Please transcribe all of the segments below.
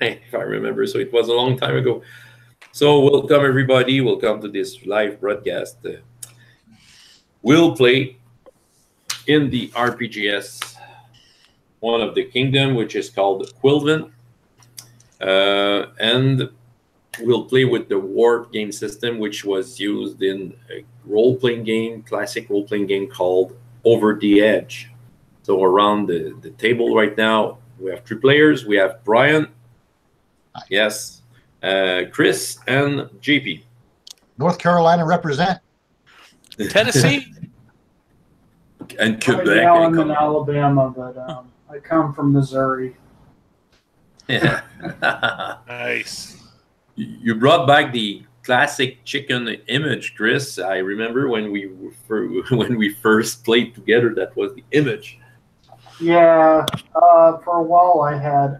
if I remember. So it was a long time ago. So welcome everybody. Welcome to this live broadcast. We'll play in the RPGS, one of the kingdom, which is called Quilven, and we'll play with the war game system, which was used in a role-playing game, classic role-playing game called Over the Edge. So around the table right now, we have three players. We have Brian, yes, Chris, and JP. North Carolina represent. Tennessee? And Quebec. Right now I'm in Alabama, but I come from Missouri. Yeah. Nice. You brought back the classic chicken image, Chris. I remember when we first played together. That was the image. Yeah, for a while I had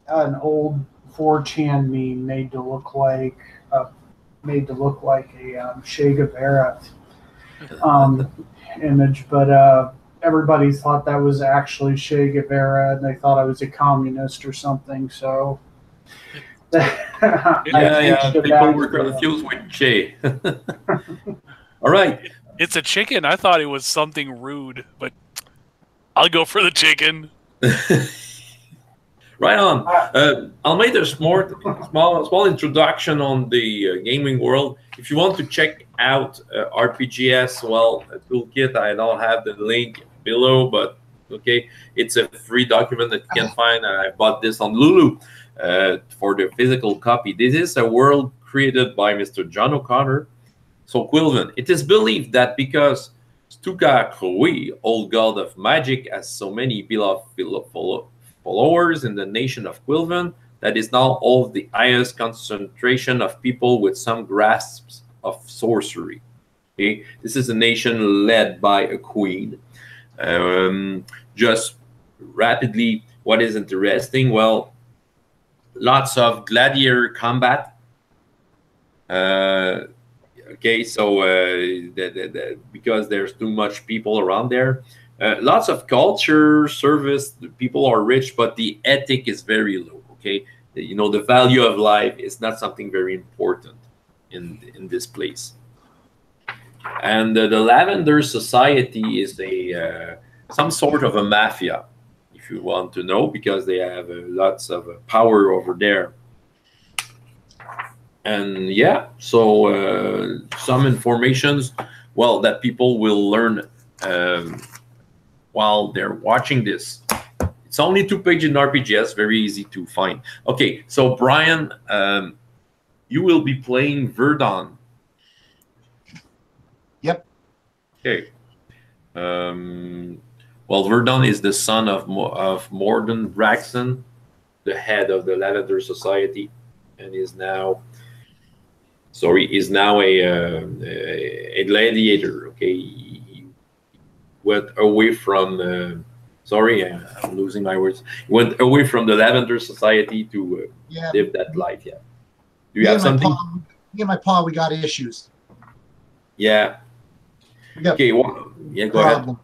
an old 4chan meme made to look like a Che Guevara image, but everybody thought that was actually Che Guevara, and they thought I was a communist or something. So yeah, people were confused with Che. All right. It's a chicken. I thought it was something rude, but I'll go for the chicken. Right on. I'll make a small introduction on the gaming world. If you want to check out RPGS, well, a toolkit, I don't have the link below, but okay, it's a free document that you can find. I bought this on Lulu for the physical copy. This is a world created by Mr. John O'Connor. So Quilven, it is believed that because Stuka Krui, old god of magic, has so many beloved followers in the nation of Quilven, that is now all the highest concentration of people with some grasps of sorcery. Okay, this is a nation led by a queen. Just rapidly, what is interesting? Well, lots of gladiator combat. Okay, so because there's too much people around there, lots of culture, service. The people are rich, but the ethic is very low. Okay, you know, the value of life is not something very important in this place. And the Lavender Society is a some sort of a mafia, if you want to know, because they have lots of power over there. And yeah, so some informations, well, that people will learn while they're watching this. It's only 2 pages in RPGS, very easy to find. Okay, so Brian, you will be playing Virdon. Yep. Okay. Well, Virdon is the son of Morden Braxton, the head of the Lavender Society, and is now a gladiator. Okay, he went away from. Sorry, I'm losing my words. He went away from the Lavender Society to live that life. Yeah. Do you have something? Me and my pa, we got issues. Yeah. Okay. Well, yeah. Go ahead.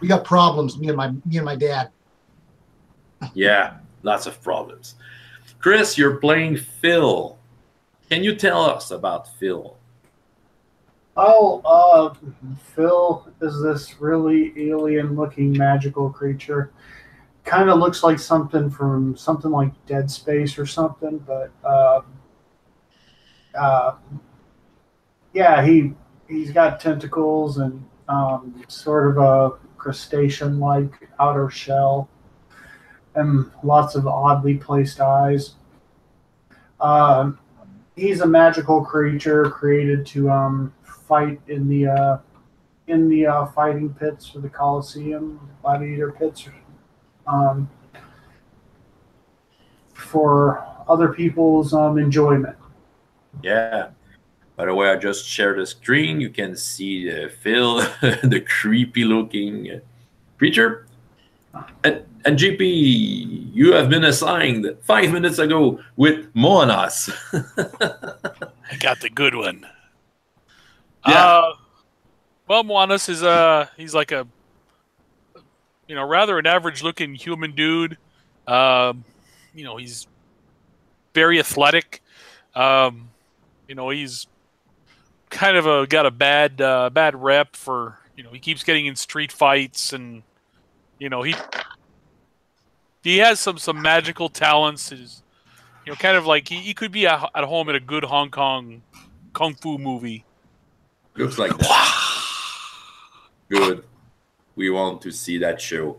We got problems. Me and my dad. Yeah, lots of problems. Chris, you're playing Phil. Can you tell us about Phil? Oh, Phil is this really alien-looking magical creature. Kind of looks like something from something like Dead Space or something, but yeah, he's got tentacles and sort of a crustacean-like outer shell, and lots of oddly placed eyes. He's a magical creature created to fight in the fighting pits for the Colosseum, gladiator pits, for other people's enjoyment. Yeah. By the way, I just shared the screen. You can see Phil, the creepy-looking creature. And GP, you have been assigned 5 minutes ago with Moanas. I got the good one. Yeah. Well, Moanas is he's like a rather an average-looking human dude. He's very athletic. He's kind of got a bad rep for he keeps getting in street fights, and he has some magical talents. Is kind of like he could be at home in a good Hong Kong kung fu movie. Looks like that. Good. We want to see that show.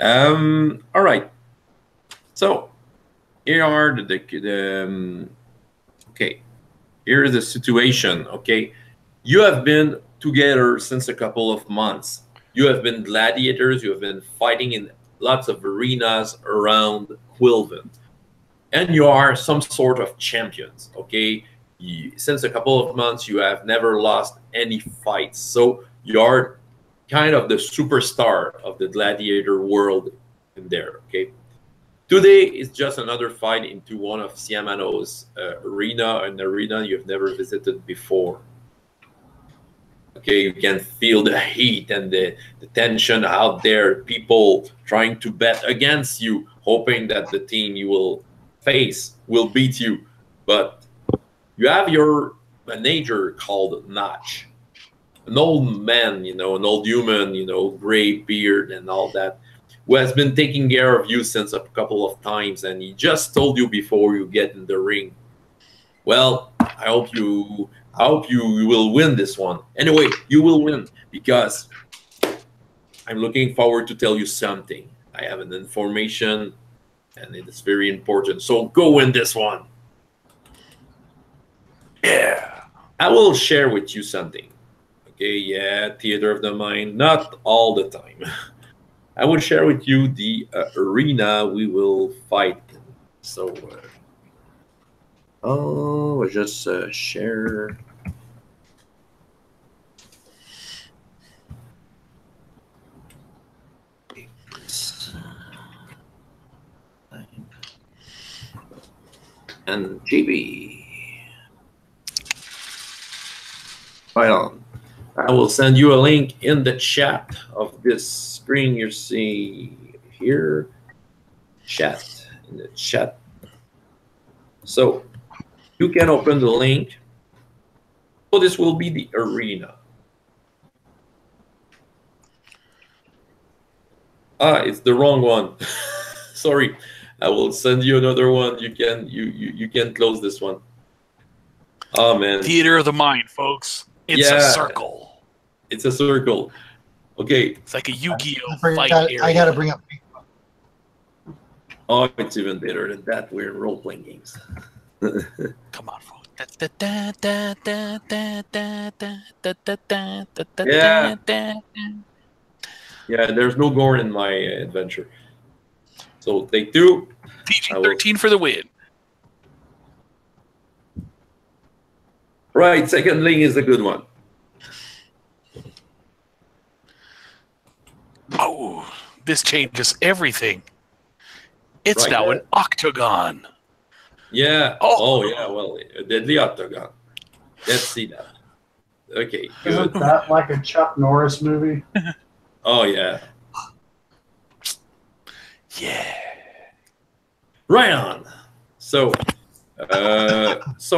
All right. So here are okay. Here's the situation. Okay, you have been together since a couple of months. You have been gladiators. You have been fighting in lots of arenas around Quilven, and you are some sort of champions. Okay, since a couple of months, you have never lost any fights. So you are kind of the superstar of the gladiator world in there. Okay. Today is just another fight into one of Siamano's an arena you've never visited before. Okay, you can feel the heat and the tension out there. People trying to bet against you, hoping that the team you will face will beat you. But you have your manager called Notch, an old man, an old human, gray beard and all that, who has been taking care of you since a couple of times, and he just told you before you get in the ring. Well, I hope you will win this one. Anyway, you will win because I'm looking forward to tell you something. I have an information, and it is very important. So go win this one. Yeah, I will share with you something. Okay, yeah, theater of the mind, not all the time. I will share with you the arena we will fight in. So, I'll just share. And GB. Right on. I will send you a link in the chat of this screen you see here. Chat, in the chat. So you can open the link. So this will be the arena. It's the wrong one. Sorry. I will send you another one. You can close this one. Oh man. Theater of the mind, folks. It's a circle. It's a circle. Okay. It's like a Yu-Gi-Oh fight area. I gotta bring up. Oh, it's even better than that. We're in role-playing games. Come on, folks. Yeah, there's no gore in my adventure. So take two. PG-13 for the win. Right, second link is a good one. Oh, this changes everything. It's right now there. an octagon. Yeah. Oh, yeah. Well, a deadly octagon. Let's see that. Okay. Good. Isn't that like a Chuck Norris movie? Oh yeah. Yeah. Right on. So,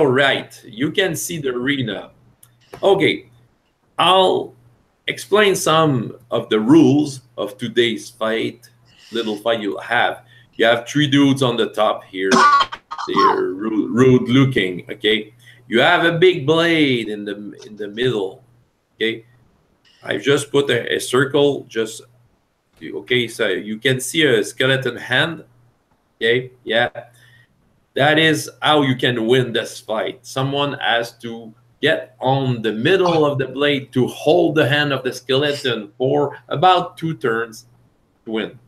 right. You can see the arena. Okay. I'll explain some of the rules of today's fight. Little fight you'll have. You have three dudes on the top here. They're rude looking. Okay. You have a big blade in the middle. Okay. I just put a circle. Just okay. So you can see a skeleton hand. Okay. Yeah. That is how you can win this fight. Someone has to get on the middle of the blade to hold the hand of the skeleton for about 2 turns to win.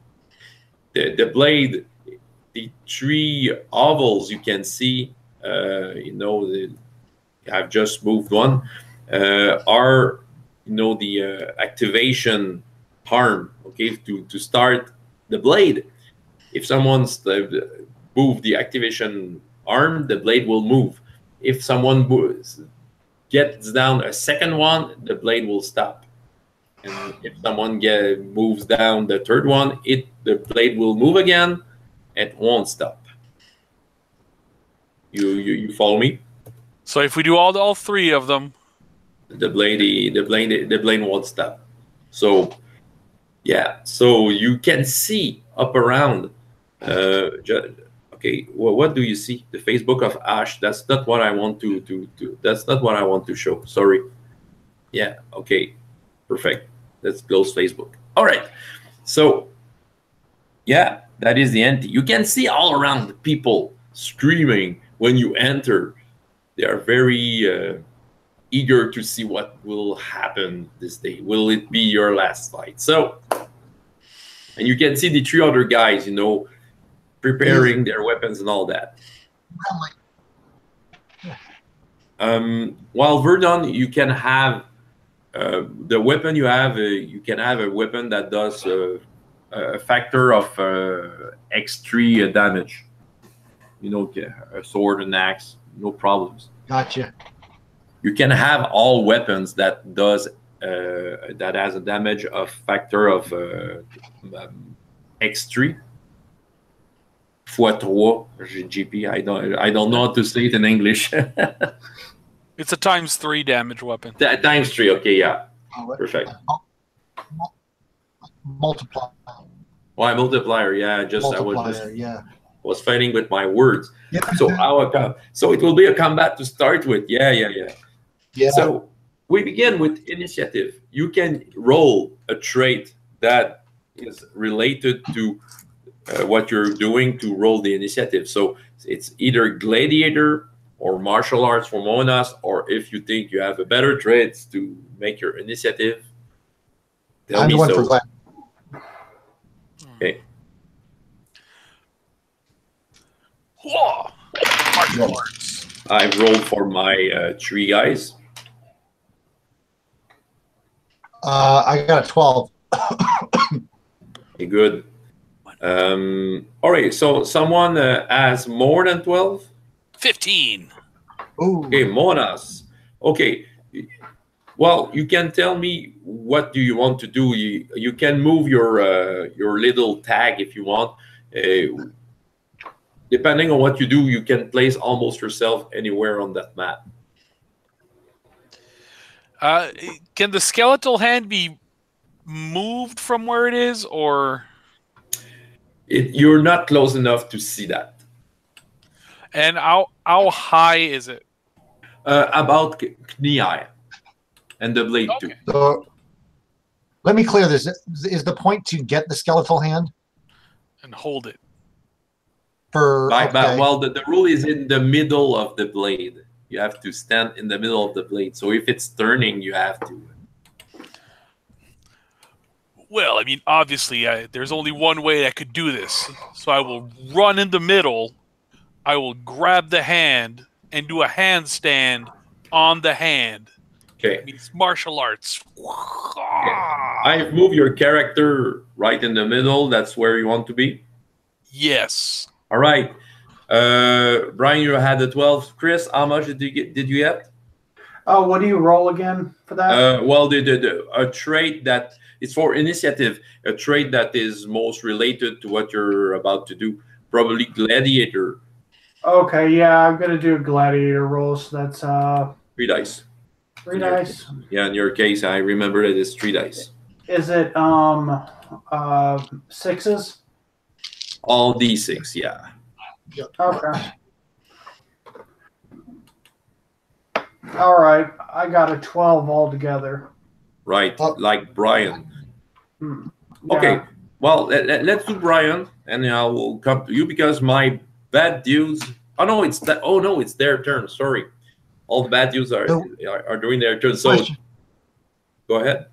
The blade, the 3 ovals you can see, I've just moved one, are, the activation arm, okay, to start the blade. If someone's move the activation arm, the blade will move. If someone gets down a second one, the blade will stop. And if someone moves down the third one, the blade will move again. It won't stop. You follow me? So if we do all three of them, The blade won't stop. So yeah, so you can see up around. Okay, well, what do you see? The Facebook of Ash. That's not what I want to. That's not what I want to show. Sorry. Yeah. Okay. Perfect. Let's close Facebook. All right. So yeah, that is the end. You can see all around the people screaming when you enter. They are very eager to see what will happen this day. Will it be your last fight? So, and you can see the three other guys, you know, preparing their weapons and all that. While Virdon, you can have the weapon you have. You can have a weapon that does a factor of X3 damage. You know, a sword and axe, no problems. Gotcha. You can have all weapons that does that has a damage of factor of X3 x3 GP. I don't know how to say it in English. it's a ×3 damage weapon. ×3. Okay, yeah, perfect. Multiplier. Why multiplier? Yeah, I was fighting with my words. Yep. So it will be a combat to start with. Yeah. So we begin with initiative. You can roll a trait that is related to what you're doing to roll the initiative. So it's either gladiator or martial arts for Moanas, or if you think you have a better trait to make your initiative, tell me so. For okay. Whoa! Martial arts. I've rolled for my 3 guys. I got a 12. Okay, good. All right, so someone has more than 12? 15. Ooh. Okay, Moanas. Okay. Well, you can tell me what do you want to do. You can move your little tag if you want. Depending on what you do, you can place almost yourself anywhere on that map. Can the skeletal hand be moved from where it is, or you're not close enough to see that? And how high is it? About knee high, and the blade too. So, let me clear this. Is the point to get the skeletal hand and hold it? Well, the rule is in the middle of the blade. You have to stand in the middle of the blade. So if it's turning, you have to. Well, I mean, obviously, there's only one way I could do this. So I will run in the middle. I will grab the hand and do a handstand on the hand. Okay. I mean, it's martial arts. I've moved your character right in the middle. That's where you want to be? Yes. All right. Brian, you had the 12. Chris, how much did you get? Oh, what do you roll again for that? Well, a trait that is for initiative, a trait that is most related to what you're about to do. Probably gladiator. Okay, yeah, I'm gonna do a gladiator roll. So that's 3 dice. 3 dice. Yeah, in your case, I remember it is 3 dice. Is it 6s? All D6, yeah. Okay. All right, I got a 12 altogether. Right, like Brian. Yeah. Okay, well, let's do Brian, and I will come to you because my bad dudes. Oh no, it's their turn. Sorry, all the bad dudes are doing their turn. So, go ahead.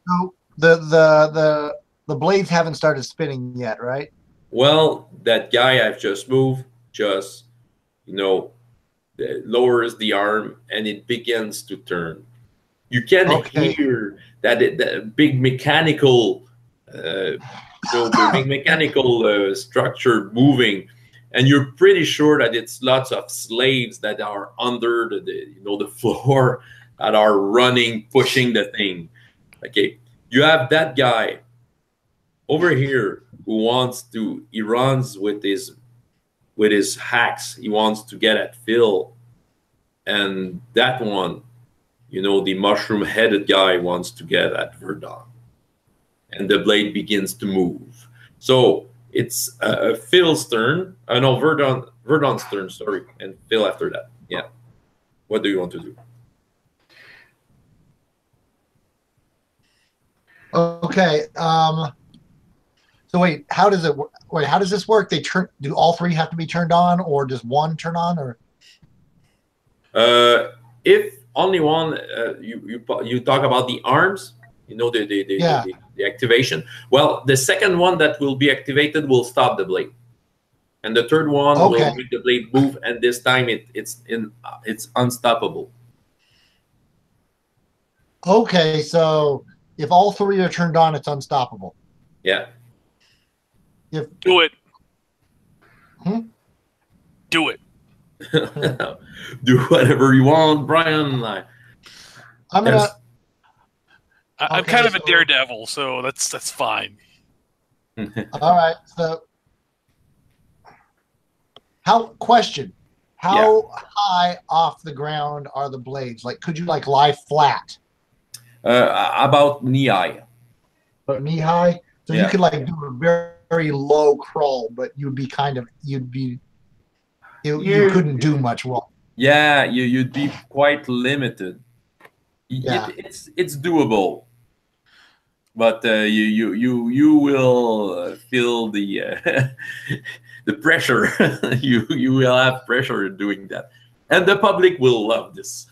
So the blades haven't started spinning yet, right? Well, that guy I've just moved lowers the arm and it begins to turn. You can hear that big mechanical, structure moving, and you're pretty sure that it's lots of slaves that are under the floor that are running, pushing the thing. Okay, You have that guy over here who wants to. He runs with his hacks. He wants to get at Phil, and that one, the mushroom-headed guy wants to get at Virdon, and the blade begins to move. So it's Phil's turn. No, Virdon's turn. Sorry, and Phil after that. Yeah. What do you want to do? Okay. So wait, how does it work? Wait, how does this work? Do all three have to be turned on, or does one turn on, or? If only one, you talk about the arms. The activation. Well, the second one that will be activated will stop the blade, and the third one will make the blade move. And this time it's unstoppable. Okay, so if all three are turned on, it's unstoppable. Yeah. Do it. Do it. Do whatever you want, Brian. I'm kind of a daredevil, so that's fine. All right. So, how high off the ground are the blades? Like, could you lie flat? About knee high. But knee high, so you could do a very, very low crawl, but you couldn't do much wrong. Yeah, you'd be quite limited. Yeah. It's doable, but you will feel the the pressure. you will have pressure doing that, and the public will love this.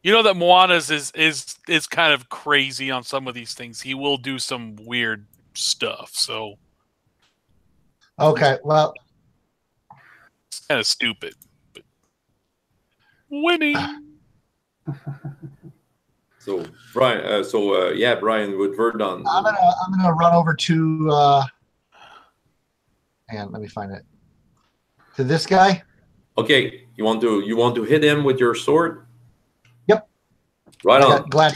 You know that Moanas is kind of crazy on some of these things. He will do some weird stuff. So okay, well, it's kind of stupid, but winning. So Brian, Brian with Virdon. I'm gonna run over to and let me find it. To this guy. Okay, you want to hit him with your sword? Yep. Right on. Glad.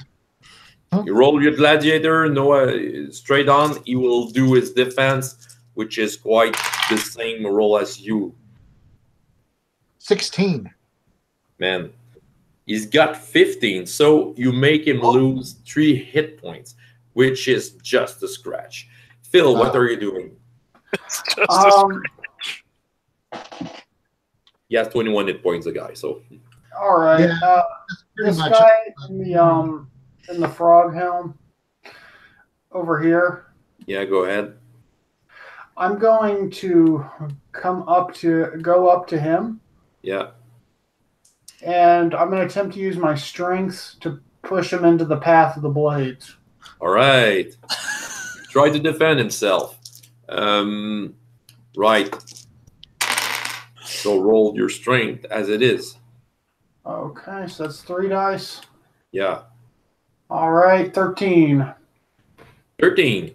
You roll your gladiator. No, straight on. He will do his defense, which is quite the same roll as you. 16. Man. He's got 15, so you make him lose 3 hit points, which is just a scratch. Phil, what are you doing? It's just a scratch. He has 21 hit points, the guy. So. All right. Yeah, this guy in the frog helm over here. Yeah, go ahead. I'm going to go up to him. Yeah. And I'm going to attempt to use my strength to push him into the path of the blades. All right. Try to defend himself. Right. So roll your strength as it is. Okay, so that's 3 dice. Yeah. All right, 13. 13.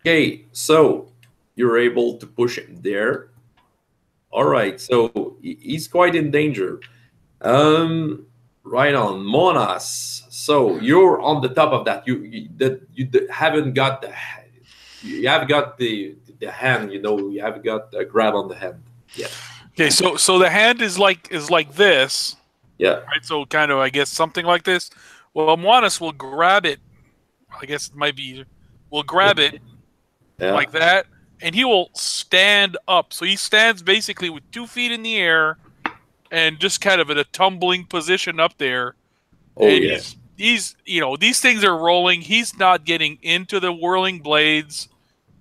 Okay, so you're able to push him there. All right, so he's quite in danger. Right on, Moanas. So you're on the top of that. You haven't got the hand. You haven't got a grab on the hand yet. Okay, so the hand is like this. Yeah. Right. So kind of, I guess, something like this. Well, Moanas will grab it. I guess it might be. Will grab it like that, and he will stand up. So he stands basically with 2 feet in the air. And just kind of in a tumbling position up there. Oh, and yeah. He's these things are rolling. He's not getting into the whirling blades.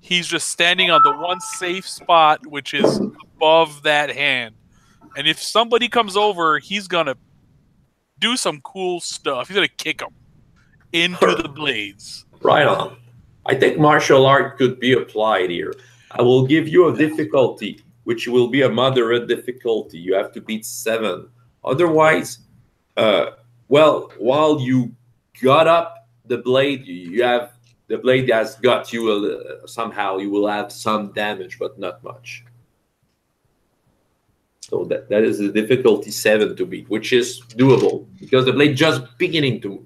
He's just standing on the one safe spot, which is above that hand. And if somebody comes over, he's going to do some cool stuff. He's going to kick them into the blades. Right on. I think martial art could be applied here. I will give you a difficulty, which will be a moderate difficulty. You have to beat 7. Otherwise, while you got up the blade, the blade has got you somehow. You will have some damage, but not much. So that is a difficulty 7 to beat, which is doable because the blade just beginning to move.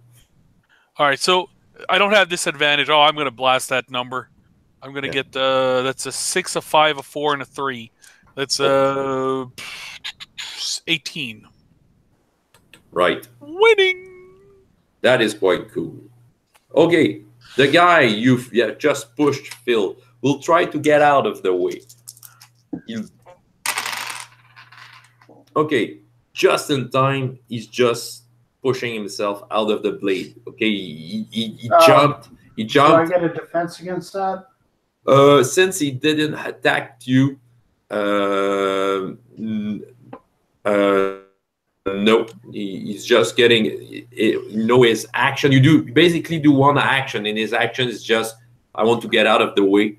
All right, so I don't have disadvantage. Oh, I'm going to blast that number. I'm going to get that's a 6, a 5, a 4, and a 3. That's 18. Right. Winning. That is quite cool. Okay, the guy you've just pushed, Phil, will try to get out of the way. Okay, just in time, he's just pushing himself out of the blade. Okay, he jumped. He jumped. Do I get a defense against that? Since he didn't attack you, no, he's just getting, his action. You basically do one action, and his action is just, I want to get out of the way.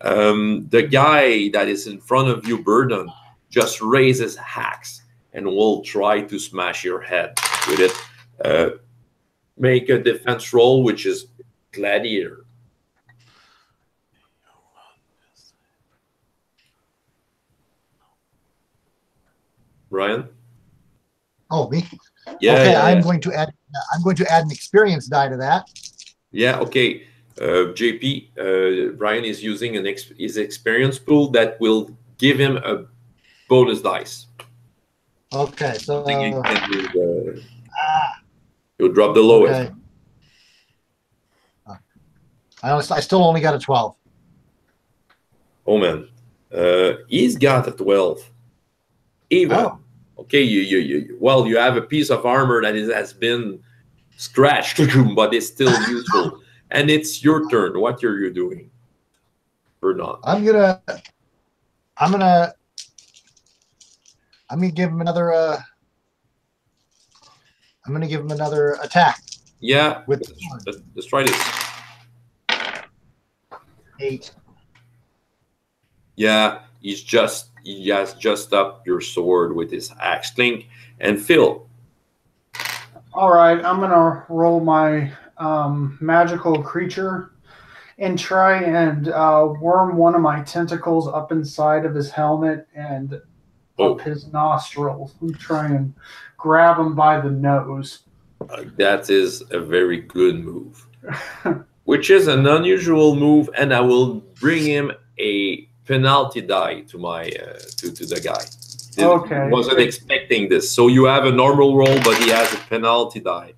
The guy that is in front of you, Virdon, just raises axe and will try to smash your head with it. Make a defense roll, which is Gladiator. Ryan? Oh, me? Yeah. Okay, yeah, I'm going to add an experience die to that. Yeah. Okay. JP, Brian is using his experience pool that will give him a bonus dice. Okay, so you'll drop the lowest. Okay. I still only got a 12. Oh man, he's got a 12. Even. Oh. Okay, you have a piece of armor that has been scratched, but it's still useful. And it's your turn. What are you doing? Or not? I'm gonna give him another. I'm gonna give him another attack. Yeah. With let's try this. 8. Yeah, he has just up your sword with his axe. Clink. And Phil. All right, I'm gonna roll my magical creature and try and worm one of my tentacles up inside of his helmet and up his nostrils. I'm trying and grab him by the nose. That is a very good move, which is an unusual move, and I will bring him a penalty die to my to the guy. Okay. Wasn't expecting this. So you have a normal roll, but he has a penalty die.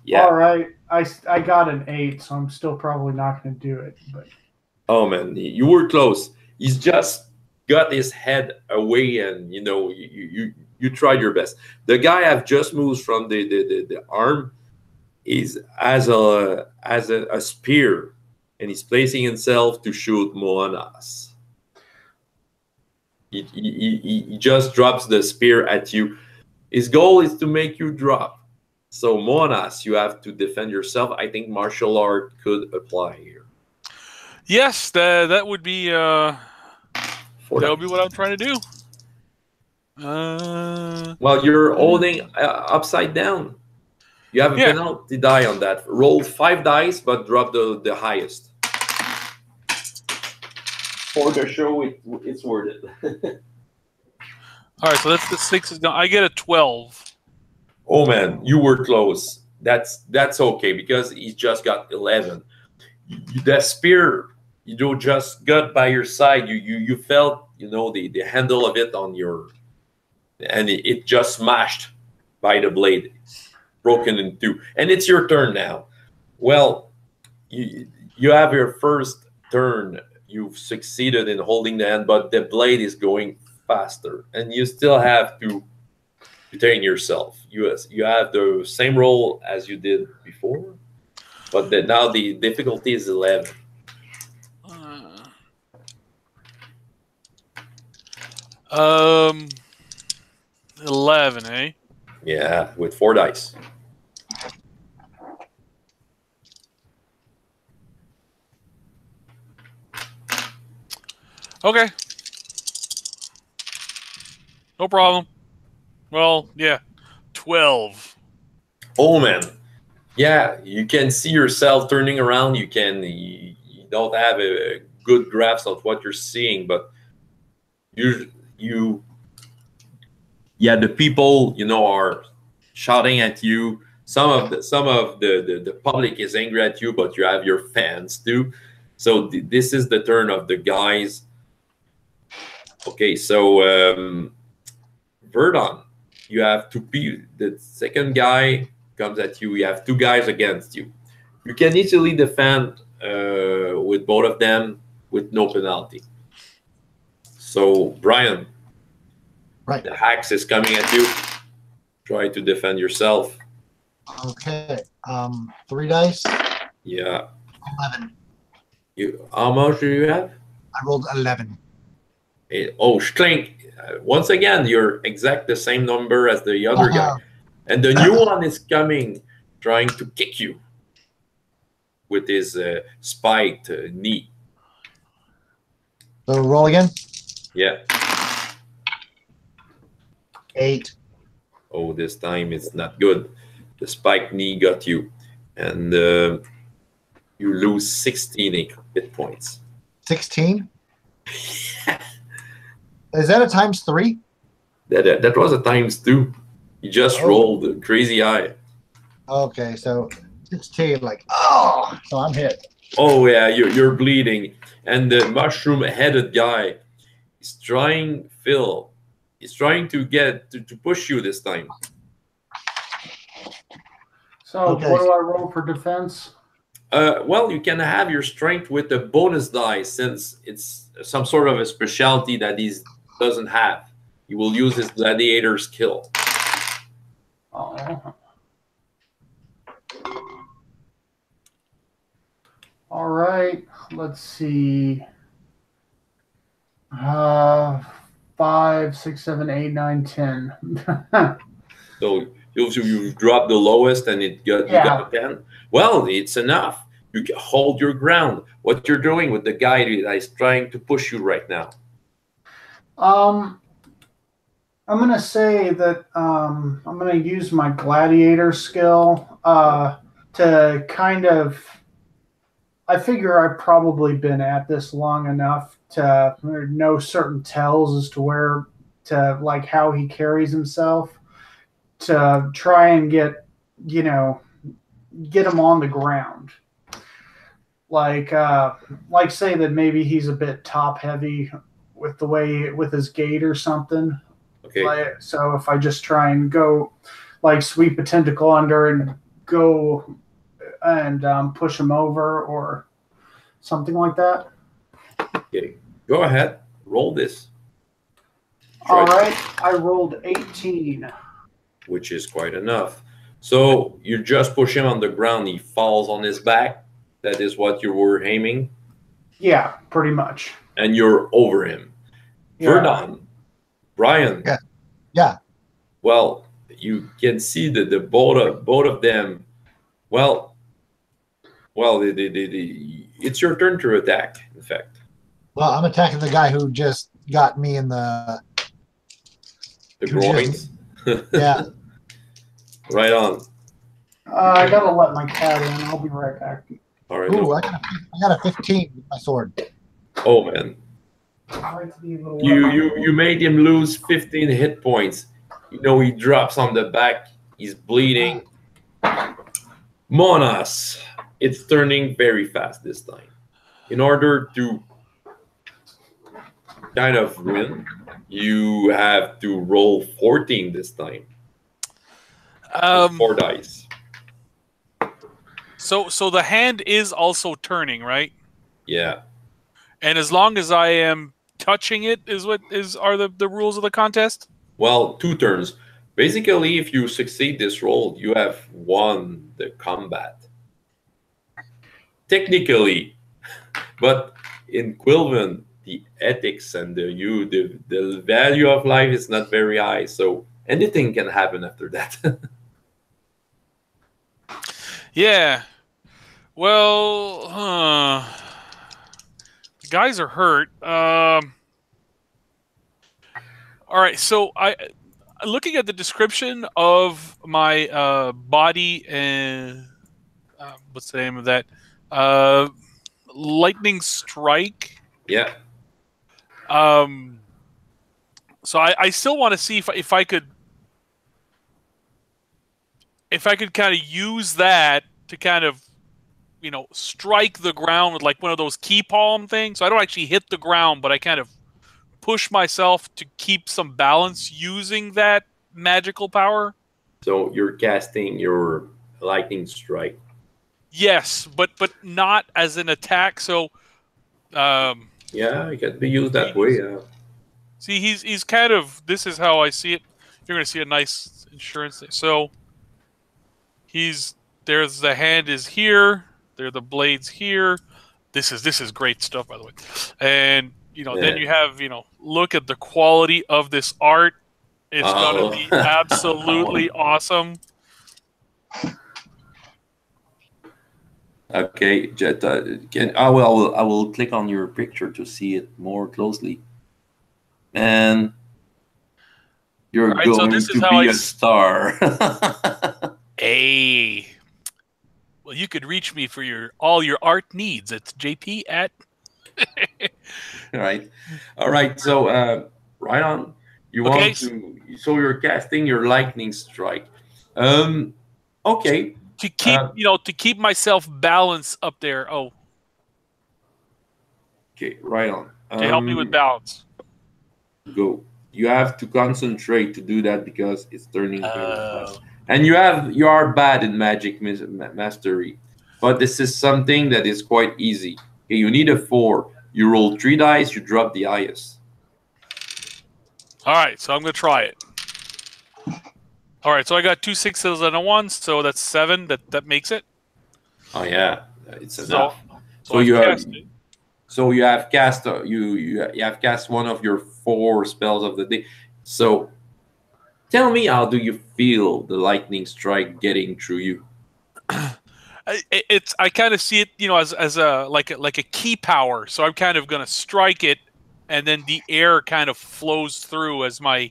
Yeah. All right. I got an 8, so I'm still probably not going to do it. But oh man, you were close. He's just got his head away, and you tried your best. The guy have just moved from the arm is as a spear, and he's placing himself to shoot Moanas. He just drops the spear at you. His goal is to make you drop. So Moanas, you have to defend yourself. I think martial art could apply here. Yes, that would be what I'm trying to do. Well, you're holding upside down. You have a penalty die on that. Roll 5 dice, but drop the highest. For the show, it's worth it. All right, so that's the 6 is done. I get a 12. Oh man, you were close. That's okay because he just got 11. That spear, just got by your side. You felt the handle of it on your, and it just smashed by the blade, broken in 2. And it's your turn now. Well, you have your first turn. You've succeeded in holding the hand, but the blade is going faster, and you still have to retain yourself. You have the same roll as you did before, but now the difficulty is 11. 11, eh? Yeah, with 4 dice. Okay. No problem. Well, yeah. 12. Oh man. Yeah, you can see yourself turning around. You don't have a good grasp of what you're seeing, but the people, are shouting at you. some of the public is angry at you, but you have your fans too. So this is the turn of the guys. Okay, so Virdon, you have to be the second guy comes at you. You have two guys against you. You can easily defend with both of them with no penalty. So Brian, Right. the axe is coming at you. Try to defend yourself. Okay. 3 dice. Yeah. 11. How much do you have? I rolled 11. Oh, Schlink. Once again, you're exact the same number as the other guy. And the new one is coming, trying to kick you with his spiked knee. So roll again. Yeah. 8. Oh, this time it's not good. The spiked knee got you. And you lose 16 hit points. 16. Is that a ×3? That was a ×2. You just rolled a crazy high. Okay, so 16, like, oh, so I'm hit. Oh yeah, you're bleeding, and the mushroom-headed guy is trying. Phil, he's trying to get to push you this time. So Okay. what do I roll for defense? Well, you can have your strength with the bonus die since it's some sort of a specialty that he doesn't have. He will use his gladiator skill. Oh. All right, let's see. 5, 6, 7, 8, 9, 10. So you dropped the lowest, and you got a 10. Well, it's enough. You can hold your ground. What you're doing with the guy that is trying to push you right now? I'm gonna say that I'm gonna use my gladiator skill to kind of. I figure I've probably been at this long enough to know certain tells as to where to like how he carries himself to try and get him on the ground. Like say that maybe he's a bit top heavy with his gait or something. Okay. So if I just try and go like sweep a tentacle under and go and push him over or something like that. Okay. Go ahead. Roll this. All right. I rolled 18. Which is quite enough. So you just push him on the ground. He falls on his back. That is what you were aiming. Yeah, pretty much. And you're over him. Yeah. Virdon, Brian. Yeah. Well, you can see that the both of them. Well, it's your turn to attack. In fact. Well, I'm attacking the guy who just got me in the groins. Yeah. Right on. I gotta let my cat in. I'll be right back. All right. Ooh, I got a 15 with my sword. Oh man. You made him lose 15 hit points. You know, he drops on the back. He's bleeding. Moanas, it's turning very fast this time. In order to kind of win, you have to roll 14 this time. 4 dice. So the hand is also turning, right? Yeah. And as long as I am touching it are the rules of the contest? Well, 2 turns. Basically, if you succeed this roll, you have won the combat. Technically, but in Quilven, the ethics and the value of life is not very high, so anything can happen after that. Yeah. Well, the guys are hurt. All right, so looking at the description of my body and what's the name of that? Lightning strike. Yeah. So I still want to see if I could if I could kind of use that to kind of, you know, strike the ground with like one of those key palm things. So I don't actually hit the ground, but I kind of push myself to keep some balance using that magical power. So you're casting your lightning strike. Yes, but not as an attack. So, Yeah, it can be used that way. see, he's kind of. This is how I see it. You're going to see a nice insurance thing. So there's the hand is here. There are the blades here. This is great stuff, by the way. And you know, then you have, you know, look at the quality of this art. It's gonna be absolutely awesome. Okay, Jet. I will click on your picture to see it more closely. And you're right, so going this is to how be I a star. Hey. Well, you could reach me for all your art needs. It's JP at. All right. So, right on. You Okay. want to? So you're casting your lightning strike. Okay. To keep, you know, to keep myself balanced up there. Oh. Okay. Right on. To help me with balance. Go. You have to concentrate to do that because it's turning very fast. And you are bad in magic mastery, but this is something that is quite easy. Okay, you need a 4. You roll 3 dice. You drop the highest. All right, so I'm gonna try it. All right, so I got 2 6s and a 1, so that's 7. That makes it. Oh yeah, it's enough. So you have cast you have cast one of your 4 spells of the day. So tell me, how do you feel the lightning strike getting through you? I kind of see it, you know, as a like a key power. So I'm kind of gonna strike it, and then the air kind of flows through as my,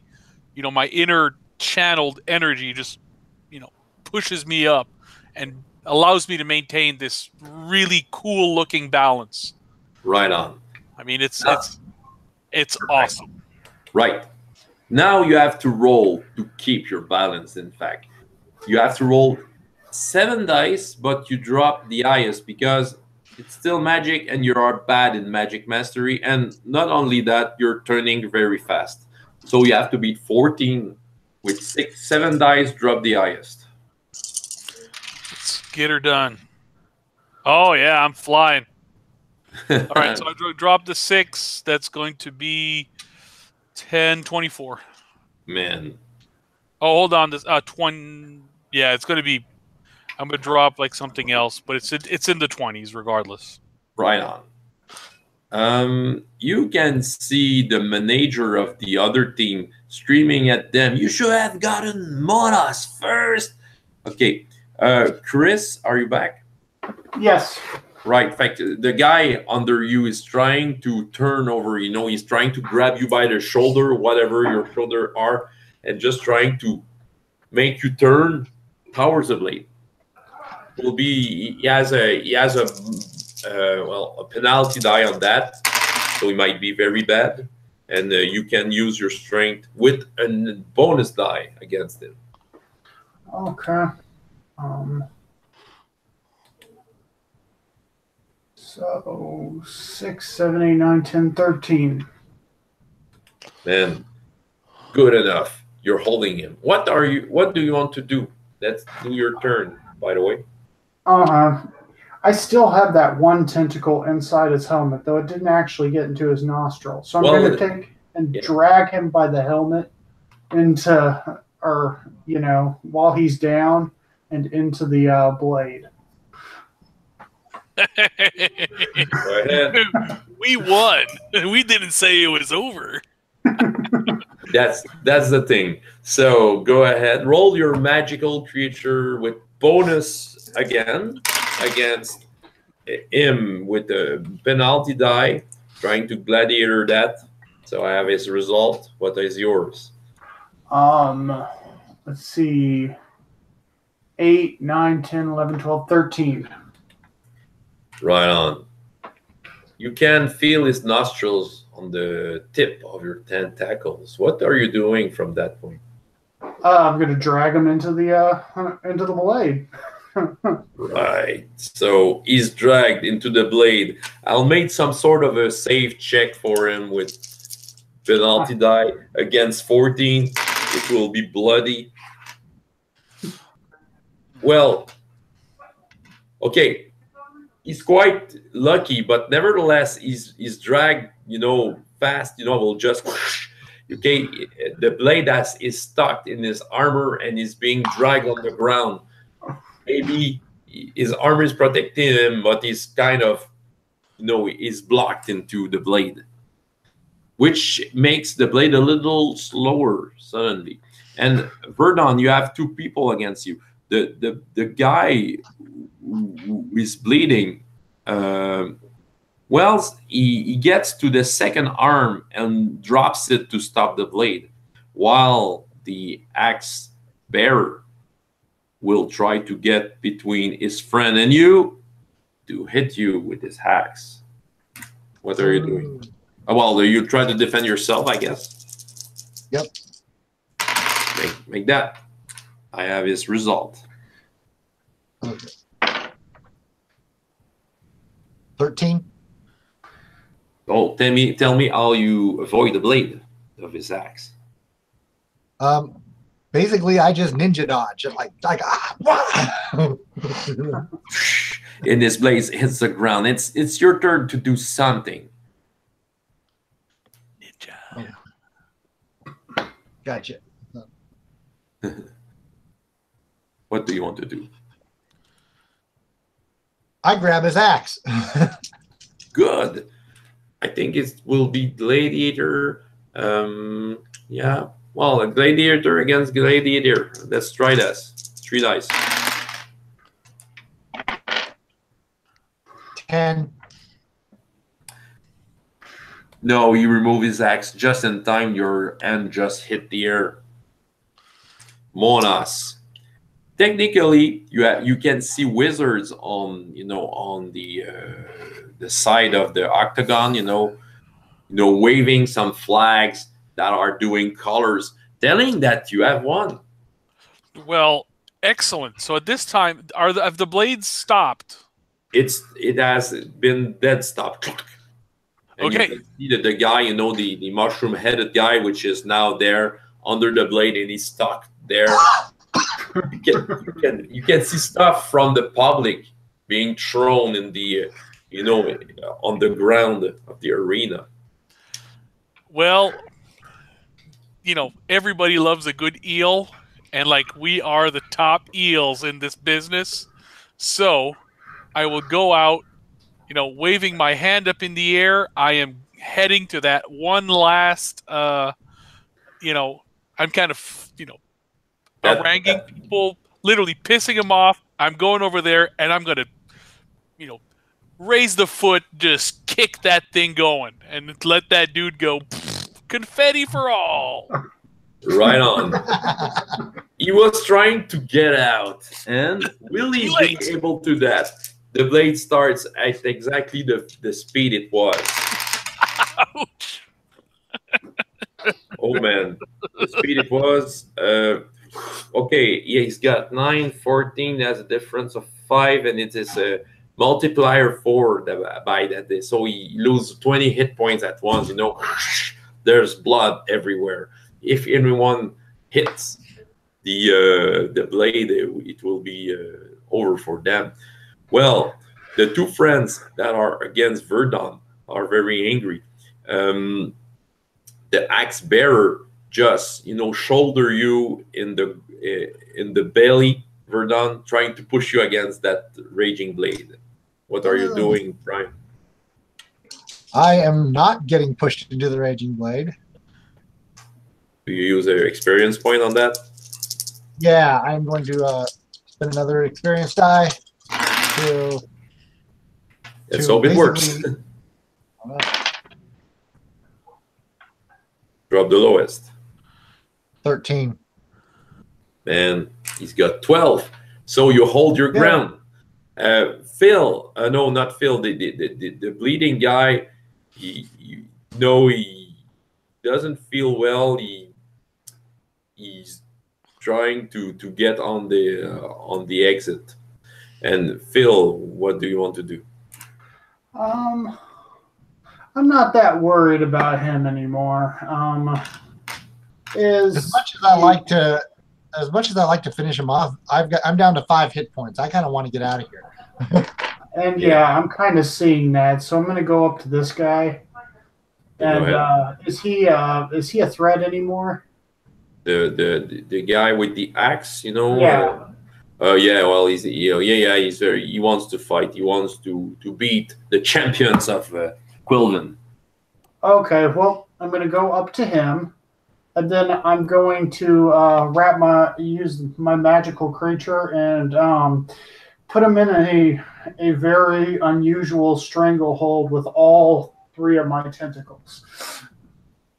you know, my inner channeled energy just, you know, pushes me up and allows me to maintain this really cool looking balance. Right on. I mean, it's awesome. Right. Now you have to roll to keep your balance. In fact, you have to roll 7 dice, but you drop the highest because it's still magic and you are bad in magic mastery. And not only that, you're turning very fast. So you have to beat 14 with 7 dice, drop the highest. Let's get her done. Oh, yeah, I'm flying. All right, so I dropped the 6. That's going to be 10, 24. Man. Oh, hold on. This 20. Yeah, it's going to be. I'm going to drop like something else, but it's in the 20s regardless. Right on. You can see the manager of the other team screaming at them. You should have gotten Moanas first. Okay. Chris, are you back? Yes. Right. In fact, the guy under you is trying to turn over. You know, he's trying to grab you by the shoulder, whatever your shoulder are, and just trying to make you turn. Powers of blade. Will be he has a penalty die on that, so he might be very bad, and you can use your strength with a bonus die against him. Okay. So 6, 7, 8, 9, 10, 13. Man, good enough. You're holding him. What do you want to do? Let's do your turn, by the way. I still have that one tentacle inside his helmet, though it didn't actually get into his nostril. So I'm going to take and drag him by the helmet into, or, you know, while he's down and into the blade. Go ahead. We won. We didn't say it was over. That's the thing. So go ahead, roll your magical creature with bonus again against him with the penalty die, trying to gladiator that. So I have his result. What is yours? Let's see. 8, 9, 10, 11, 12, 13. Right on. You can feel his nostrils on the tip of your tentacles. What are you doing from that point? I'm going to drag him into the blade. Right. So he's dragged into the blade. I'll make some sort of a save check for him with penalty die against 14. It will be bloody. Well, okay. He's quite lucky, but nevertheless, he's dragged, fast, will just, okay, the blade is stuck in his armor and is being dragged on the ground. Maybe his armor is protecting him, but he's kind of, is blocked into the blade, which makes the blade a little slower suddenly. And Virdon, you have two people against you. The guy who is bleeding, he gets to the second arm and drops it to stop the blade, while the axe bearer will try to get between his friend and you to hit you with his axe. What are you doing? Oh, well, you try to defend yourself, I guess. Yep. Make that. I have his result. Okay. 13. Oh, tell me how you avoid the blade of his axe. Basically, I just ninja dodge and In this blade hits the ground. It's your turn to do something. Ninja. Oh. Gotcha. What do you want to do? I grab his axe. Good. I think it will be gladiator. Yeah. Well, a gladiator against gladiator. Let's try this. 3 dice. 10. No, you remove his axe just in time. Your hand just hit the air. Moanas. Technically, you can see wizards on the side of the octagon. Waving some flags that are doing colors, telling that you have won. Well, excellent. So at this time, have the blades stopped? It has been dead stopped. And Okay. you can see that the guy, the mushroom-headed guy, which is now there under the blade, and he's stuck there. You can see stuff from the public being thrown in the on the ground of the arena. Well, everybody loves a good eel, and we are the top eels in this business. So I will go out, waving my hand up in the air. I am heading to that one last, I'm kind of, haranguing people, literally pissing them off. I'm going over there, and I'm going to, raise the foot, just kick that thing going, and let that dude go. Confetti for all. Right on. He was trying to get out, and will he be able to that? The blade starts at exactly the speed it was. Ouch. Oh man, the speed it was. Okay, yeah, he's got 9, 14. That's a difference of 5, and it is a multiplier 4 by that day. So he loses 20 hit points at once. There's blood everywhere. If anyone hits the blade, it will be over for them. Well, the two friends that are against Virdon are very angry. The axe bearer just shoulder you in the belly, Virdon, trying to push you against that raging blade. What are you doing, Brian? I am not getting pushed into the raging blade. Do you use an experience point on that? Yeah, I'm going to spend another experience die to. Let's hope it works. Drop the lowest. 13. Man, he's got 12. So you hold your ground. Phil, no, not Phil. The bleeding guy. He doesn't feel well. He's trying to get on the exit. And Phil, what do you want to do? I'm not that worried about him anymore. As much as I like to finish him off, I'm down to 5 hit points. I kind of want to get out of here. And yeah, I'm kind of seeing that, so I'm gonna go up to this guy. And is he a threat anymore? The guy with the axe, you know? Yeah. Yeah. Well, he's he's very. He wants to fight. He wants to beat the champions of Quilven. Okay. Well, I'm gonna go up to him, and then I'm going to use my magical creature and put him in a very unusual stranglehold with all 3 of my tentacles.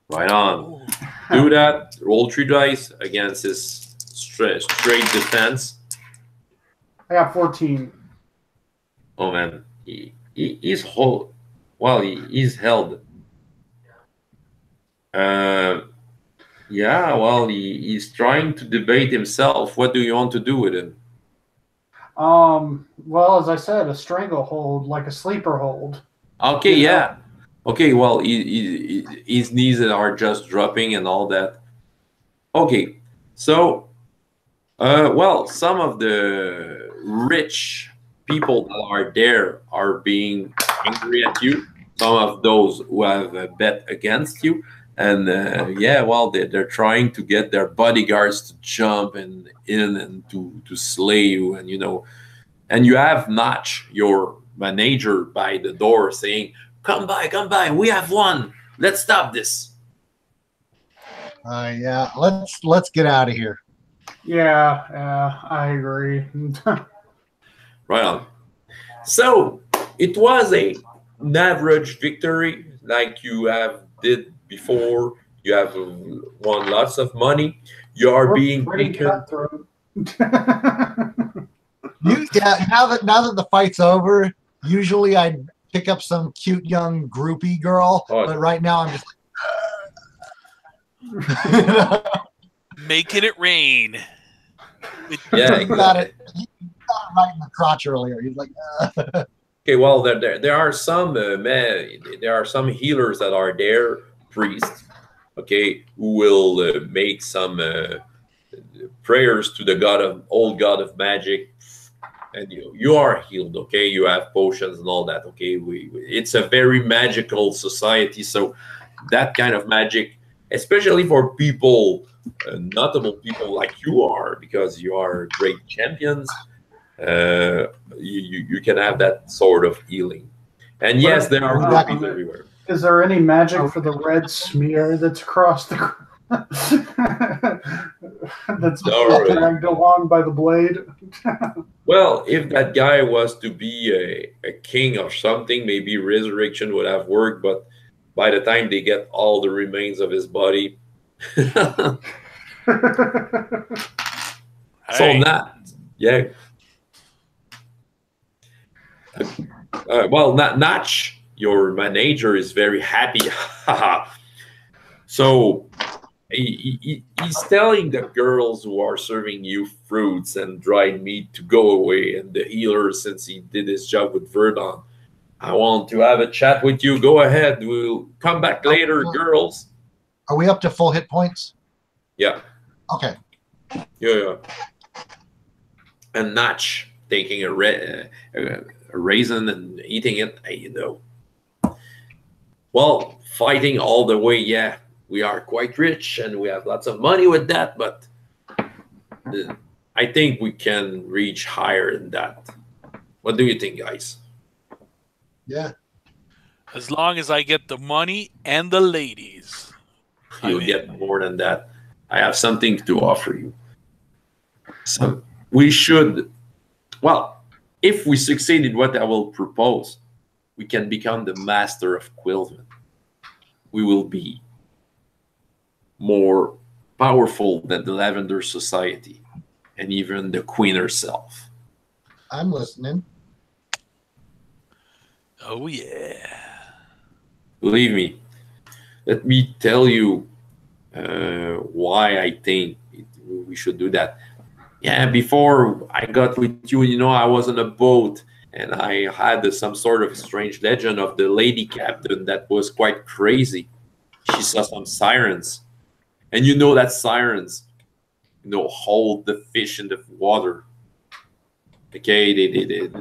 Right on. Do that. Roll 3 dice against his straight defense. I got 14. Oh man, he's held. Yeah. Well, he's trying to debate himself. What do you want to do with him? Well, as I said, a stranglehold, like a sleeper hold. Okay. Yeah. Okay. Well, his knees are just dropping and all that. Okay. So, well, some of the rich people that are there are being angry at you. Some of those who have bet against you. And yeah, well, they're trying to get their bodyguards to jump in and to slay you, and and you have Notch, your manager, by the door saying, come by, we have won. Let's stop this." Yeah, let's get out of here. Yeah, I agree. Right on. So it was an average victory, like you have did before. You have won lots of money. You are being taken. Now that the fight's over, usually I'd pick up some cute young groupie girl, but right now I'm just like, making it rain. Yeah, you got it. He got it right in the crotch earlier. He's like, Okay, well, there are some healers that are there, priests, okay, who will make some prayers to the old god of magic, and you are healed. Okay, you have potions and all that. Okay, it's a very magical society, so that kind of magic, especially for people, notable people like you are, because you are great champions. You can have that sort of healing. And yes, there are groupies everywhere. Is there any magic for the red smear that's across the that's dragged along by the blade? Well, if that guy was to be a king or something, maybe resurrection would have worked, but by the time they get all the remains of his body, so not, yeah. Well, Notch, your manager, is very happy. So he's telling the girls who are serving you fruits and dried meat to go away, and the healer, since he did his job with Virdon, I want to have a chat with you. Go ahead. We'll come back later, girls. Are we up to full hit points? Yeah. Okay. Yeah. And Notch taking a raisin and eating it, well, fighting all the way, yeah, we are quite rich and we have lots of money with that, but I think we can reach higher than that. What do you think, guys? Yeah. As long as I get the money and the ladies. You'll get more than that. I have something to offer you. So we should, well, if we succeed in what I will propose, we can become the master of Quilven. We will be more powerful than the Lavender Society and even the Queen herself. I'm listening. Oh, yeah. Believe me. Let me tell you why I think we should do that. Yeah, before I got with you, you know, I was on a boat and I had some sort of strange legend of the lady captain that was quite crazy. She saw some sirens, and you know that sirens, you know, hold the fish in the water. Okay,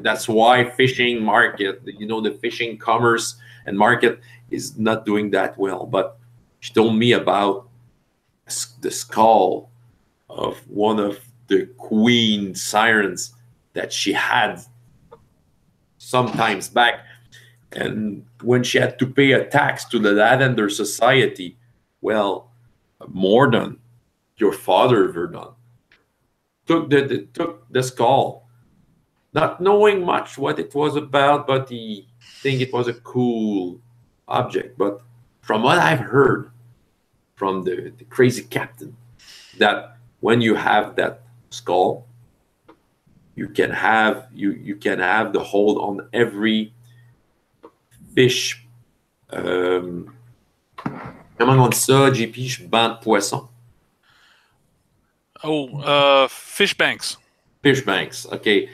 that's why fishing market, you know, the fishing commerce and market is not doing that well. But she told me about the skull of one of the queen sirens that she had sometimes back, and when she had to pay a tax to the Lavender Society, well, Mordon, your father, Virdon, took the skull, not knowing much what it was about, but he think it was a cool object. But from what I've heard from the crazy captain, that when you have that skull, you can have the hold on every fish. Comment on dit ça, JP? Je banc de poisson. Oh, fish banks. Fish banks. Okay.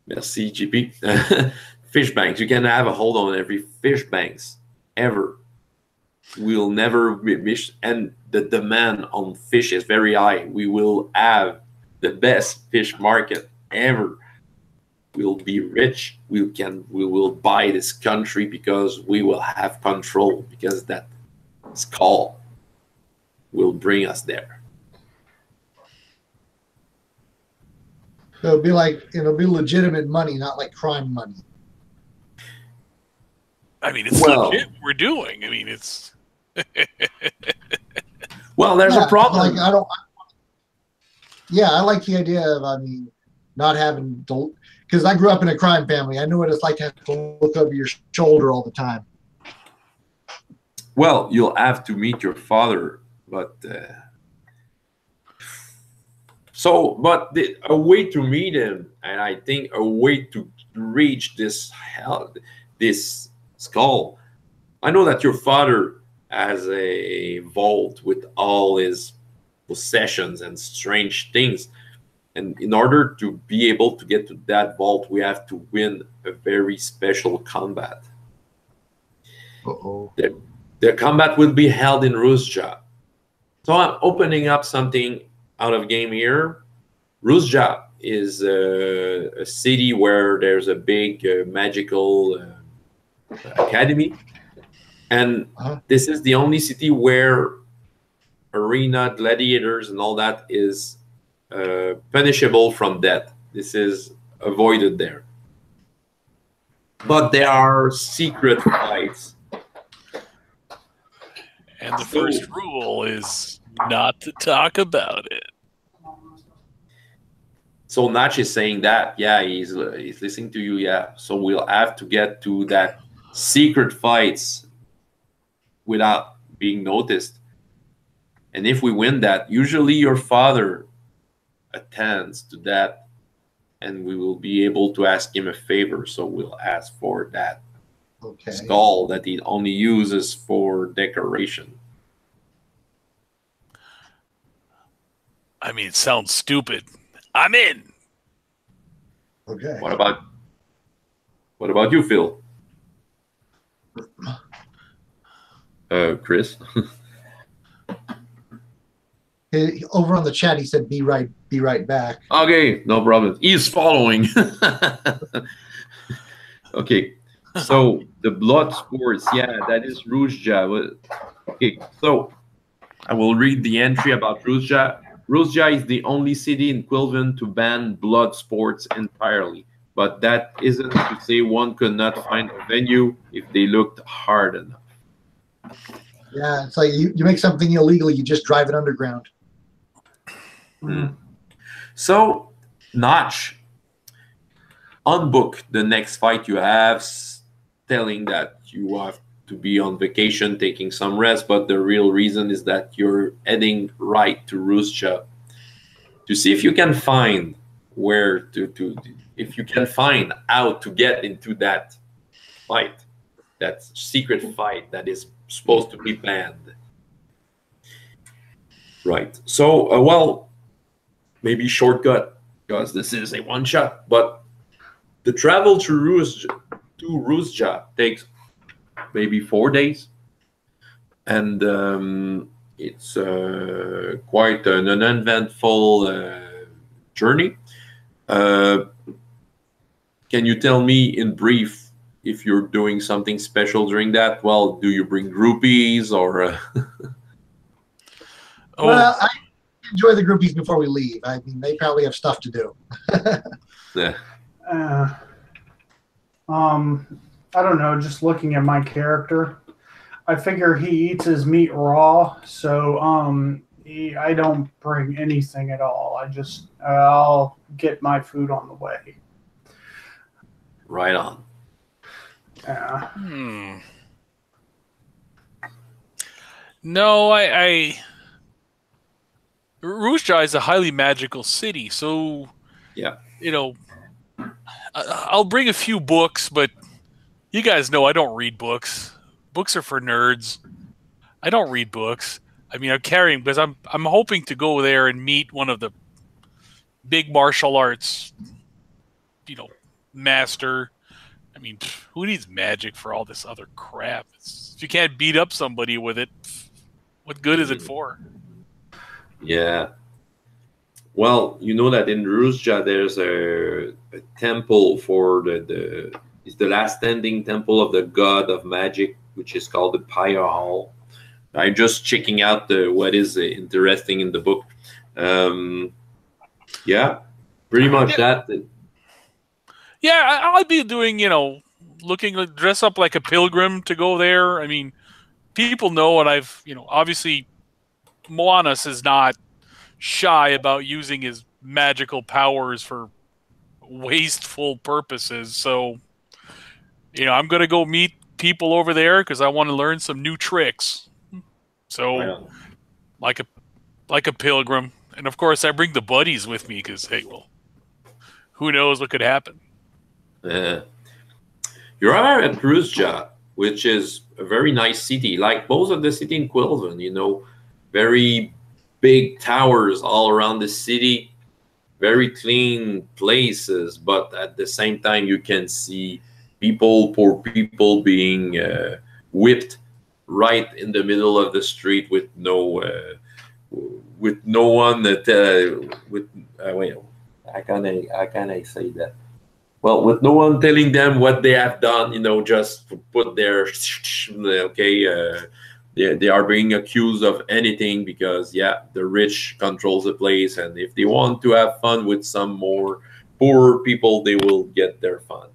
Merci, JP. Fish banks. You can have a hold on every fish banks ever. We'll never miss, and the demand on fish is very high. We will have the best fish market ever. We'll be rich. We will buy this country because we will have control, because that skull will bring us there. So it'll be like, it'll be legitimate money, not like crime money. I mean, it's legit what we're doing. I mean, it's well, there's a problem. Like, I like the idea of, I mean, not having to, because I grew up in a crime family. I know what it's like to have to look over your shoulder all the time. Well, you'll have to meet your father, but a way to meet him, and I think a way to reach this skull. I know that your father has a vault with all his possessions and strange things. And in order to be able to get to that vault, we have to win a very special combat. Uh-oh. The combat will be held in Ruzja. So I'm opening up something out of game here. Ruzja is a city where there's a big magical academy. And this is the only city where arena, gladiators, and all that is punishable from death. This is avoided there. But there are secret fights. And the first rule is not to talk about it. So Nach is saying that, yeah, he's listening to you, yeah. So we'll have to get to that secret fights without being noticed. And if we win that, usually your father attends to that, and we will be able to ask him a favor. So we'll ask for that skull that he only uses for decoration. I mean, it sounds stupid. I'm in. Okay. What about you, Phil? Chris? Over on the chat, he said, be right back. Okay, no problem. He's following. Okay, so the blood sports, yeah, that is Ruzja. Okay, so I will read the entry about Ruzja. Ruzja is the only city in Quilven to ban blood sports entirely, but that isn't to say one could not find a venue if they looked hard enough. Yeah, it's like you make something illegal, you just drive it underground. So, Notch, unbook the next fight you have, telling that you have to be on vacation, taking some rest, but the real reason is that you're heading right to Ruzja to see if you can find if you can find how to get into that fight, that secret fight that is supposed to be banned. Right. So, well, maybe shortcut, because this is a one shot. But the travel to Ruzja takes maybe 4 days, and it's quite an uneventful journey. Can you tell me in brief if you're doing something special during that? Well, do you bring groupies or? Well, I enjoy the groupies before we leave. I mean, they probably have stuff to do. Yeah. I don't know. Just looking at my character, I figure he eats his meat raw, so I don't bring anything at all. I'll get my food on the way. Right on. Yeah. No, Ruzja is a highly magical city, so Yeah. I'll bring a few books, but you guys know I don't read books. Books are for nerds. I don't read books. I mean, I'm carrying because I'm hoping to go there and meet one of the big martial arts, master. I mean, who needs magic for all this other crap? If you can't beat up somebody with it, what good is it for? Yeah. Well, you know that in Ruzja there's a temple for it's the last standing temple of the god of magic, which is called the Pyre Hall. I'm just checking out what is interesting in the book. Yeah, pretty much that. Yeah, I'd be doing, dress up like a pilgrim to go there. I mean, people know, and obviously Moanas is not shy about using his magical powers for wasteful purposes. So, I'm going to go meet people over there because I want to learn some new tricks. So, like a pilgrim. And of course, I bring the buddies with me because, hey, well, who knows what could happen. You're at Ruzja, which is a very nice city, like most of the city in Quilven, very big towers all around the city, very clean places, but at the same time you can see poor people being whipped right in the middle of the street with no one that wait, how can I say that? Well, with no one telling them what they have done, just put their they are being accused of anything because the rich controls the place, and if they want to have fun with some more poor people, they will get their fun.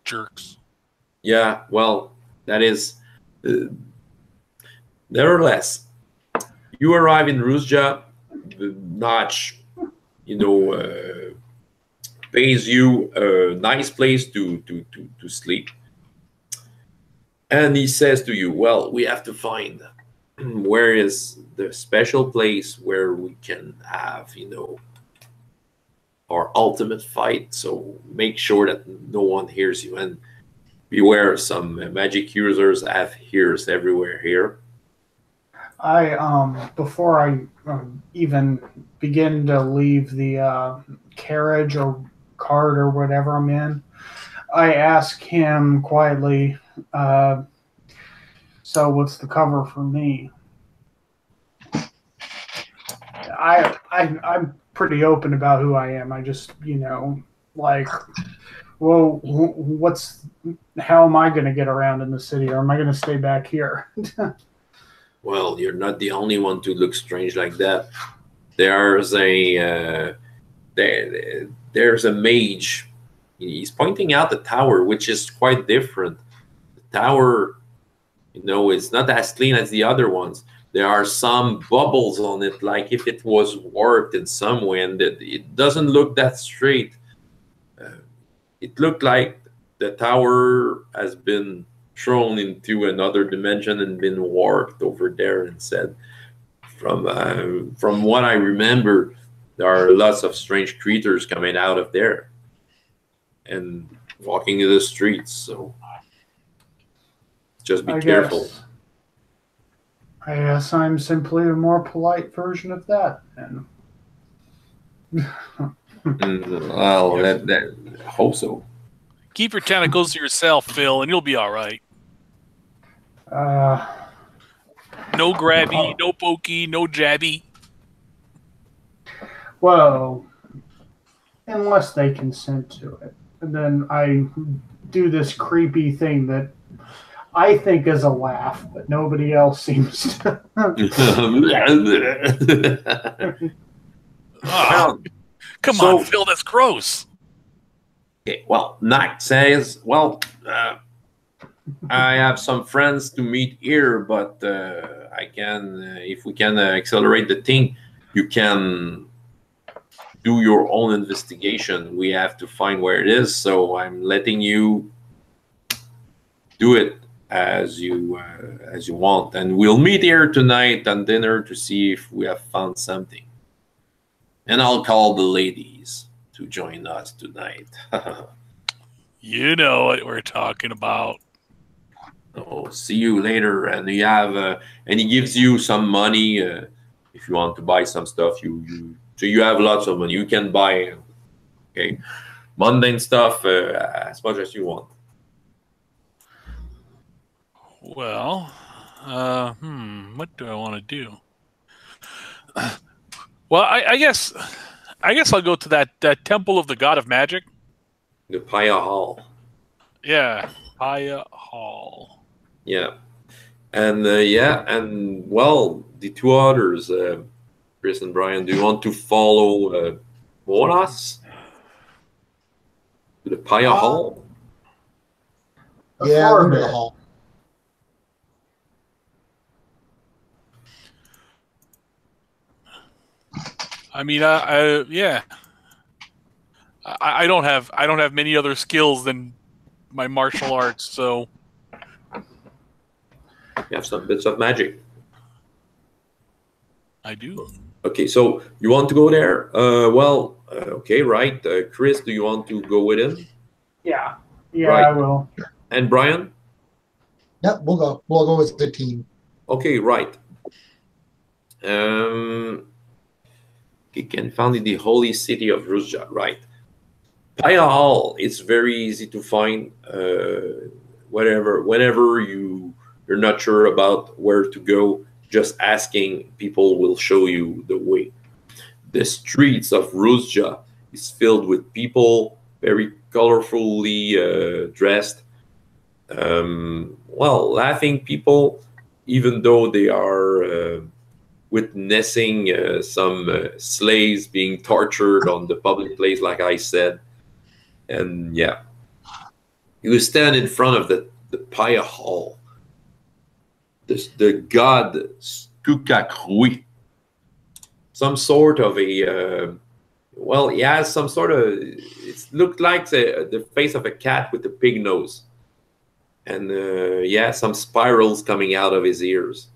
Jerks. Yeah, well, that is nevertheless. You arrive in Ruzja, the Notch, pays you a nice place to sleep. And he says to you, well, we have to find where is the special place where we can have, our ultimate fight. So make sure that no one hears you. And beware, some magic users have ears everywhere here. Before I even begin to leave the carriage or cart or whatever I'm in, I ask him quietly, so what's the cover for me? I'm pretty open about who I am. I just, well, how am I going to get around in the city, or am I going to stay back here? Well, you're not the only one to look strange like that. There's a mage. He's pointing out the tower, which is quite different. The tower, it's not as clean as the other ones. There are some bubbles on it, like if it was warped in some way, and it doesn't look that straight. It looked like the tower has been thrown into another dimension and been warped over there. And said, from what I remember, there are lots of strange creatures coming out of there and walking in the streets. So just be careful. I guess I'm simply a more polite version of that. And Well, that I hope so. Keep your tentacles to yourself, Phil, and you'll be all right. No grabby, no pokey, no jabby. Well, unless they consent to it. And then I do this creepy thing that I think is a laugh, but nobody else seems to. Oh, come on, Phil, that's gross. Okay, well, Nacht says, well, I have some friends to meet here, but I can, if we can accelerate the thing, you can do your own investigation. We have to find where it is, so I'm letting you do it as you want, and we'll meet here tonight on dinner to see if we have found something. And I'll call the ladies to join us tonight. You know what we're talking about. Oh, see you later. And you have, and he gives you some money if you want to buy some stuff. So you have lots of money. You can buy, okay, mundane stuff as much as you want. Well, what do I want to do? Well, I guess I'll go to that temple of the god of magic. The Paya Hall. Yeah, Paya Hall. Yeah, and and well, the two others, Chris and Brian, do you want to follow Moanas to the Paya Hall? Yeah, we're in the hall. I mean, yeah. I don't have many other skills than my martial arts, so You have some bits of magic. I do. Okay, so you want to go there? Okay, right. Chris, do you want to go with him? Yeah, Right. I will. And Brian? Yep, we'll go. We'll go as the team. Okay, right. You can find in the holy city of Ruzja, right? Paya Hall is very easy to find. Whenever you're not sure about where to go, just asking people will show you the way. The streets of Ruzja is filled with people, very colorfully dressed. Laughing people, even though they are witnessing some slaves being tortured on the public place, like I said. And yeah, you stand in front of the Paya Hall. The god Skukakhui, some sort of a he has some sort of, it looked like the face of a cat with a pig nose, and some spirals coming out of his ears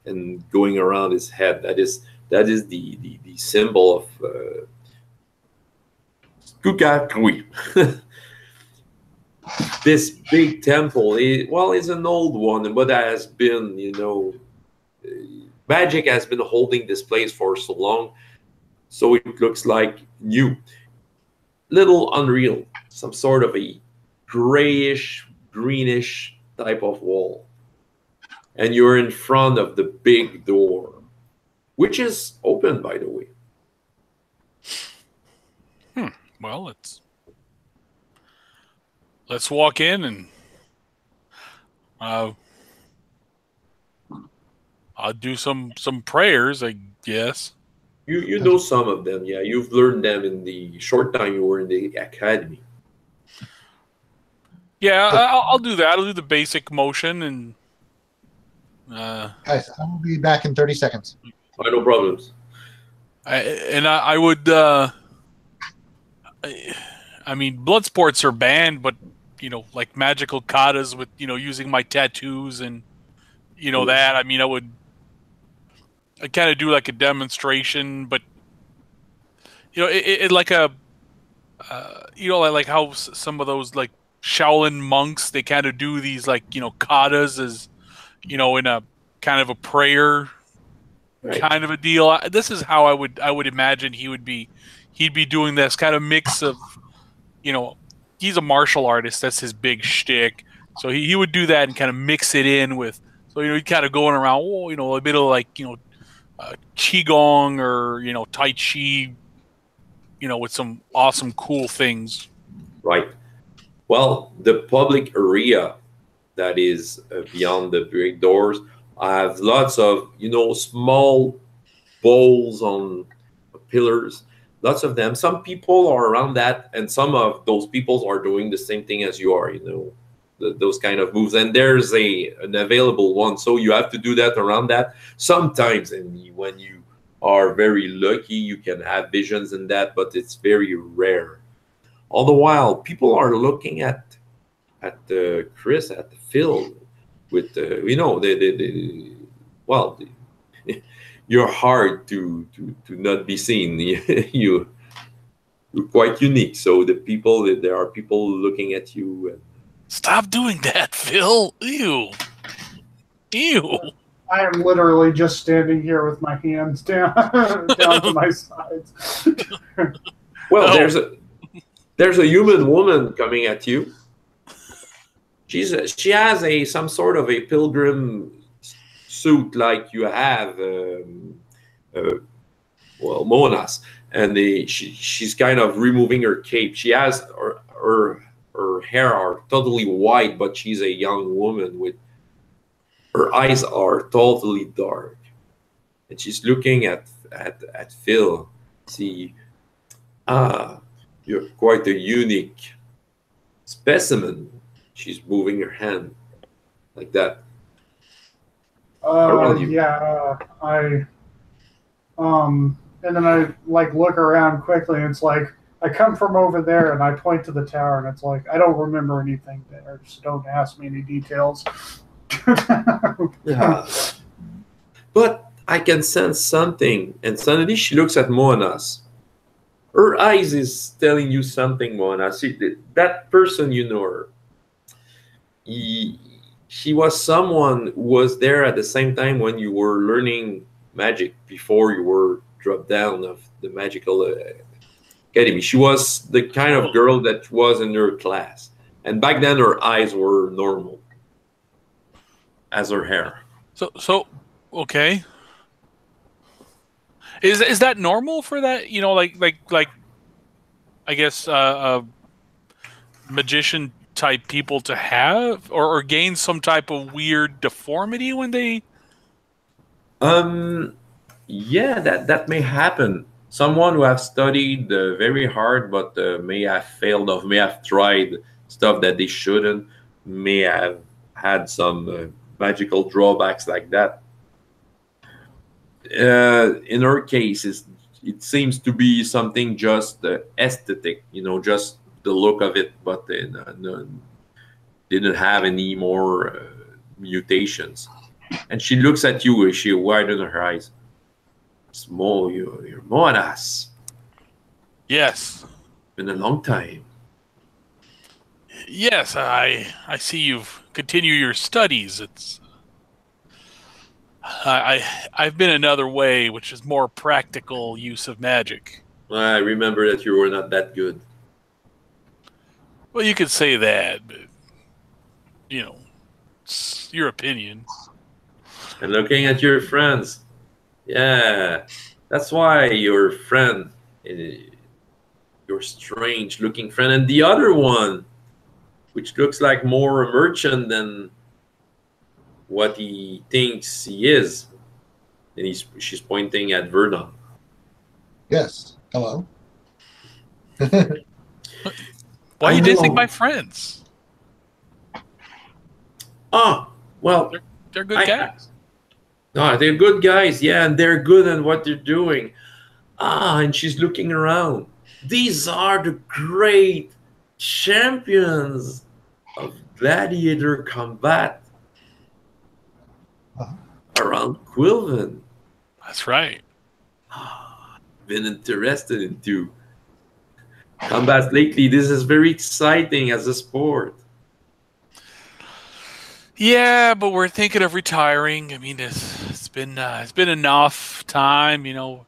and going around his head. That is the symbol of Skukakhui. This big temple, it's an old one, but that has been, magic has been holding this place for so long, so it looks like new. Little unreal, some sort of a grayish, greenish type of wall. And you're in front of the big door, which is open, by the way. Well, let's walk in and I'll do some prayers, I guess. You know some of them, yeah. You've learned them in the short time you were in the academy. Yeah, I'll do that. I'll do the basic motion and. Guys, I will be back in 30 seconds. No problems. I would. I mean, blood sports are banned, but like magical katas with using my tattoos and that. I mean, I kind of do like a demonstration, but it like a like how some of those like Shaolin monks, they kind of do these like katas as in a kind of a prayer kind of a deal. This is how I would imagine he would be he'd be doing this kind of mix of, he's a martial artist. That's his big shtick. So he would do that and kind of mix it in with, so, he'd kind of going around, a bit of like, Qigong or, Tai Chi, with some awesome, cool things. Right. Well, the public area that is beyond the big doors have lots of, small bowls on pillars, lots of them. Some people are around that, and some of those people are doing the same thing as you are, those kind of moves. And there's an available one, so you have to do that around that. Sometimes, and when you are very lucky, you can have visions in that, but it's very rare. All the while, people are looking at Chris, at Phil, with you're hard to not be seen. You're quite unique. So there are people looking at you. Stop doing that, Phil. Ew. I am literally just standing here with my hands down to my sides. Well, there's a human woman coming at you. She has some sort of a pilgrim suit like you have, Moanas, and she's kind of removing her cape. She has her hair are totally white, but she's a young woman with her eyes are totally dark, and she's looking at Phil. See, you're quite a unique specimen. She's moving her hand like that. Yeah, and then I look around quickly, and it's like I come from over there, and I point to the tower, and it's like I don't remember anything there, so don't ask me any details. Yeah. But I can sense something, and suddenly she looks at Moanas. Her eyes is telling you something, Moanas. That person, her. She was someone who was there at the same time when you were learning magic before you were dropped down of the magical academy. She was the kind of girl that was in her class, and back then her eyes were normal as her hair. So okay. Is that normal for that? Like I guess magician type people to have or gain some type of weird deformity when they. Yeah, that may happen. Someone who has studied very hard, but may have failed or may have tried stuff that they shouldn't, may have had some magical drawbacks like that. In her case, it seems to be something just aesthetic, just the look of it, but didn't have any more mutations. And she looks at you, she widens her eyes. Small, you're Moanas. Yes. Been a long time. Yes, I see you've continued your studies. I've been another way, which is more practical use of magic. I remember that you were not that good. Well, you could say that, but it's your opinion. And looking at your friends, yeah, that's why your friend, your strange-looking friend, and the other one, which looks like more a merchant than what he thinks he is, and she's pointing at Virdon. Yes. Hello. Why are you dancing my friends? Oh, well, they're good guys. No, they're good guys, yeah, and they're good at what they're doing. And she's looking around. These are the great champions of gladiator combat around Quilven. That's right. Been interested into combats lately. This is very exciting as a sport. Yeah, but we're thinking of retiring. I mean, it's been enough time. I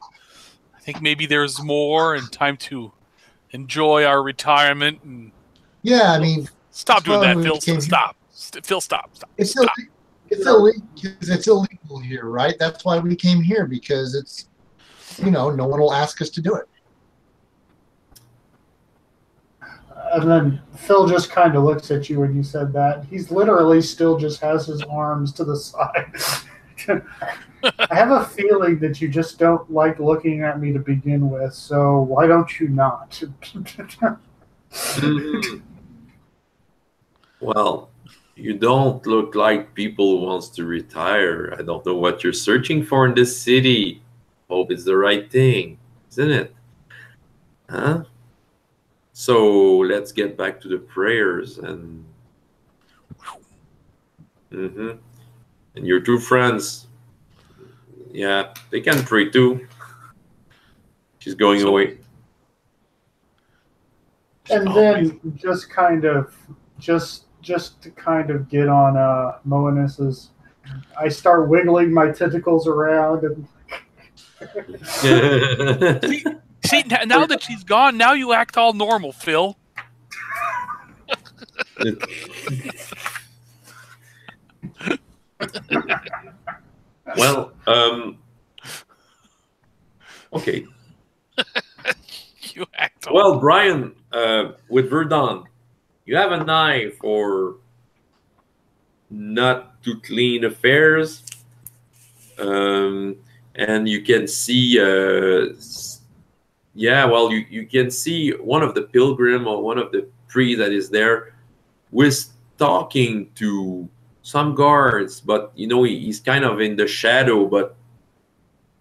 think maybe there's more and time to enjoy our retirement. And Yeah, I mean, stop doing why that, we Phil. came here. Stop. Phil, stop. it's Stop. it's illegal here, right? That's why we came here, because it's, no one will ask us to do it. And then Phil just kind of looks at you when you said that. He's literally still just has his arms to the side. I have a feeling that you just don't like looking at me to begin with, so why don't you not? Well, you don't look like people who wants to retire. I don't know what you're searching for in this city. Hope it's the right thing, isn't it? Huh? So let's get back to the prayers and and your two friends. Yeah, they can pray too. She's going away. And then just to kind of get on Moanas's, I start wiggling my tentacles around and See, now that she's gone, now you act all normal, Phil. Well, okay. You act all Well, Brian, with Virdon, you have an eye for not to clean affairs, and you can see, you can see one of the pilgrim or one of the priest that is there was talking to some guards, but he's kind of in the shadow, but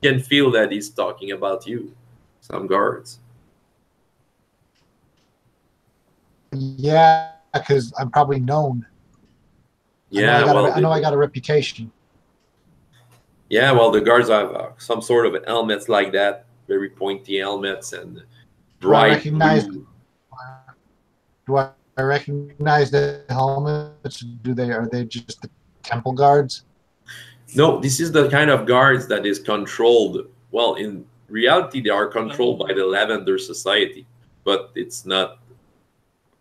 you can feel that he's talking about you, some guards. Yeah, because I'm probably known. Yeah, I know I got a reputation. Yeah, well, the guards have some sort of helmets like that, very pointy helmets and bright blue. Do I recognize the helmets? Are they just the temple guards? No, this is the kind of guards that is controlled. Well, in reality, they are controlled by the Lavender Society, but it's not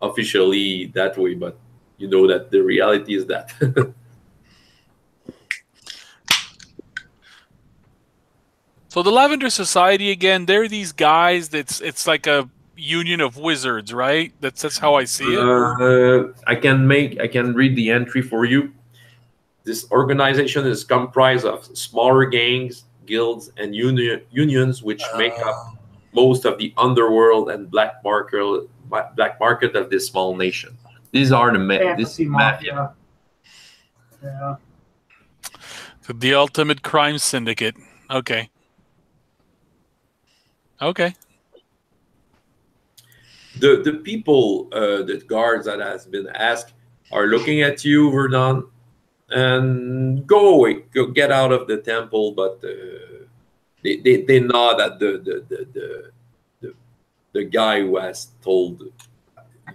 officially that way. But you know that the reality is that. So the Lavender Society, again, they're these guys it's like a union of wizards, right? That's how I see it. I can read the entry for you. This organization is comprised of smaller gangs, guilds, and unions, which make up most of the underworld and black market of this small nation. These are this mafia. Yeah. The ultimate crime syndicate. Okay. Okay. The people, the guards that has been asked, are looking at you, Virdon, and go away, go get out of the temple. But they nod at the guy who has told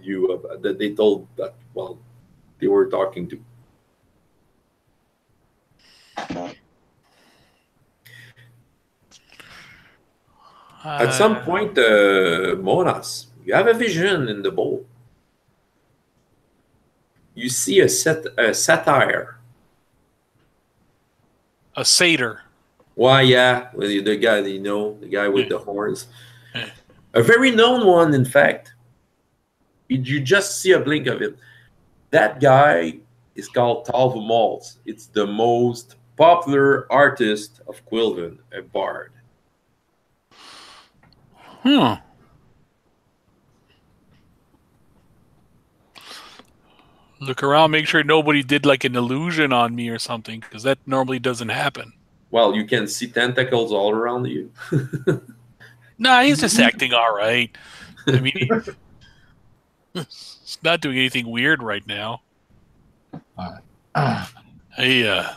you about, that they told that they were talking to. At some point, Moanas, you have a vision in the bowl. You see a satyr. A satyr. Why, yeah, the guy, the guy with the horns. A very known one, in fact. You just see a blink of it. That guy is called Talvu Maltz. It's the most popular artist of Quilven, a bard. Look around, make sure nobody did like an illusion on me or something, because that normally doesn't happen. Well, you can see tentacles all around you. Nah, he's just acting all right. I mean, he's not doing anything weird right now. Hey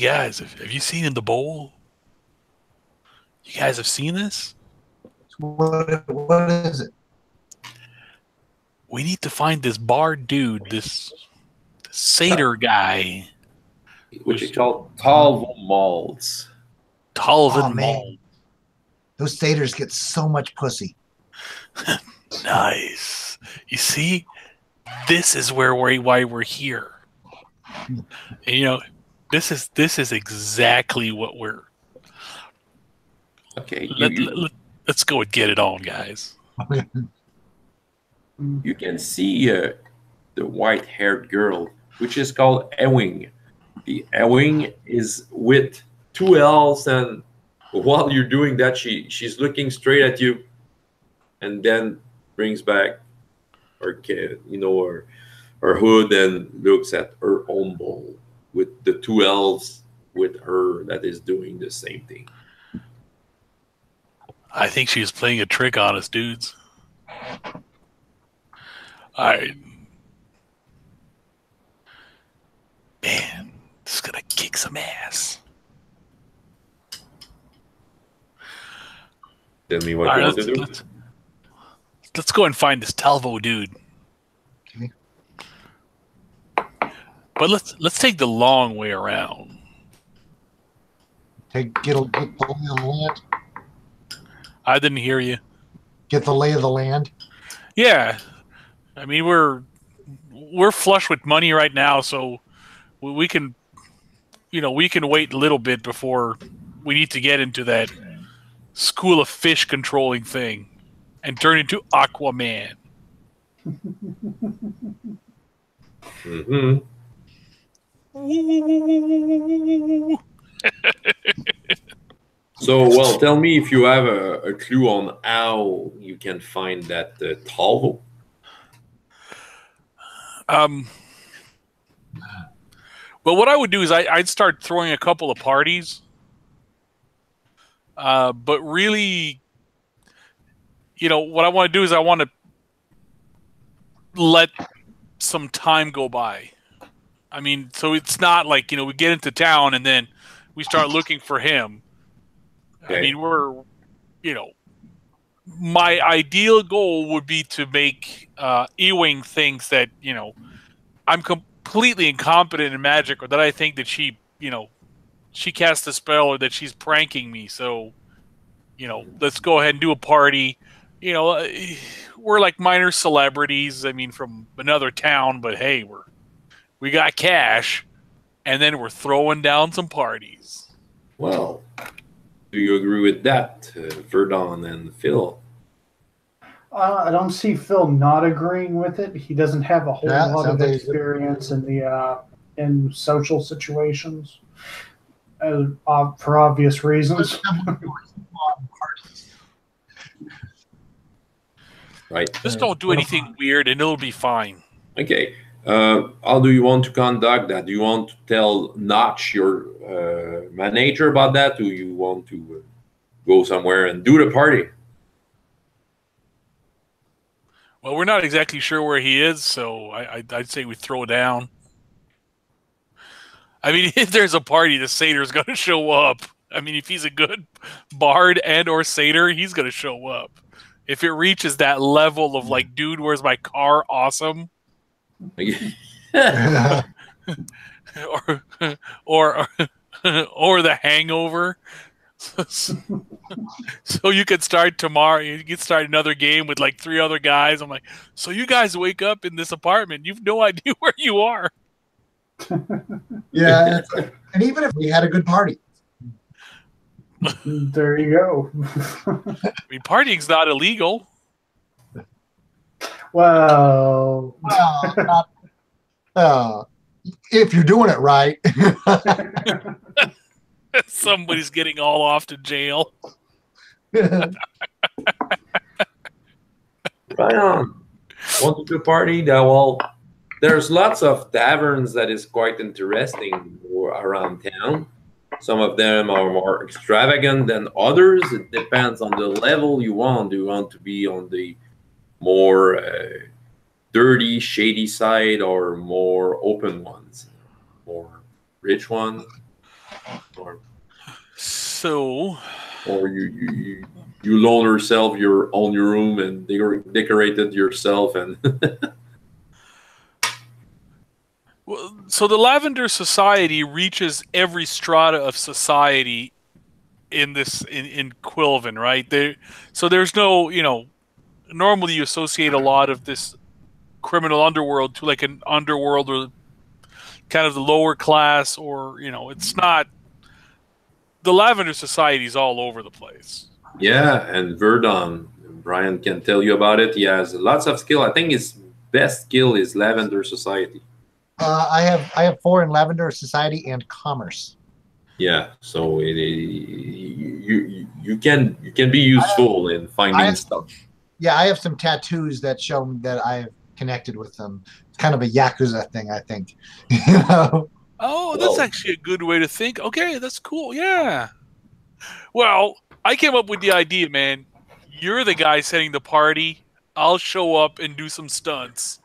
guys, have you seen In the Bowl? You guys have seen this? What is it? We need to find this bard dude, this satyr guy. Which is called Talvu Maltz. Talvin Oh, man. Mall. Those satyrs get so much pussy. Nice. You see, this is why we're here. And, you know, this is exactly what we're. Okay, Let's go and get it on, guys. you can see the white-haired girl, which is called Ewing. The Ewing is with two L's, and while you're doing that, she's looking straight at you, and then brings back her hood and looks at her own bowl with the two L's with her that is doing the same thing. I think she's playing a trick on us, dudes. Man, this is gonna kick some ass. Tell me what you want to do. Let's go and find this Talvo dude. Okay. But let's take the long way around. Get the lay of the land. I didn't hear you. Get the lay of the land. Yeah, I mean we're flush with money right now, so we can, wait a little bit before we need to get into that school of fish controlling thing and turn into Aquaman. Mm-hmm. So, well, tell me if you have a clue on how you can find that Talvo. Well, what I would do is I'd start throwing a couple of parties. But really, what I want to do is I want to let some time go by. I mean, so it's not like, we get into town and then we start looking for him. Okay. I mean, my ideal goal would be to make Ewing thinks that, I'm completely incompetent in magic, or that I think that she cast a spell, or that she's pranking me. So, let's go ahead and do a party. We're like minor celebrities. I mean, from another town, but hey, we got cash, and then we're throwing down some parties. Well, do you agree with that, Virdon and Phil? I don't see Phil not agreeing with it. He doesn't have a whole lot of experience in social situations, for obvious reasons. Right. Just don't do anything weird, and it'll be fine. Okay. How do you want to conduct that? Do you want to tell Notch, your manager, about that? Do you want to go somewhere and do the party? Well, we're not exactly sure where he is, so I'd say we throw down. I mean, if there's a party, the satyr's going to show up. I mean, if he's a good bard and or satyr, he's going to show up. If it reaches that level of like, dude, where's my car? Awesome. or the Hangover. So you could start tomorrow. You could start another game with like 3 other guys. I'm like, so you guys wake up in this apartment. You've no idea where you are. Yeah, and even if we had a good party, there you go. I mean, partying's not illegal. Well, if you're doing it right. Somebody's getting all off to jail. Right on. Want to do a party? There's lots of taverns that is quite interesting around town. Some of them are more extravagant than others. It depends on the level you want. Do you want to be on the more dirty, shady side, or more open ones? More rich ones? Or you loan yourself your own room and decorated yourself and So the Lavender Society reaches every strata of society in Quilven, right? So there's no, normally you associate a lot of this criminal underworld to like an underworld or kind of the lower class, or it's not. The Lavender Society is all over the place. Yeah, and Virdon, Brian can tell you about it. He has lots of skill. I think his best skill is Lavender Society. I have 4 in Lavender Society and Commerce. Yeah, so you can be useful in finding stuff. Yeah, I have some tattoos that show that I've connected with them. It's kind of a Yakuza thing, I think. Oh, that's actually a good way to think. Okay, that's cool. Yeah. Well, I came up with the idea, man. You're the guy setting the party. I'll show up and do some stunts.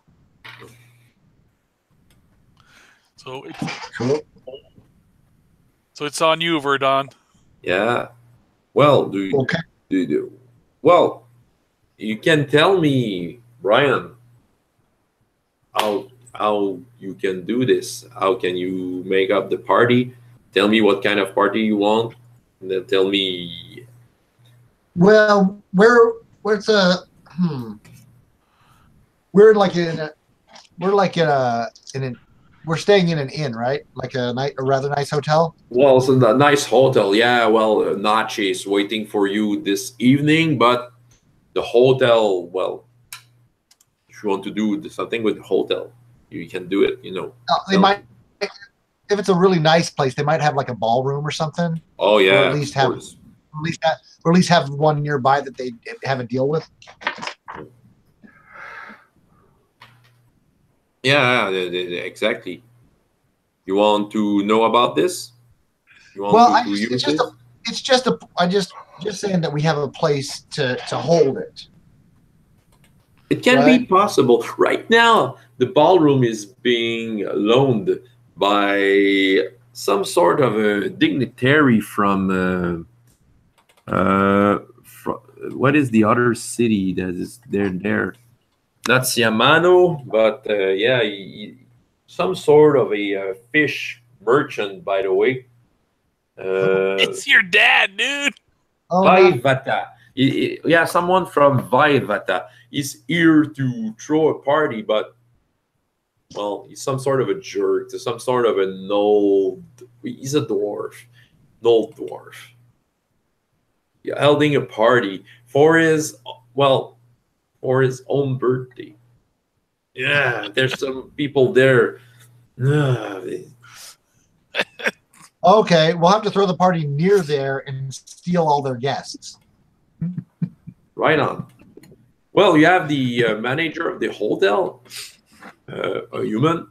So it's cool. So it's on you, Virdon. Yeah. Well, well, you can tell me, Brian, how you can do this. How can you make up the party? Tell me what kind of party you want, and then tell me. Well, we're staying in an inn, right? Like a rather nice hotel. Well, it's a nice hotel. Yeah. Well, Nache is waiting for you this evening, but the hotel. Well, if you want to do something with the hotel, you can do it. They might, if it's a really nice place, they might have like a ballroom or something. Oh yeah. Or at least have one nearby that they have a deal with. Yeah, exactly. You want to know about this? It's just saying that we have a place to hold it. It can be possible. Right now, the ballroom is being loaned by some sort of a dignitary from what is the other city that is there? Not Siamano, but some sort of a fish merchant, by the way. It's your dad, dude. Vaivata. Yeah, someone from Vaivata is here to throw a party, but well, he's some sort of a jerk. Some sort of an old. He's a dwarf, an old dwarf. Yeah, holding a party for his own birthday. Yeah, there's some people there. Okay, we'll have to throw the party near there and steal all their guests. Right on. Well, you have the manager of the hotel, a human,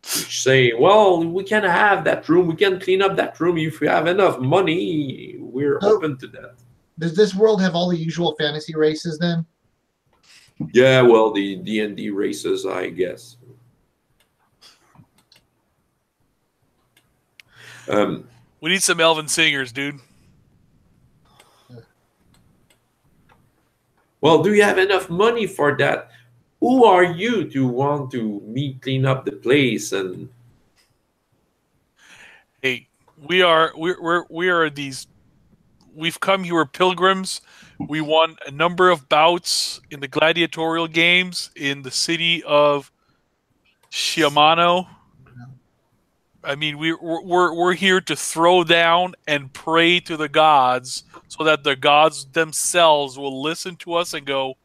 which say, well, we can have that room. We can clean up that room if we have enough money. We're open to that. Does this world have all the usual fantasy races then? Yeah, well, the D&D races, I guess. We need some elven singers, dude. Well, do you have enough money for that? Who are you to want to clean up the place? And hey, we are these. We've come here, we're pilgrims. We won a number of bouts in the gladiatorial games in the city of Shiamano. I mean, we're here to throw down and pray to the gods, so that the gods themselves will listen to us and go,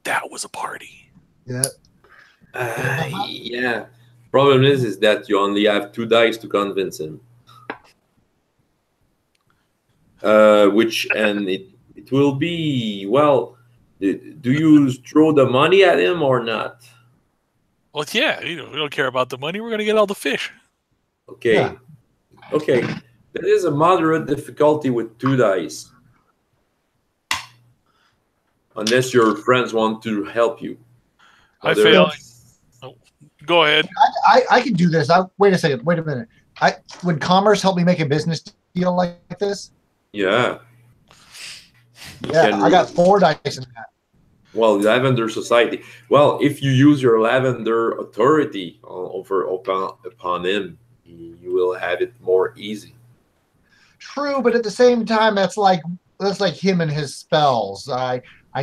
that was a party. Yeah. Yeah. Problem is that you only have 2 dice to convince him. It will be, well, do you throw the money at him or not? Well, yeah, we don't care about the money. We're going to get all the fish. Okay. Yeah. Okay. That is a moderate difficulty with 2 dice. Unless your friends want to help you. I fail. Oh, go ahead. I can do this. Wait a second. Wait a minute. Would Commerce help me make a business deal like this? Yeah. Yeah, I got 4 dice in that. Well, Lavender Society. Well, if you use your Lavender authority upon him, you will have it more easy. True, but at the same time, that's like him and his spells. I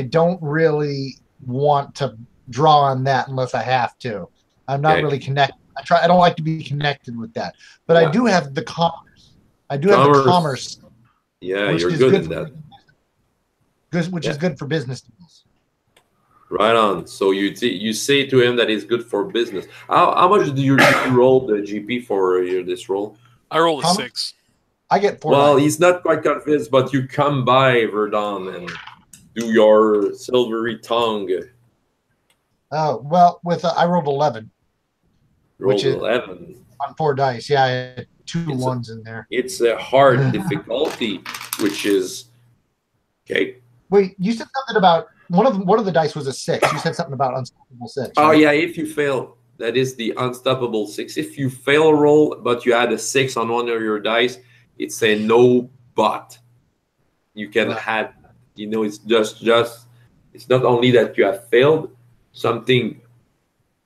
don't really want to draw on that unless I have to. I'm not really connected. I don't like to be connected with that. But I do have the commerce. I do have the commerce. Yeah, you're good in that. Which is good for business deals. Right on. So you say to him that he's good for business. How much do you roll the GP for this roll? I rolled a 6. I get 4. Well, he's not quite convinced, but you come by Virdon and do your silvery tongue. Oh well, I rolled 11. Rolled 11 on 4 dice. Yeah, I had 2 1s in there. It's a hard difficulty, which is okay. Wait, you said something about one of the dice was a 6. You said something about unstoppable 6. Oh right? yeah, if you fail, that is the unstoppable 6. If you fail a roll, but you add a 6 on one of your dice, it's a no but. You can have, it's just it's not only that you have failed, something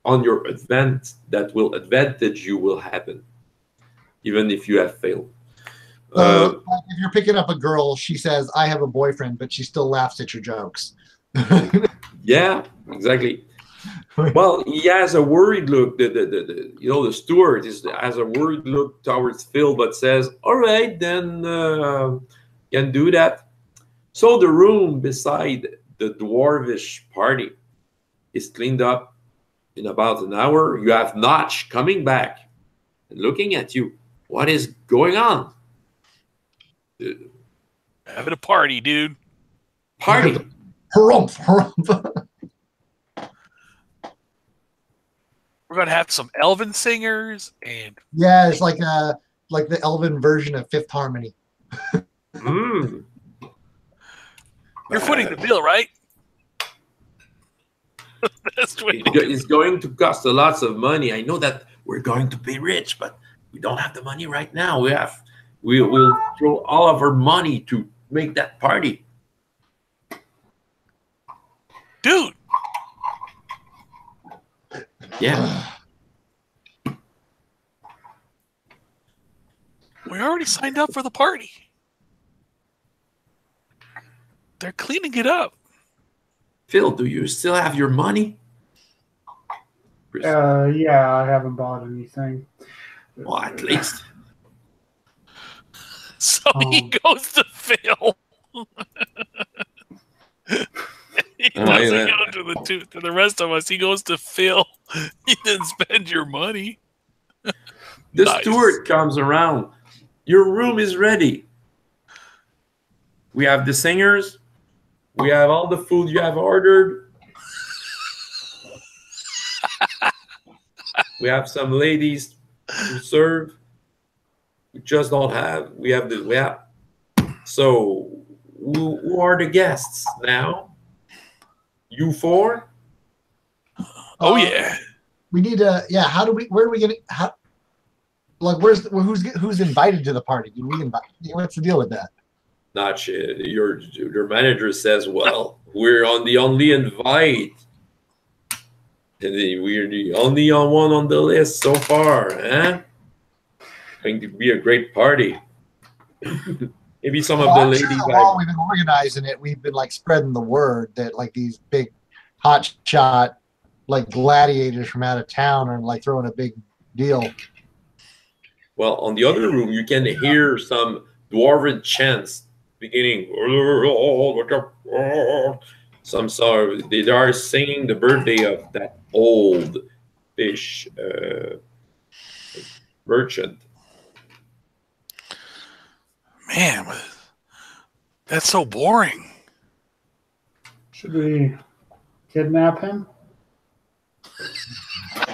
on your event that will advantage you will happen, even if you have failed. If you're picking up a girl, she says, "I have a boyfriend," but she still laughs at your jokes. Yeah, exactly. Well, he has a worried look. The steward has a worried look towards Phil, but says, "All right, then can do that." So the room beside the dwarvish party is cleaned up in about an hour. You have Notch coming back and looking at you. What is going on? Having a party, dude. Party. Harumph, harumph. We're gonna have some elven singers and yeah, it's like the elven version of Fifth Harmony. You're footing the bill, right? Best way. It's going to cost a lots of money. I know that we're going to be rich, but we don't have the money right now. We'll throw all of our money to make that party. Dude. Yeah. We already signed up for the party. They're cleaning it up. Phil, do you still have your money? Yeah, I haven't bought anything. Well, at least. So he goes to Phil. He doesn't go to the rest of us. He goes to Phil. He didn't spend your money. The steward comes around. Your room is ready. We have the singers. We have all the food you have ordered. We have some ladies to serve. We just don't have. We have. So, who are the guests now? You 4? Oh yeah. We need to. Yeah. How do we? Where are we getting? How? Like, who's invited to the party? Did we invite? What's the deal with that? Not your manager says, well, we're on the only invite. And we're the only one on the list so far, huh? Going to be a great party. Maybe some of the ladies. While we've been organizing it, we've been like spreading the word that like these big hot shot like gladiators from out of town are like throwing a big deal. Well, on the other room, you can hear some dwarven chants beginning. Some sort. They are singing the birthday of that old fish merchant. Man, that's so boring. Should we kidnap him?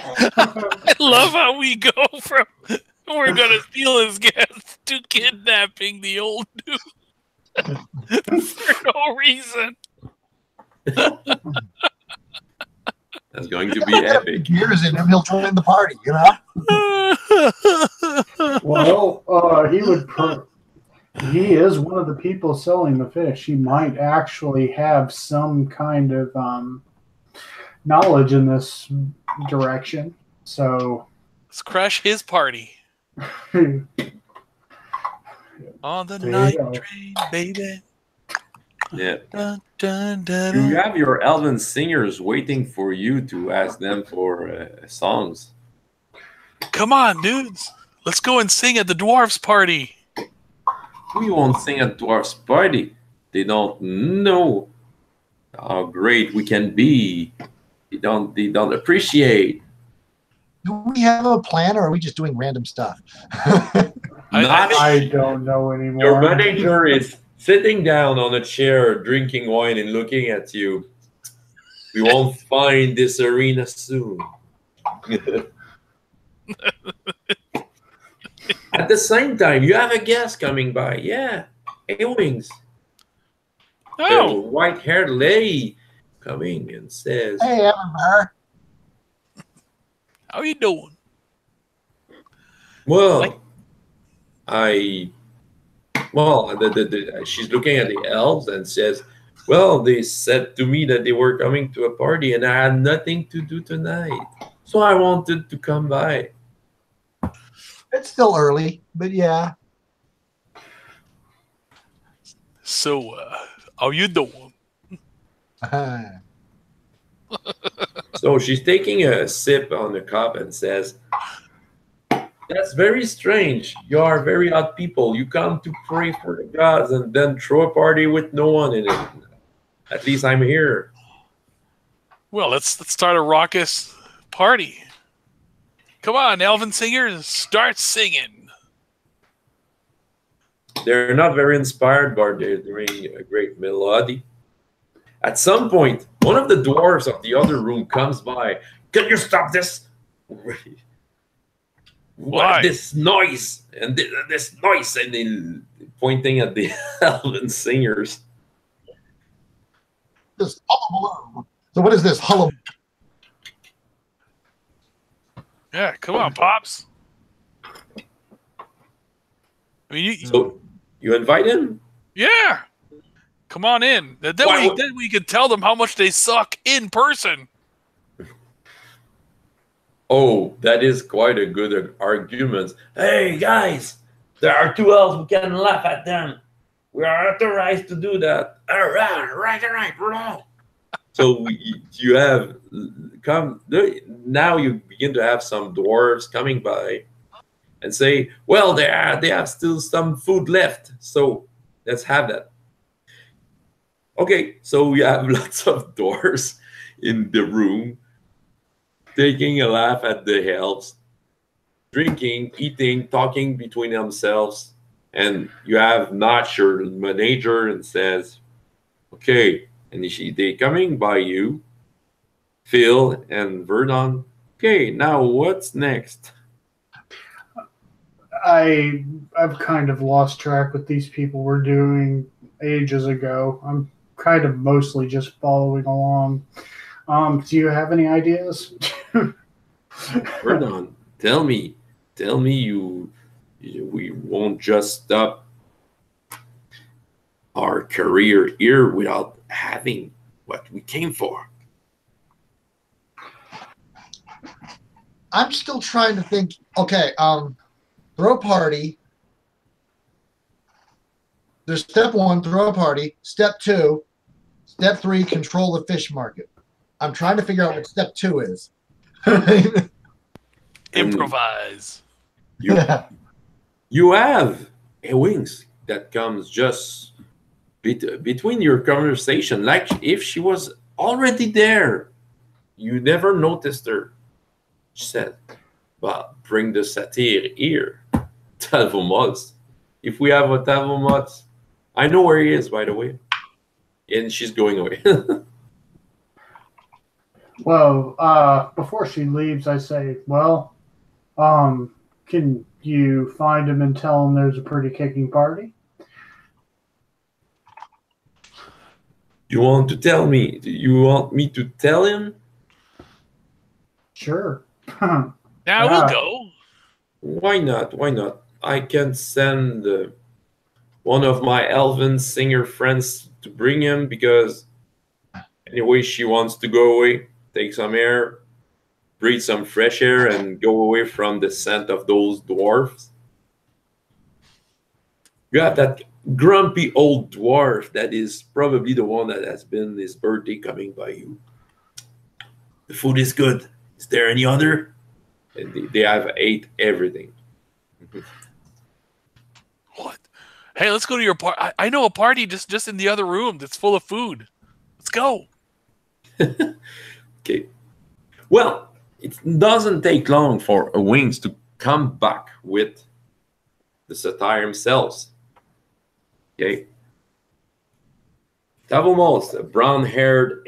I love how we go from we're gonna steal his guests to kidnapping the old dude for no reason. That's going to be epic. Years in him, he'll join the party, you know. Well, he is one of the people selling the fish. He might actually have some kind of knowledge in this direction. So let's crash his party. On the There you night go. train, baby. Yeah. Dun, dun, dun, You dun. have your elven singers waiting for you to ask them for songs. Come on, dudes. Let's go and sing at the dwarves' party. We won't sing at Dwarf's party. They don't know how great we can be. They don't appreciate. Do we have a plan, or are we just doing random stuff? I don't know anymore. Your manager is sitting down on a chair, drinking wine and looking at you. We won't find this arena soon. At the same time, you have a guest coming by. Yeah, A-Wings. The Oh, white-haired lady coming and says, Hey, Evermar. how you doing? "Well, she's looking at the elves and says, well, they said to me that they were coming to a party and I had nothing to do tonight. So I wanted to come by." It's still early, but yeah. So, how you doing? So she's taking a sip on the cup and says, "That's very strange. You are very odd people. You come to pray for the gods and then throw a party with no one in it. At least I'm here." Well, let's start a raucous party. Come on, elven singers, start singing. They're not very inspired, but they're doing a great melody. At some point, one of the dwarves of the other room comes by. "Can you stop this? Why? This noise and this noise?" And then pointing at the elven singers. This hullabaloo. So what is this hullabaloo? Yeah, come on, pops. I mean, So you invite him? yeah. Come on in. Then we can tell them how much they suck in person. Oh, that is quite a good argument. Hey, guys, there are two elves. We can laugh at them. We are authorized to do that. All right. So you have now you begin to have some dwarves coming by and say, well, they have still some food left. So let's have that. Okay, so we have lots of dwarves in the room taking a laugh at the elves, drinking, eating, talking between themselves. And you have Notch, your manager, and says, okay, and they coming by you, Phil and Virdon. Okay, now what's next? I've kind of lost track what these people were doing ages ago. I'm kind of mostly just following along. Do you have any ideas? Virdon, tell me, we won't just stop our career here without having what we came for. I'm still trying to think. Okay, throw a party. There's step 1, throw a party. Step 2, step 3, control the fish market. I'm trying to figure out what step 2 is. Improvise. You have a wings that comes just between your conversation, like if she was already there. You never noticed her. She said, well, bring the satyr here. Talvomos. If we have a Talvomos, I know where he is, by the way. And she's going away. Well, before she leaves, I say, well, can you find him and tell him there's a pretty kicking party? You want to tell me? You want me to tell him? Sure. Now we'll go. Why not? Why not? I can send one of my elven singer friends to bring him because anyway, she wants to go away, take some air, breathe some fresh air, and go away from the scent of those dwarves. You have that grumpy old dwarf that is probably the one that has been his birthday coming by you. The food is good. Is there any other? And they have ate everything. What? Hey, let's go to your party. I know a party just in the other room that's full of food. Let's go. Okay. Well, it doesn't take long for Wings to come back with the satyr themselves. Okay. Tavomos, a brown-haired,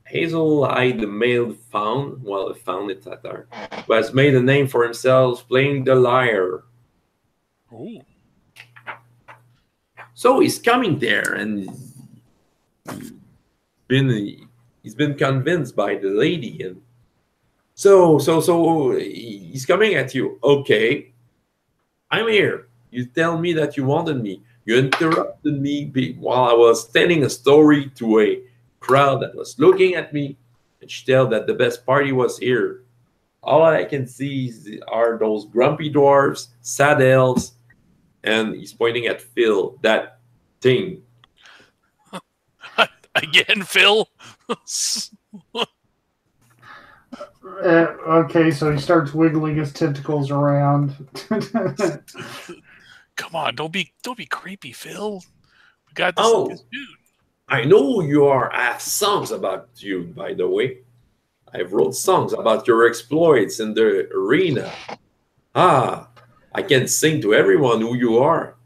hazel-eyed male faun, well, a faun it's satyr, who has made a name for himself playing the lyre. Ooh. So he's coming there, and he's been convinced by the lady, and so he's coming at you. Okay, I'm here. You tell me that you wanted me. You interrupted me while I was telling a story to a crowd that was looking at me, and she told that the best party was here. All I can see are those grumpy dwarves, sad elves, and he's pointing at Phil, that thing. Again, Phil. Okay, so he starts wiggling his tentacles around. Come on, don't be creepy, Phil. We got this dude. I know I have songs about you, by the way. I've wrote songs about your exploits in the arena. I can sing to everyone who you are.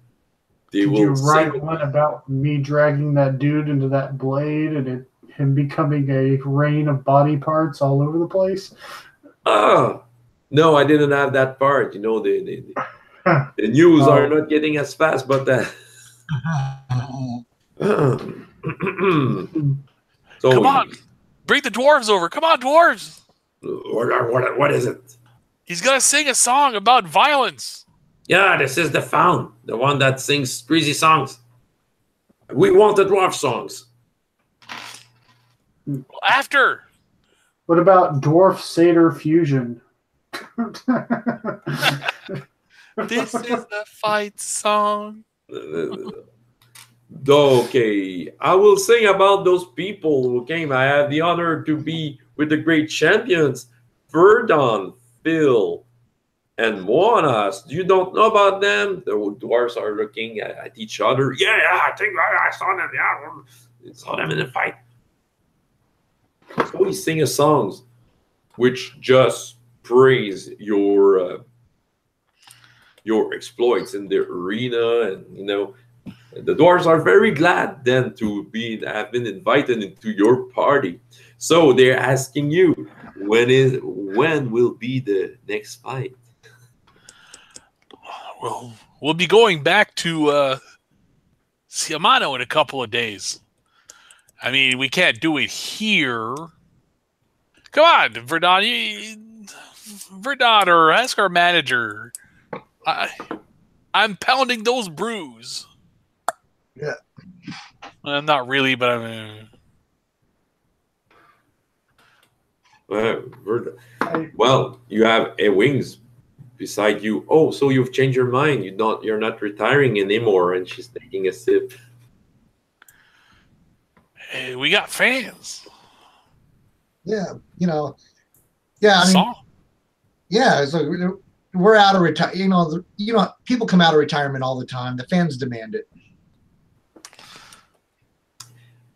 Did you write one about me dragging that dude into that blade and him becoming a rain of body parts all over the place? No, I didn't have that part. You know, the news are not getting as fast, but so come on, bring the dwarves over. Come on, dwarves. What is it? He's gonna sing a song about violence. Yeah, this is the faun, the one that sings crazy songs. We want the dwarf songs. After. What about dwarf satyr fusion? This is a fight song. Okay, I will sing about those people who came. I had the honor to be with the great champions, Virdon, Phil, and Moanas. You don't know about them? The dwarves are looking at each other. Yeah, I think I saw them. Yeah, I saw them in the fight. So we sing a songs which just praise your exploits in the arena, and you know the dwarves are very glad then to have been invited into your party. So they're asking you, when will be the next fight? Well, we'll be going back to Siamano in a couple of days. I mean, we can't do it here. Come on, Virdon. Virdon, or ask our manager. I'm pounding those brews. Yeah. Not really, but I mean... Well, you have a Wings beside you. Oh, so you've changed your mind. You're not retiring anymore. And she's taking a sip. Hey, we got fans. Yeah, you know. Yeah, I mean, yeah. So we're out of retirement. You know, people come out of retirement all the time. The fans demand it.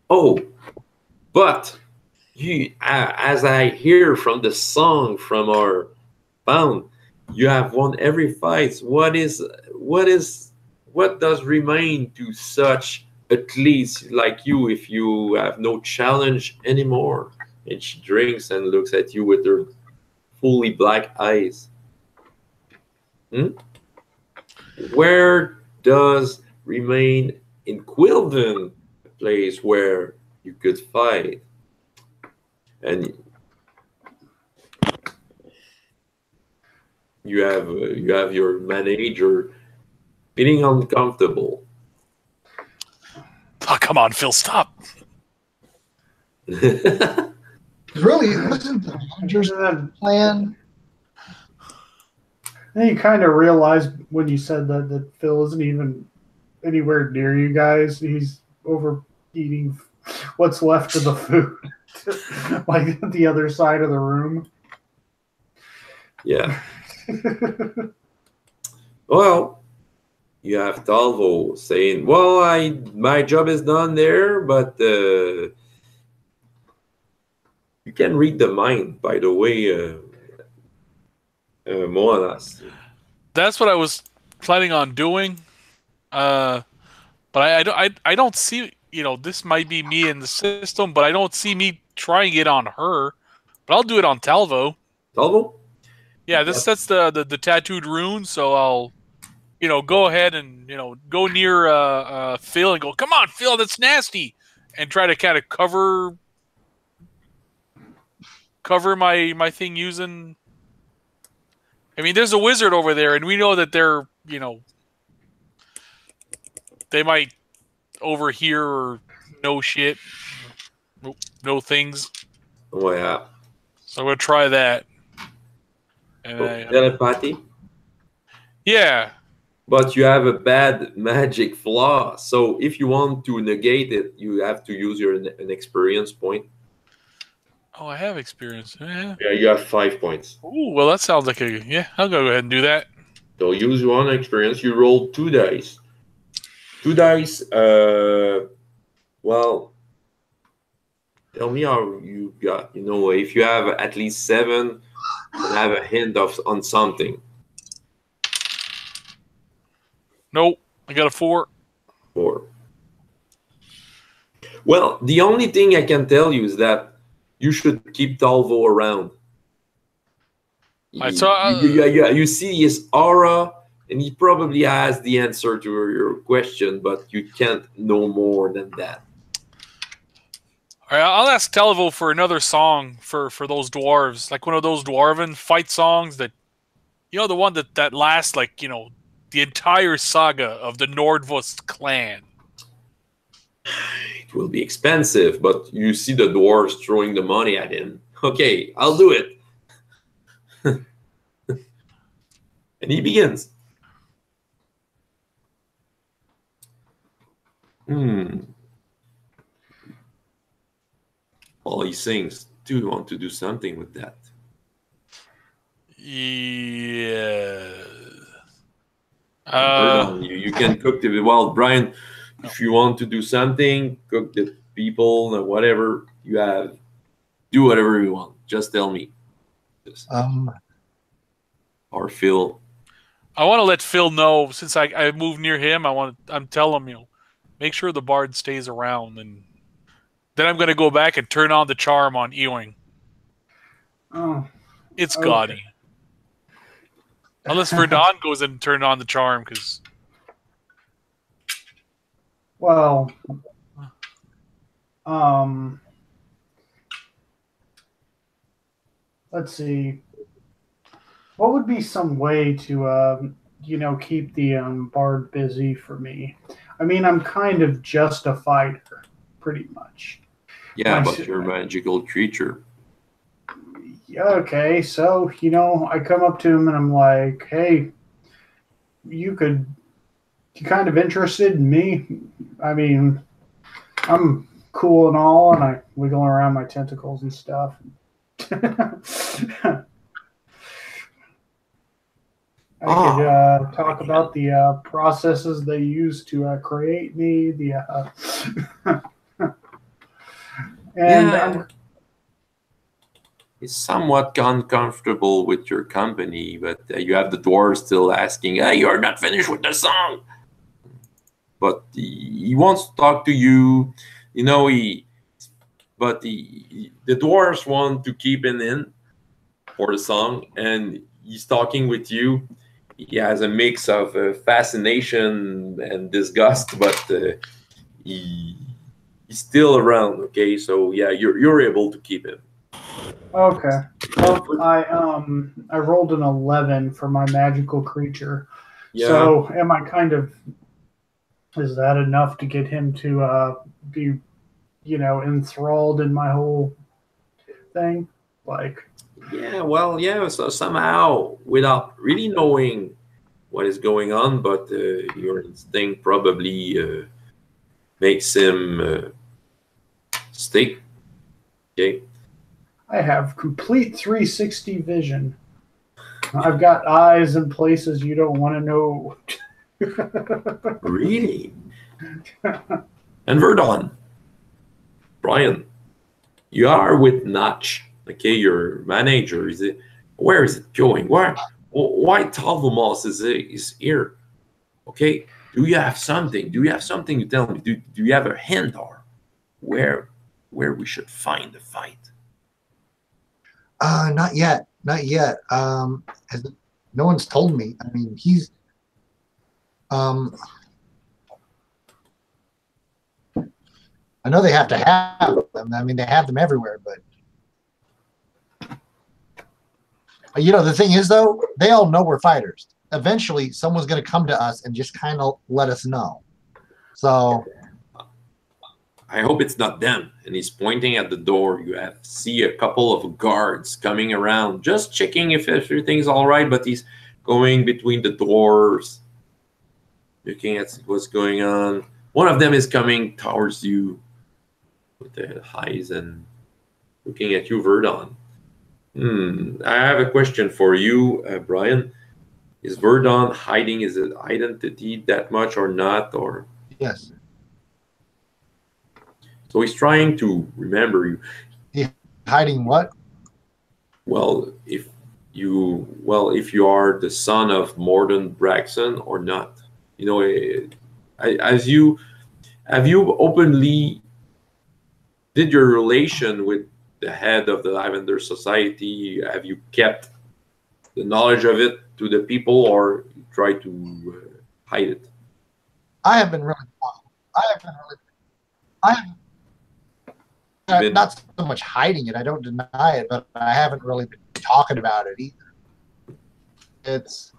Oh, but you, as I hear from the song from our faun, you have won every fight. What does remain to such athletes like you if you have no challenge anymore? And she drinks and looks at you with her fully black eyes. Where does remain in Quilven a place where you could fight? And you have your manager feeling uncomfortable. Oh, come on, Phil, stop. Really, it wasn't the manager's plan. Then you kind of realize when you said that Phil isn't even anywhere near you guys. He's overeating what's left of the food, like the other side of the room. Yeah. Well, you have Talvo saying, "Well, my job is done there, but you can read the mind." By the way, Moanas. That's what I was planning on doing. But I don't see, this might be me in the system, but I don't see me trying it on her. But I'll do it on Talvo. Talvo? Yeah, that's the tattooed rune, so I'll go ahead and go near Phil and go, "Come on, Phil, that's nasty," and try to kind of cover my thing using. I mean, there's a wizard over there, and we know that they're they might overhear or know shit, know things. Oh yeah. So I'm gonna try that. And telepathy. Yeah. But you have a bad magic flaw, so if you want to negate it, you have to use an experience point. Oh, I have experience. Yeah. Yeah, you have 5 points. Ooh, well, that sounds like I'll go ahead and do that. So use one experience. You roll 2 dice. 2 dice. Well, tell me how you got. If you have at least 7, you have a hint on something. Nope, I got a 4. 4. Well, the only thing I can tell you is that you should keep Talvo around. You see his aura, and he probably has the answer to your question, but you can't know more than that. All right, I'll ask Talvo for another song for those dwarves, like one of those dwarven fight songs that, the one that lasts the entire saga of the Nordvus clan. It will be expensive, but you see the dwarves throwing the money at him. Okay, I'll do it. And he begins. Well, he sings. Do you want to do something with that? Yeah. You can cook the... Well, Brian, if you want to do something, cook the people, and whatever you have, do whatever you want. Just tell me. Or Phil. I want to let Phil know, since I moved near him, I'm telling him, make sure the bard stays around, and then I'm going to go back and turn on the charm on Ewing. Oh. It's gaudy. Unless Virdon goes in and turn on the charm, because... Well, let's see. What would be some way to, keep the bard busy for me? I mean, I'm kind of just a fighter, pretty much. Yeah, but you're a magical creature. Yeah, okay, so, I come up to him and I'm like, "Hey, you kind of interested in me? I mean, I'm cool and all, and I wiggle around my tentacles and stuff." I could talk about the processes they use to create me, and He's somewhat uncomfortable with your company, but you have the dwarves still asking, "Hey, you're not finished with the song." But he wants to talk to you. The dwarves want to keep him in for the song, and he's talking with you. He has a mix of fascination and disgust, but he's still around. Okay, so yeah, you're able to keep him. Okay. Well, I rolled an 11 for my magical creature. Yeah. So am I is that enough to get him to be, enthralled in my whole thing? Yeah, well, yeah, so somehow, without really knowing what is going on, but your instinct probably makes him stay. Okay. I have complete 360 vision. I've got eyes in places you don't want to know. Really? And Virdon, Brian, you are with Notch. Okay, your manager. Is it? Where is it going? Why Talvamos is here? Okay. Do you have something? Do you have something to tell me? Do you have a hint or where we should find the fight? Not yet. Not yet. No one's told me. I mean, he's. I know they have to have them. I mean, they have them everywhere, but the thing is, though, they all know we're fighters. Eventually, someone's going to come to us and just kind of let us know. So, I hope it's not them. And he's pointing at the door. You see a couple of guards coming around, just checking if everything's all right. But he's going between the doors, looking at what's going on. One of them is coming towards you with the eyes and looking at you, Virdon. I have a question for you, Brian. Is Virdon hiding his identity that much or not? Or yes. So he's trying to remember you. Hiding what? Well, if you are the son of Morden Braxton or not. Have you openly did your relation with the head of the Lavender Society? Have you kept the knowledge of it to the people, or try to hide it? I have been really. Not so much hiding it. I don't deny it, but I haven't really been talking about it either. It's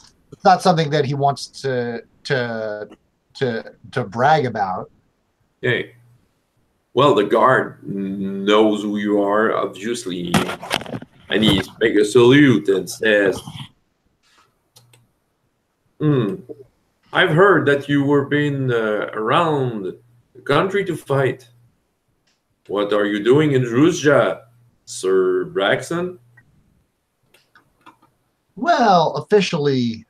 not something that he wants to brag about. Okay. Well, the guard knows who you are, obviously, and he makes a salute and says, I've heard that you were been around the country to fight. What are you doing in Ruzja, Sir Braxton? Well, officially,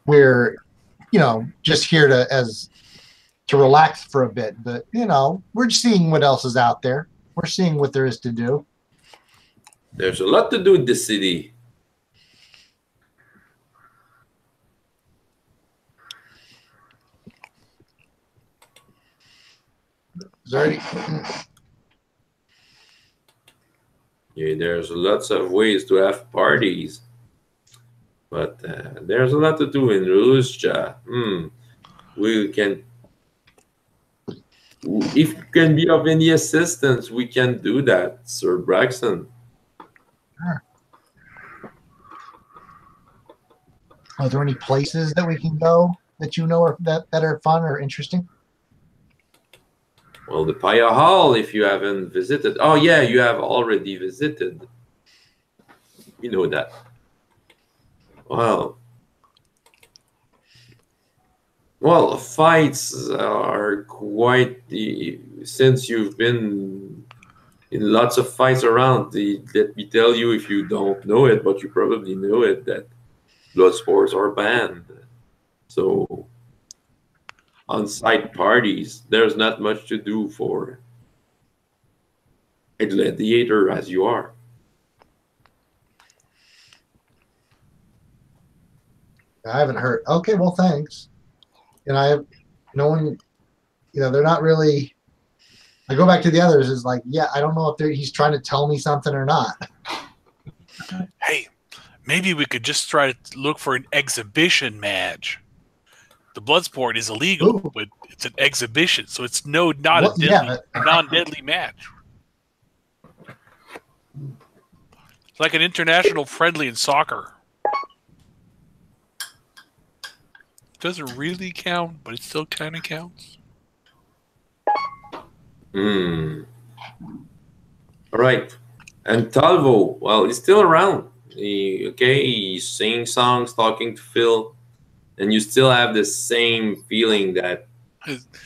we're, just here to relax for a bit. But, we're seeing what else is out there. We're seeing what there is to do. There's a lot to do in this city. Yeah, there's lots of ways to have parties, but there's a lot to do in Ruzja. We can, if you can be of any assistance, we can do that, Sir Braxton. Sure. Are there any places that we can go that that are fun or interesting? Well, the Paya Hall, if you haven't visited. Oh, yeah, you have already visited. You know that. Well, fights are quite since you've been in lots of fights around. Let me tell you, if you don't know it, but you probably know it, that blood sports are banned. So on-site parties, there's not much to do for a gladiator as you are. I haven't heard. Okay, well, thanks. And I have no one, they're not really. I go back to the others. Is like, yeah, I don't know if he's trying to tell me something or not. Hey, maybe we could just try to look for an exhibition match. The Bloodsport is illegal, but it's an exhibition, so it's not a non-deadly match. It's like an international friendly in soccer. Doesn't really count, but it still kind of counts. All right. And Talvo, well, he's still around. He's singing songs, talking to Phil, and you still have the same feeling that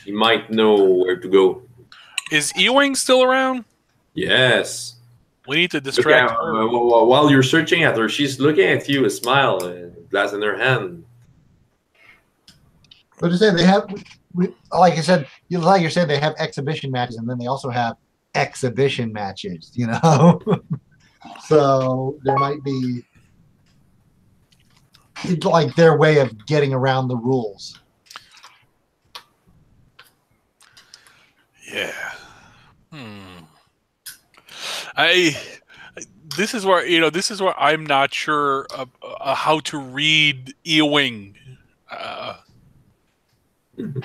he might know where to go. Is Ewing still around? Yes. We need to distract her. While you're searching at her, she's looking at you, a smile, and a glass in her hand. But to say they have, like I said, like you said, they have exhibition matches, and then they also have exhibition matches. You know, so there might be like their way of getting around the rules. Yeah. This is where I'm not sure how to read Ewing. When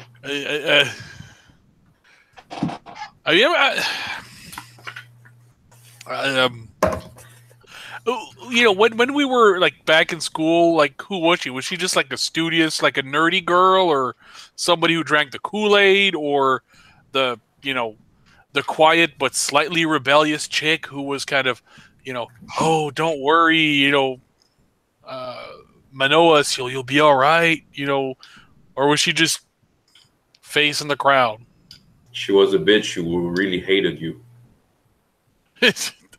we were like back in school, like who was she? Was she just like a studious, like a nerdy girl, or somebody who drank the Kool-Aid, or the quiet but slightly rebellious chick who was kind of, oh, don't worry, Manoas, you'll be all right, or was she just facing the crowd? She was a bitch who really hated you.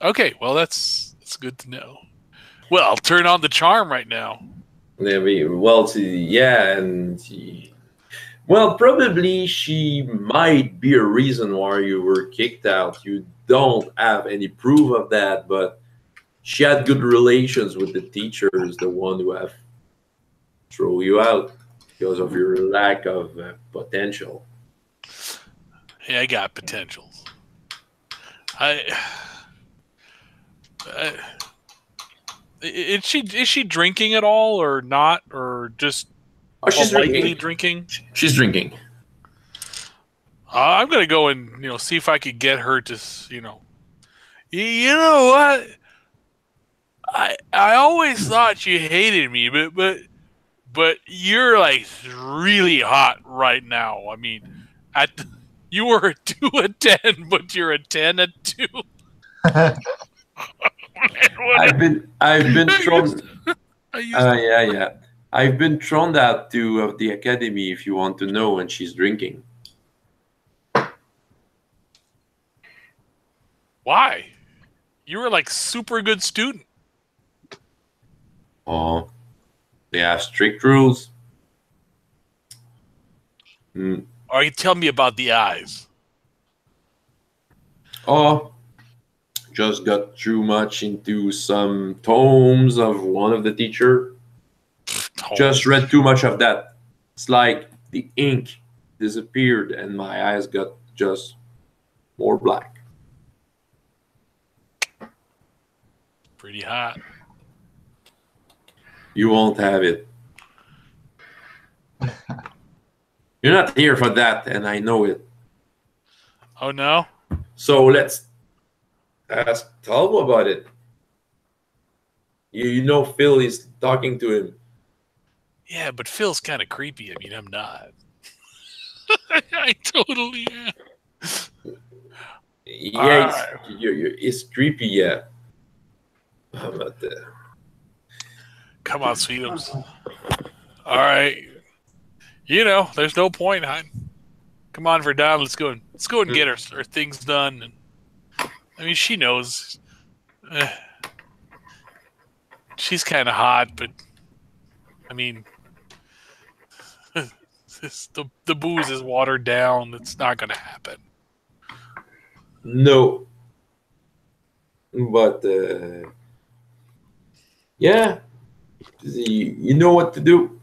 Okay, well that's good to know. Well, I'll turn on the charm right now. Well, probably she might be a reason why you were kicked out. You don't have any proof of that, but she had good relations with the teachers, the one who have thrown you out because of your lack of potential. Yeah, I got potential. Is she drinking at all, or not, or just? Oh, she's drinking. She's drinking. I'm gonna go and see if I could get her to You know what? I always thought you hated me, but you're like really hot right now. I mean, you were a 2 at 10, but you're a 10 at 2. I've been thrown. Yeah. I've been thrown out of the academy, if you want to know, and she's drinking. Why? You were like super good student. Oh, they have strict rules. Or you tell me about the eyes. Oh, just got too much into some tomes of one of the teacher. Just read too much of that. It's like the ink disappeared and my eyes got just more black. Pretty hot. You won't have it. You're not here for that, and I know it. Oh, no? So let's ask Talbot about it. You know Phil is talking to him. Yeah, but Phil's kind of creepy. I mean, I'm not. I totally am. Yeah, it's creepy, yeah. How about that? Come on, Sweetums. All right. There's no point, hon. Come on, Virdon. Let's go and get her things done. And I mean, she knows. She's kind of hot, but I mean, the booze is watered down. It's not going to happen. No. But yeah, you know what to do.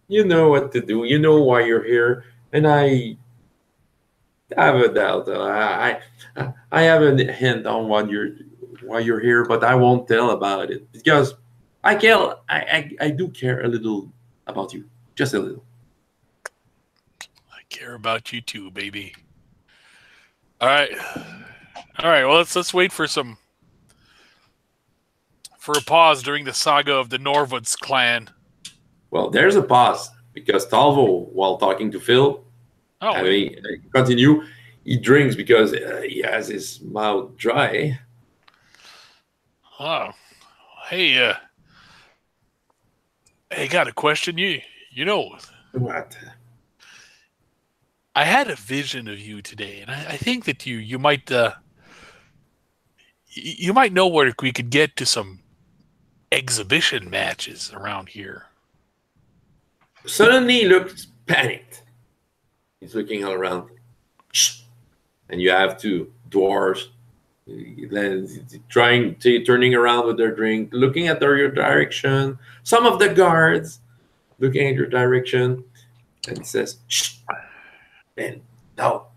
You know what to do. You know why you're here, and I have a doubt. I have a hint on why you're here, but I won't tell about it because I do care a little about you, just a little. I care about you too, baby. All right. Well, let's wait for a pause during the saga of the Norwoods clan. Well, there's a pause because Talvo, while talking to Phil, continue. He drinks because he has his mouth dry. Oh, Hey, hey, got a question. You know, What? I had a vision of you today, and I think that you might you might know where we could get to some exhibition matches around here. Suddenly he looks panicked. He's looking all around. Shh. And you have two dwarves turning around with their drink, looking at your direction. Some of the guards looking at your direction. And he says, shh. And no.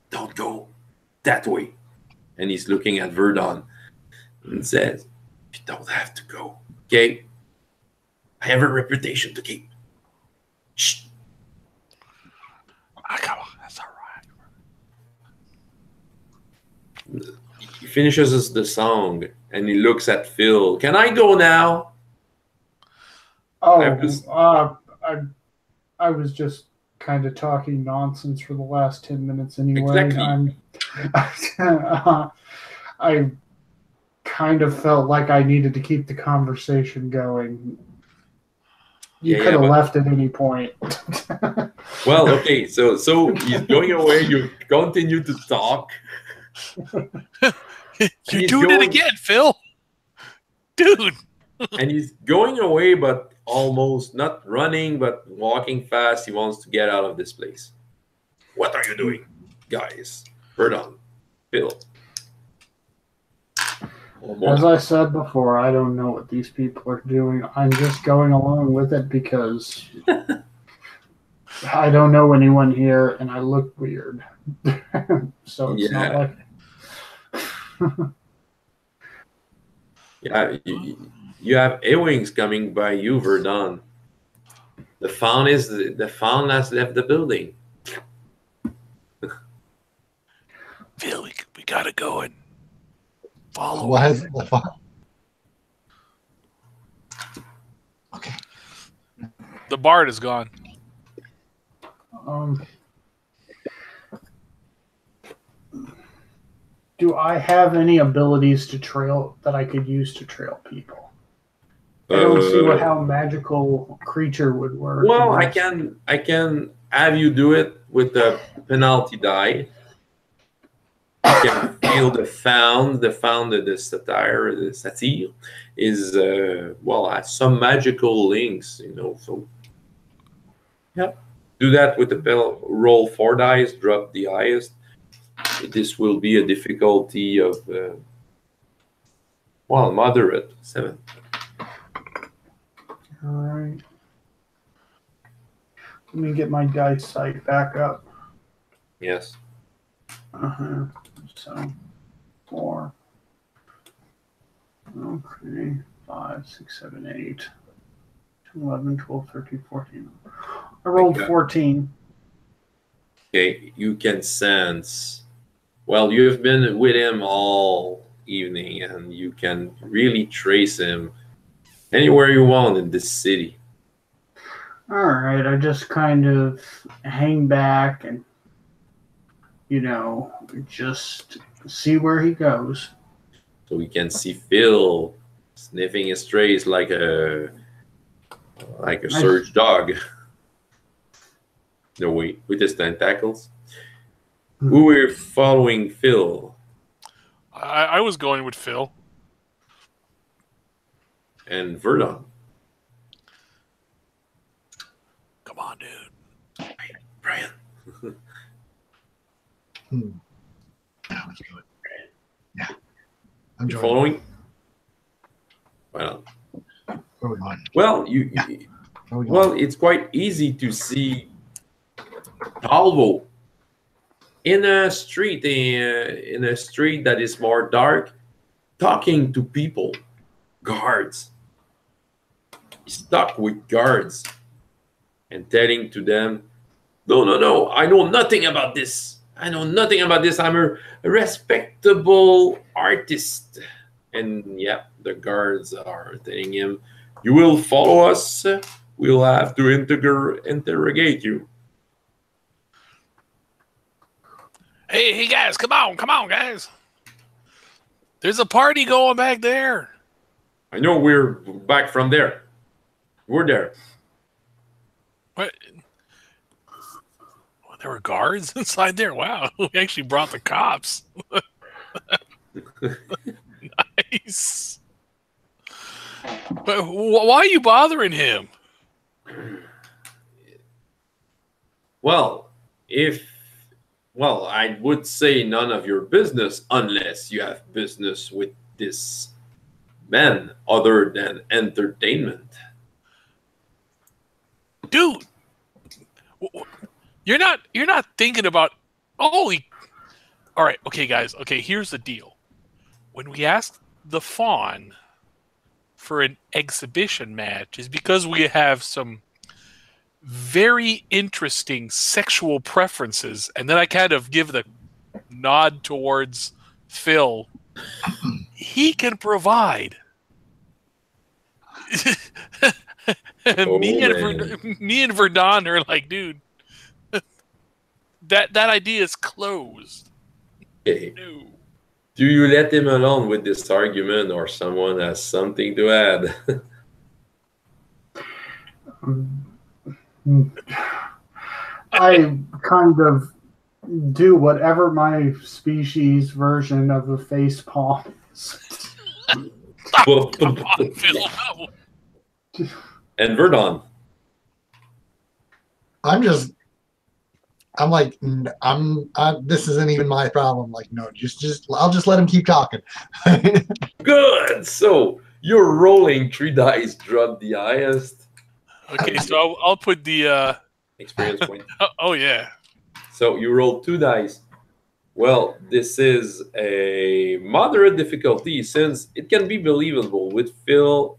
Don't go that way. And he's looking at Virdon and says, you don't have to go. Okay? I have a reputation to keep. Shh. That's all right. He finishes the song and he looks at Phil. Can I go now? Oh, I was just kind of talking nonsense for the last 10 minutes anyway. Exactly. I kind of felt like I needed to keep the conversation going. You could have left at any point. Well, okay, so he's going away. You continue to talk. You're doing it again, Phil. Dude. And he's going away, but almost not running, but walking fast. He wants to get out of this place. What are you doing, guys? Virdon, Phil. As I said before, I don't know what these people are doing. I'm just going along with it because I don't know anyone here and I look weird. So it's not like... Yeah, you have A-Wings coming by you, Virdon. The faun has left the building. Phil, we gotta go and follow. What has the faun? Okay. The bard is gone. Do I have any abilities to trail that I could use to trail people? I don't see how magical creature would work. Well, I can have you do it with the penalty die. You can feel the satire is has some magical links, So yeah, do that with the roll 4 dice, drop the highest. This will be a difficulty of moderate 7. All right. Let me get my dice sight back up. Yes. So 4. Okay. 5, 6, 7, 8. 11, 12, 13, 14. I rolled 14. Okay, you can sense. Well, you've been with him all evening, and you can really trace him anywhere you want in this city. All right, I just kind of hang back and, just see where he goes. So we can see Phil sniffing his trace like a search dog. No, wait, with his tentacles. Who were following Phil? I was going with Phil. And Virdon. Come on, dude. Hey, Brian. Yeah, let's do it. Yeah. I'm You following? Well, where are we going? Well, Well, it's quite easy to see Talvo in a street that is more dark, talking to people, guards. He's stuck with guards and telling to them, no, I know nothing about this. I'm a respectable artist. And yeah, the guards are telling him, you will follow us. We'll have to interrogate you. Hey, guys, come on, guys. There's a party going back there. I know we're back from there. We're there. What? Oh, there were guards inside there. Wow, we actually brought the cops. Nice. But why are you bothering him? Well, I would say none of your business unless you have business with this man other than entertainment. Dude, you're not thinking about all right, okay guys, okay, here's the deal. When we asked the Fawn for an exhibition match is because we have some very interesting sexual preferences, and then I kind of give the nod towards Phil. He can provide. Me and Virdon are like, dude, that idea is closed. Okay. No. Do you let him alone with this argument, or someone has something to add? I kind of do whatever my species version of a face palm is. Come on, Phil, no. And Virdon. This isn't even my problem. Like, no, I'll just let him keep talking. Good. So you're rolling 3 dice, drop the highest. Okay, so I'll put the Experience point. oh yeah. So you roll 2 dice. Well, this is a moderate difficulty since it can be believable with Phil.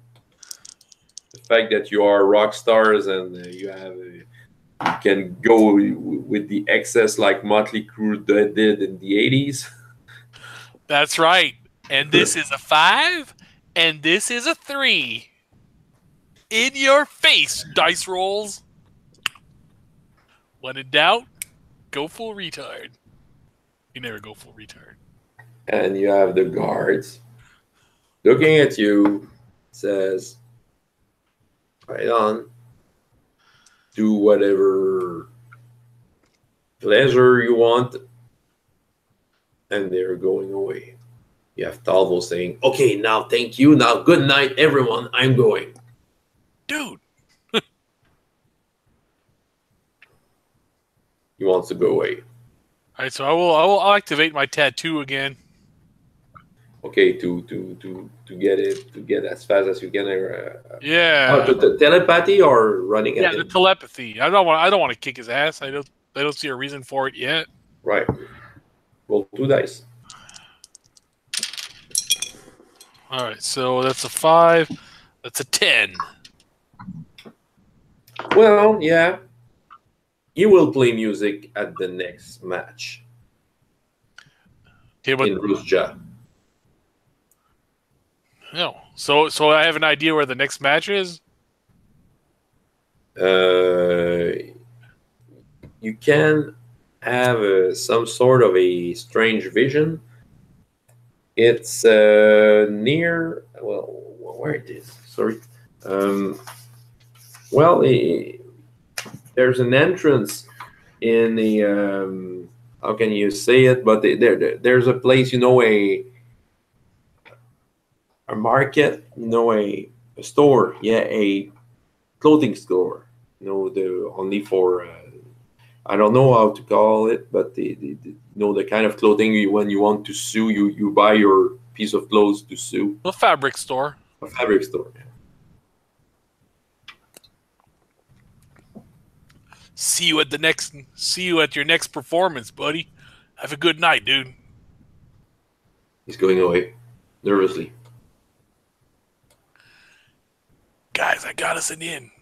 The fact that you are rock stars and you can go with the excess like Motley Crue did in the 80s. That's right. And this is a 5, and this is a 3. In your face, dice rolls. When in doubt, go full retard. You never go full retard. And you have the guards looking at you, says, right on, do whatever pleasure you want, and they're going away. You have Talvo saying, okay, now thank you, now good night everyone, I'm going. Dude. He wants to go away. All right, so I'll activate my tattoo again. Okay, to get as fast as you can. Yeah. To telepathy or running at Yeah, him? the telepathy. I don't want to kick his ass. I don't see a reason for it yet. Right. Roll 2 dice. All right, so that's a 5. That's a 10. Well, yeah. You will play music at the next match. Okay, but in Rusja. no. So I have an idea where the next match is. You can have some sort of a strange vision. It's near. Well, where it is? Sorry. Well, there's an entrance in the. How can you say it? But there's a place, a market, a store, a clothing store. The only for I don't know how to call it, but the kind of clothing when you want to sew, you buy your piece of clothes to sew. A fabric store. A fabric store. Yeah. See you at your next performance, buddy. Have a good night, dude. He's going away nervously. Guys, I got us an in.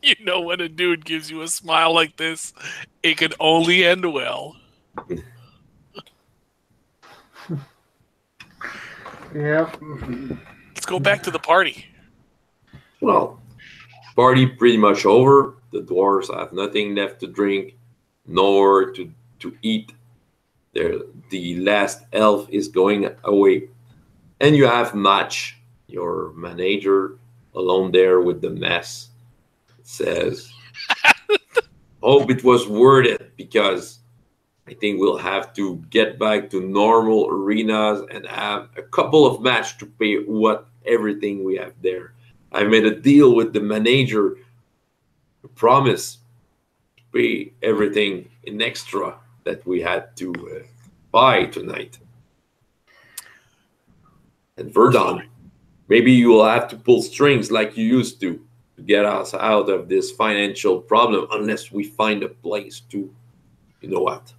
You know when a dude gives you a smile like this, it can only end well. Yep. Let's go back to the party. Well, party pretty much over. The dwarves have nothing left to drink, nor to eat. the last elf is going away, and you have Match, your manager, alone there with the mess. It says, "Hope it was worth it, because I think we'll have to get back to normal arenas and have a couple of matches to pay what everything we have there. I made a deal with the manager to promise to pay everything in extra that we had to buy tonight. And Virdon, maybe you will have to pull strings like you used to get us out of this financial problem, unless we find a place to, you know what."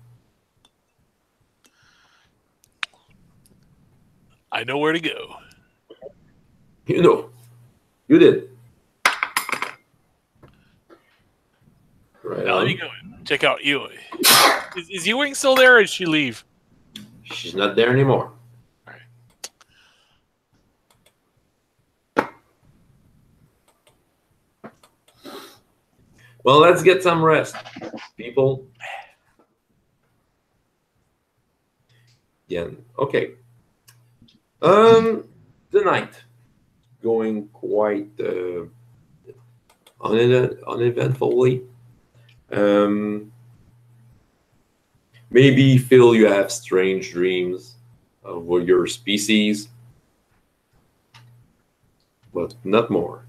I know where to go. You know, you did. Right. Now let me go and check out Ewing. Is Ewing still there, or did she leave? She's not there anymore. All right. Well, let's get some rest, people. Yeah. Okay. Tonight going quite uneventfully. Maybe, Phil, you have strange dreams of your species, but not more.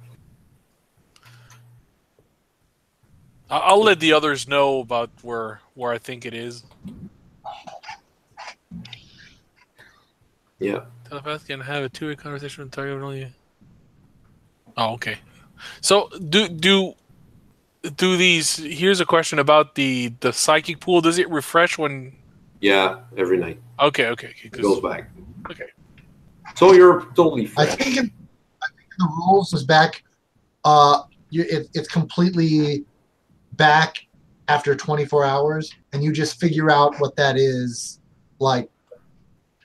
I'll let the others know about where I think it is. Yeah. Telepath can have a two-way conversation with target only. Oh, okay. So do these? Here's a question about the psychic pool. Does it refresh when? Yeah, every night. Okay. It goes back. Okay. So you're totally fresh. I think the rules is back. It's completely back after 24 hours, and you just figure out what that is like.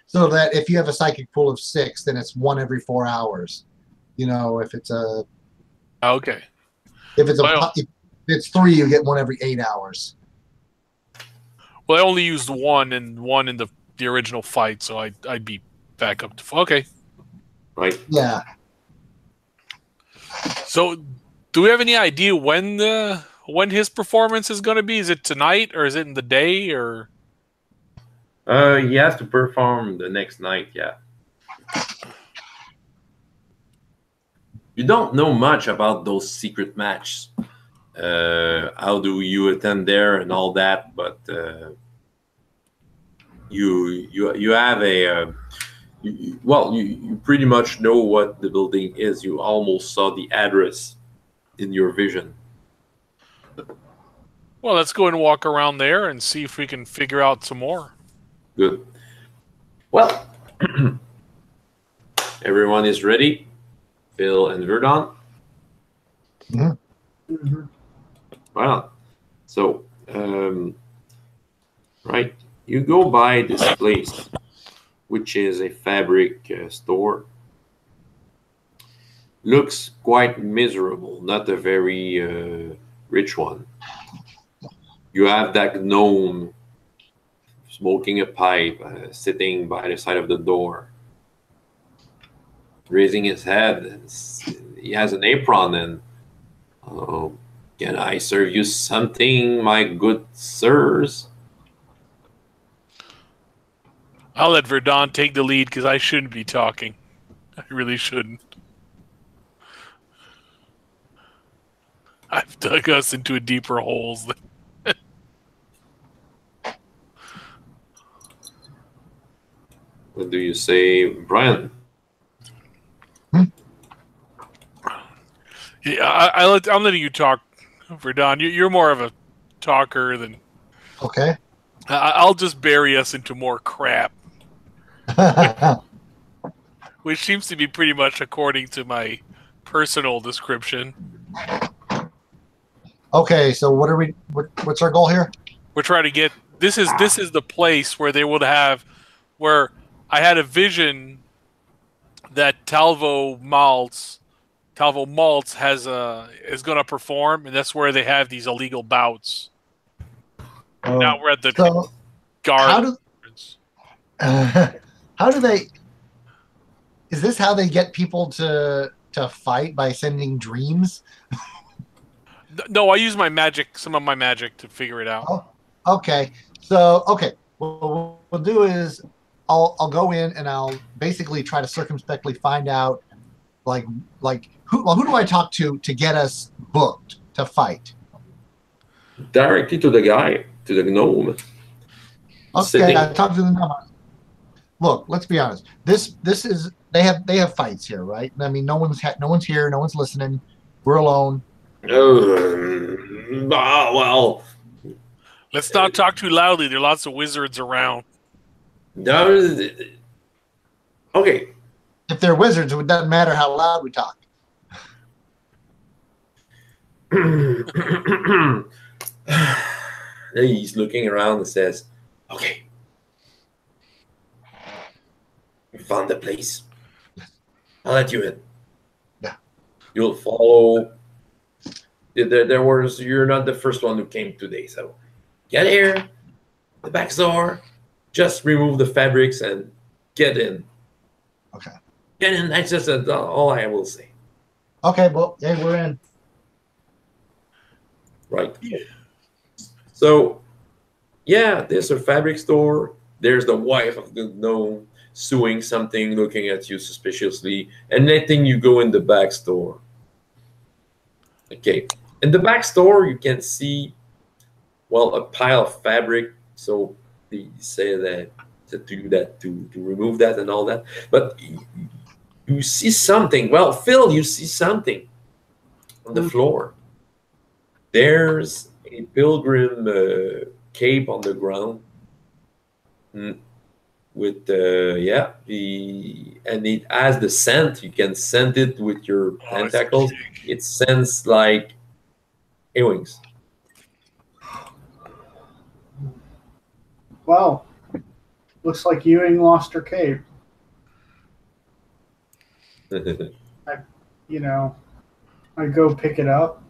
So that if you have a psychic pool of 6, then it's 1 every 4 hours. You know, if it's a okay, if it's 3, you get 1 every 8 hours. Well, I only used one in the original fight, so I'd be back up to okay. Right. Yeah. So, do we have any idea when his performance is going to be? Is it tonight, or is it in the day, or? He has to perform the next night, yeah. You don't know much about those secret matches. How do you attend there and all that, but you have a you pretty much know what the building is. You almost saw the address in your vision. Well, let's go and walk around there and see if we can figure out some more. Good. Well, everyone is ready. Phil and Virdon. Mm-hmm. Well, so right, you go by this place, which is a fabric store. Looks quite miserable, not a very rich one. You have that gnome smoking a pipe, sitting by the side of the door, raising his head. He has an apron, and can I serve you something, my good sirs? I'll let Virdon take the lead because I shouldn't be talking. I really shouldn't. I've dug us into a deeper holes. What do you say, Brian? Yeah, I'm letting you talk, Virdon. You're more of a talker than. Okay. I'll just bury us into more crap, which seems to be pretty much according to my personal description. Okay, so what's our goal here? We're trying to get this is the place where they would have where I had a vision that Talvo Maltz is going to perform, and that's where they have these illegal bouts. Now we're at the guard. How do they? Is this how they get people to fight by sending dreams? No, I use my magic, some of my magic, to figure it out. Oh, okay. So okay, what we'll do is I'll go in and I'll basically try to circumspectly find out like who do I talk to get us booked to fight? Directly to the guy, to the gnome. Okay, Sitting. I talked to the gnome. Look, let's be honest. This is they have fights here, right? I mean, no one's here, no one's listening. We're alone. Well, Let's not talk too loudly. There are lots of wizards around. no. Okay. If they're wizards, it doesn't matter how loud we talk. He's looking around and says, "Okay, we found the place. I'll let you in. Yeah, You'll follow. You're not the first one who came today, so get here, the back door. Just remove the fabrics and get in. Okay. Get in. That's just all I will say. Okay, well, hey, we're in. Right. So, yeah, there's a fabric store. There's the wife of the gnome sewing something, looking at you suspiciously, and letting you go in the back store. Okay. In the back store, you can see, well, a pile of fabric. So they say that to do that, to remove that and all that. But you see something. Well, Phil, you see something on the floor. There's a pilgrim cape on the ground with and it has the scent. You can scent it with your tentacles. It scents like earwings. Well, looks like Ewing lost her cape. I go pick it up.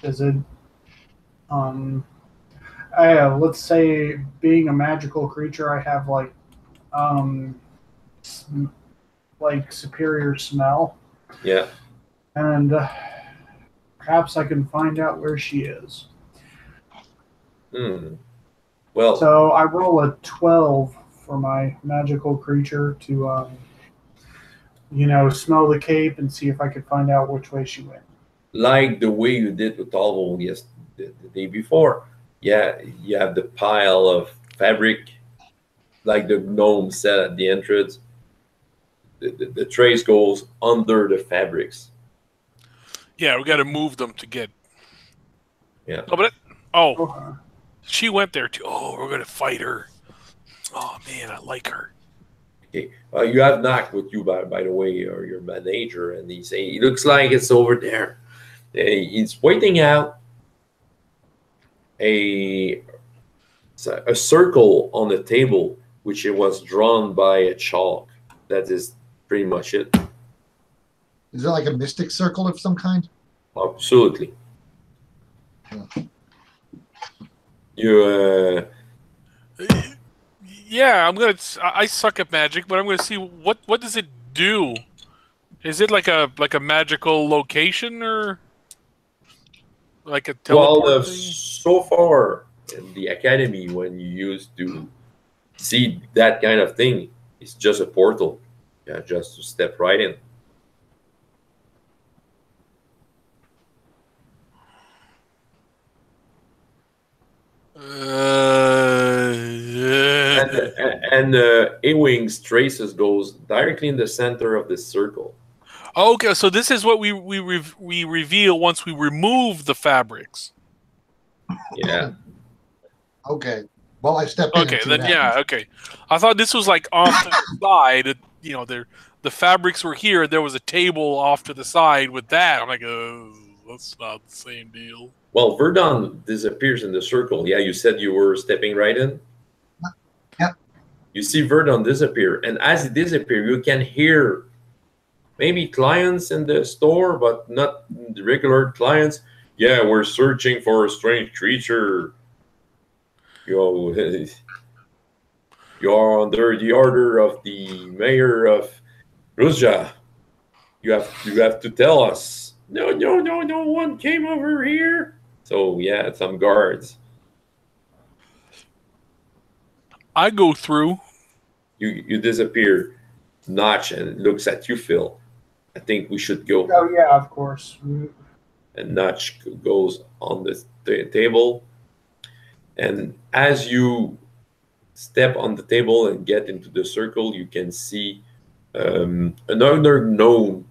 Is it? Let's say, being a magical creature, I have like superior smell. Yeah. And perhaps I can find out where she is. Well, so I roll a 12 for my magical creature to, smell the cape and see if I could find out which way she went. Like the way you did with Alvo the day before. Yeah, you have the pile of fabric, like the gnome said at the entrance. The trace goes under the fabrics. Yeah, we got to move them to get. Yeah. Oh, she went there too. Oh, we're gonna fight her. Oh man, I like her. Okay. You have Knock with you, by the way, or your manager, and he looks like it's over there. He's pointing out a circle on the table, which it was drawn by a chalk. That is pretty much it. Is it like a mystic circle of some kind? Absolutely. You. Yeah, I suck at magic, but I'm gonna see what does it do. Is it like a magical location or like a teleport? Well, so far in the academy, when you used to see that kind of thing, it's just a portal. Yeah, just to step right in. And A-Wing's traces goes directly in the center of the circle. Okay, so this is what we reveal once we remove the fabrics. Yeah. Okay. Well, I stepped in. Okay, then yeah. Okay, I thought this was like off to the side. You know, the fabrics were here. There was a table off to the side with that. I'm like, that's not the same deal. Well, Virdon disappears in the circle. Yeah, you said you were stepping right in? Yeah. You see Virdon disappear, and as he disappears, you can hear maybe clients in the store, but not the regular clients. Yeah, we're searching for a strange creature. You know, You are under the order of the mayor of Ruzja. You have to tell us. No, no one came over here. So yeah, some guards. I go through. You disappear. Notch and looks at you, Phil. I think we should go. Oh yeah, of course. And Notch goes on the table. And as you step on the table and get into the circle, you can see another gnome,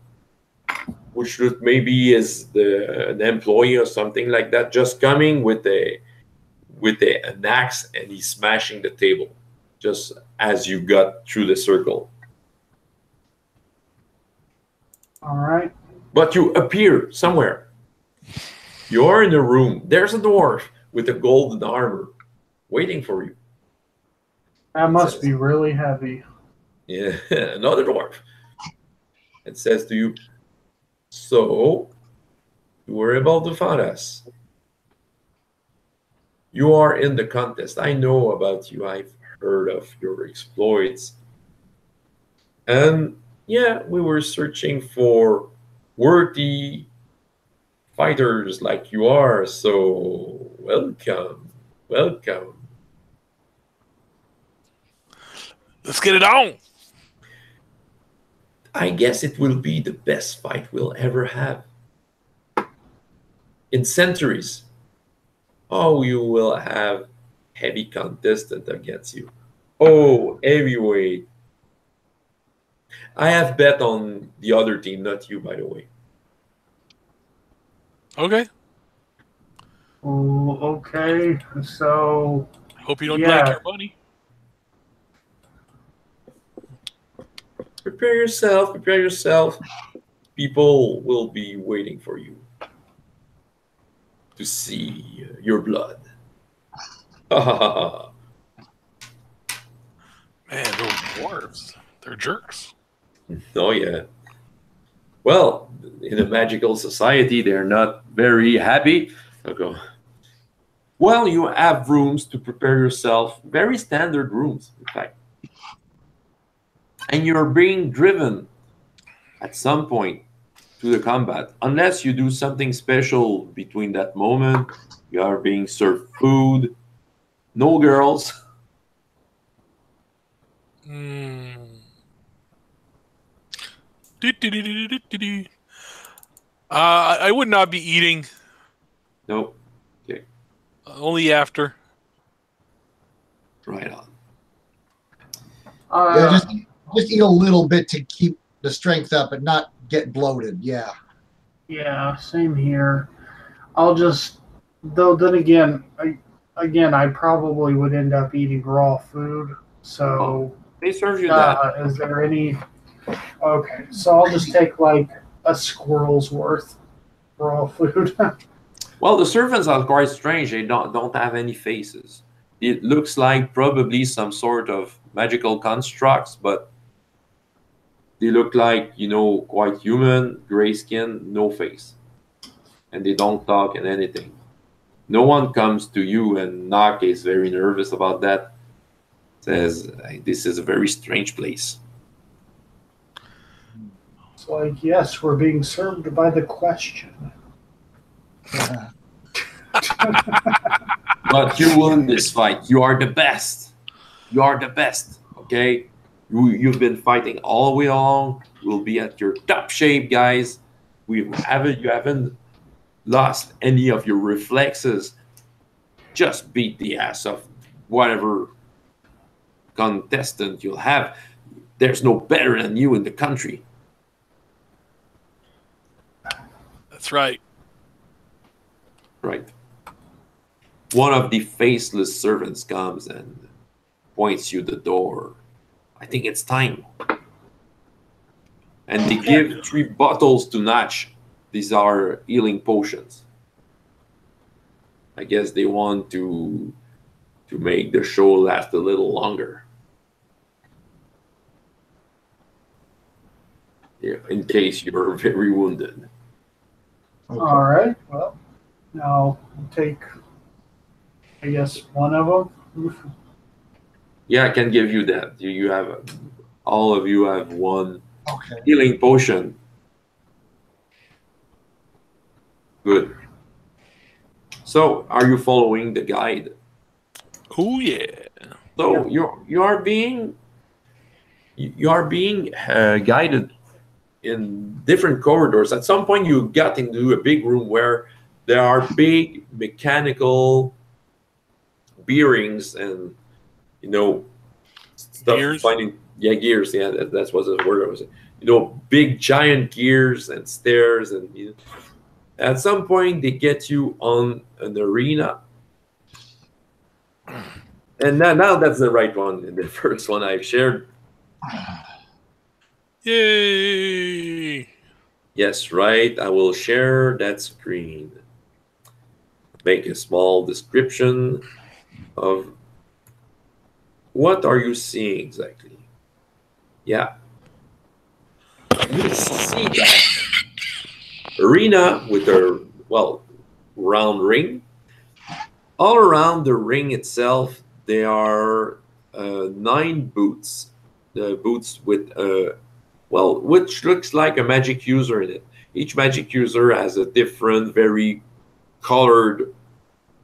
which maybe is an employee or something like that, just coming with an axe, and he's smashing the table just as you got through the circle. All right. But you appear somewhere. You are in a room. There's a dwarf with a golden armor waiting for you. That must be really heavy. Yeah, another dwarf. It says to you, so you were able to find us. You are in the contest. I know about you. I've heard of your exploits. And yeah, we were searching for worthy fighters like you are. So welcome. Welcome. Let's get it on. I guess it will be the best fight we'll ever have. In centuries. Oh, you will have heavy contestant against you. Oh, heavyweight. I have bet on the other team, not you, by the way. Okay. Oh, okay. So Hope you don't like your money. Prepare yourself. Prepare yourself. People will be waiting for you to see your blood. Man, those dwarves, they're jerks. Oh, yeah. Well, in a magical society, they're not very happy. Okay. Well, you have rooms to prepare yourself, very standard rooms, in fact. And you're being driven at some point to the combat. Unless you do something special between that moment, you are being served food, no girls. I would not be eating. Nope. Okay. Only after. Right on. Yeah, just eat a little bit to keep the strength up and not get bloated. Yeah. Yeah, same here. I'll just, though. Then again, I probably would end up eating raw food. So they serve you that. Is there any? Okay, so I'll just take like a squirrel's worth raw food. Well, the servants are quite strange. They don't have any faces. It looks like probably some sort of magical constructs, but they look like, quite human, gray skin, no face. And they don't talk and anything. No one comes to you, and Nock is very nervous about that. Says, this is a very strange place. It's like, yes, we're being served by the question. But you won this fight. You are the best. You are the best. Okay? You've been fighting all the way along. You'll be at your top shape, guys. You haven't lost any of your reflexes. Just beat the ass of whatever contestant you'll have. There's no better than you in the country. That's right. Right. One of the faceless servants comes and points you the door. I think it's time. And they give 3 bottles to Notch. These are healing potions. I guess they want to make the show last a little longer. Yeah, in case you're very wounded. Okay. All right. Well, now I'll take, I guess, one of them. Yeah, I can give you that. You have all of you have one Okay. healing potion. Good. So, are you following the guide? Oh yeah. So you are being guided in different corridors. At some point, you got into a big room where there are big mechanical bearings and stuff. Gears? Finding gears. Yeah, that's what the word I was saying. Big giant gears and stairs and. At some point, they get you on an arena. And now that's the right one. The first one I've shared. Yay! Yes, right. I will share that screen. Make a small description of what are you seeing exactly. Yeah. You see that arena with a round ring. All around the ring itself, there are 9 boots. The boots with which looks like a magic user in it. Each magic user has a different, very colored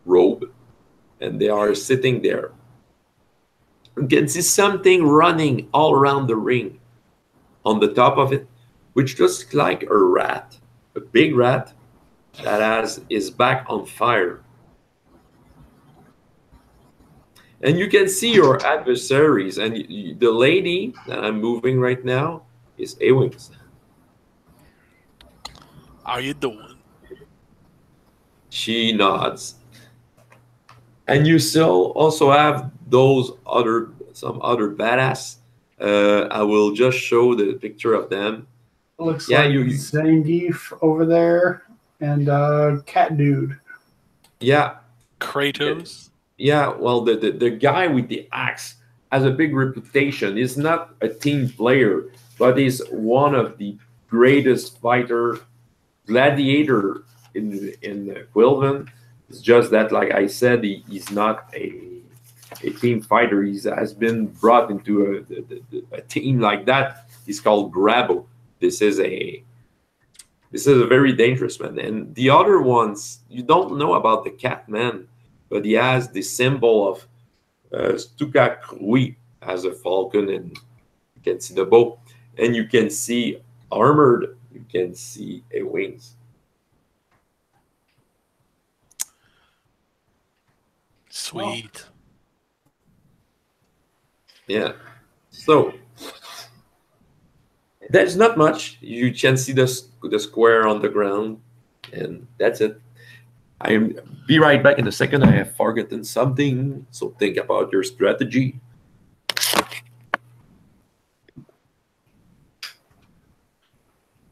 robe, and they are sitting there. You can see something running all around the ring. On the top of it, which looks like a rat, a big rat that has his back on fire. And you can see your adversaries, and the lady that I'm moving right now is A-Wings. How you doing? She nods. And you still also have some other badass. I will just show the picture of them. Looks like Zangief over there and Cat Dude. Yeah. Kratos? Yeah, well, the guy with the axe has a big reputation. He's not a team player, but he's one of the greatest gladiator in Quilven. It's just that, like I said, he's not a team fighter. He has been brought into a team like that. He's called Grabo. This is a very dangerous man. And the other ones, you don't know about the cat man, but he has the symbol of Stuka Krui as a falcon, and you can see the bow, and you can see armored. You can see a wings. Sweet. Yeah. So there's not much. You can see the square on the ground, and that's it. I'll be right back in a second. I have forgotten something, so think about your strategy.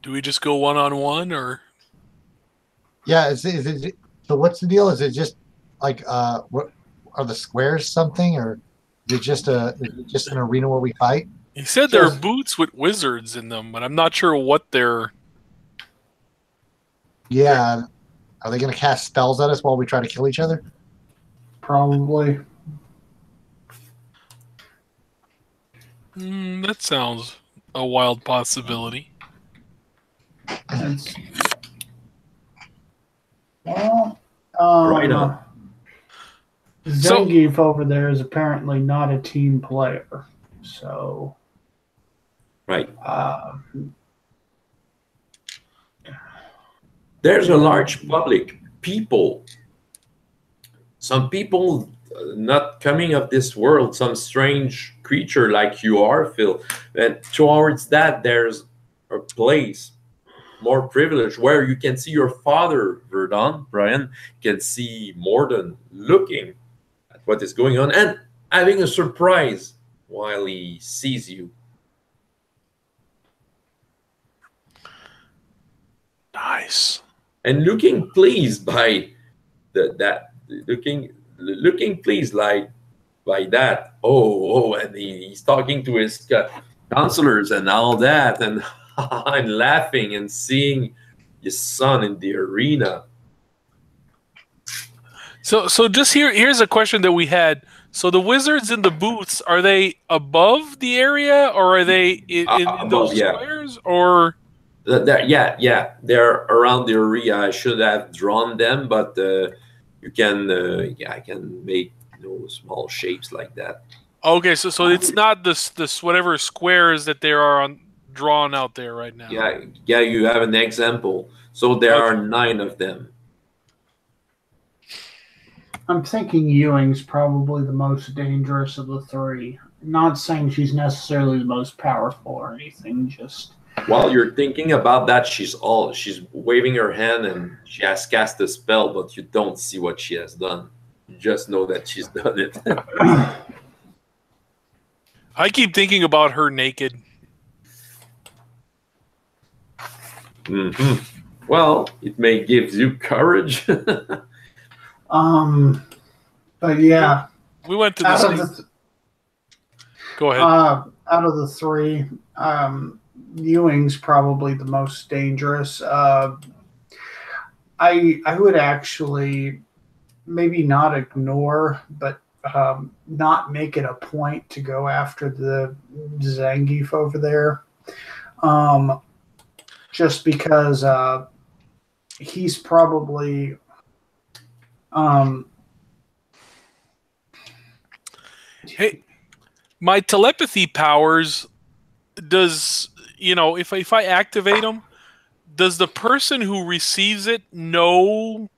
Do we just go one-on-one, or? Yeah, is it, so what's the deal? Is it just like what are the squares something, or is it just an arena where we fight? He said there are boots with wizards in them, but I'm not sure what they're. Yeah, are they going to cast spells at us while we try to kill each other? Probably. That sounds a wild possibility. Well, right on. Zangief over there is apparently not a team player, so. Right. There's a large public. Some people not coming of this world, some strange creature like you are, Phil. And towards that, there's a place more privileged where you can see your father, Virdon, Brian, can see Morden looking at what is going on and having a surprise while he sees you. Nice. And looking pleased by looking pleased like by that. Oh, and he's talking to his counselors and all that, and I'm laughing and seeing his son in the arena. So just here's a question that we had So the wizards in the booths, are they above the area, or are they in Above, those yeah. squares? Or Yeah, they're around the area. I should have drawn them, but you can, I can make small shapes like that. okay, so it's not this whatever squares that there are drawn out there right now. Yeah, you have an example. So there are 9 of them. I'm thinking Ewing's probably the most dangerous of the 3. Not saying she's necessarily the most powerful or anything, just... While you're thinking about that, she's waving her hand and she has cast a spell, but you don't see what she has done. You just know that she's done it. I keep thinking about her naked. Mm-hmm. Well, it may give you courage. But yeah, we went to the go ahead. Out of the 3, Ewing's probably the most dangerous. I would actually maybe not ignore, but not make it a point to go after the Zangief over there. Just because he's probably hey, my telepathy powers, does, if I activate them, does the person who receives it know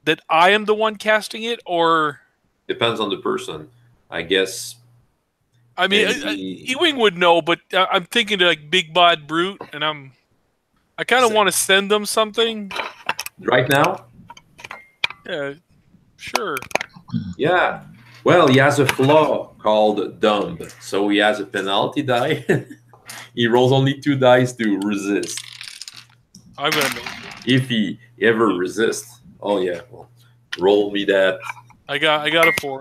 that I am the one casting it, or depends on the person, I guess. I mean, Ewing would know, but I'm thinking like Big Bad Brute, and I kind of want to send them something right now. Yeah, sure. Yeah. Well, he has a flaw called dumb, so he has a penalty die. He rolls only 2 dice to resist. I'm gonna make if he ever resists. Oh yeah, well, roll me that. I got a 4.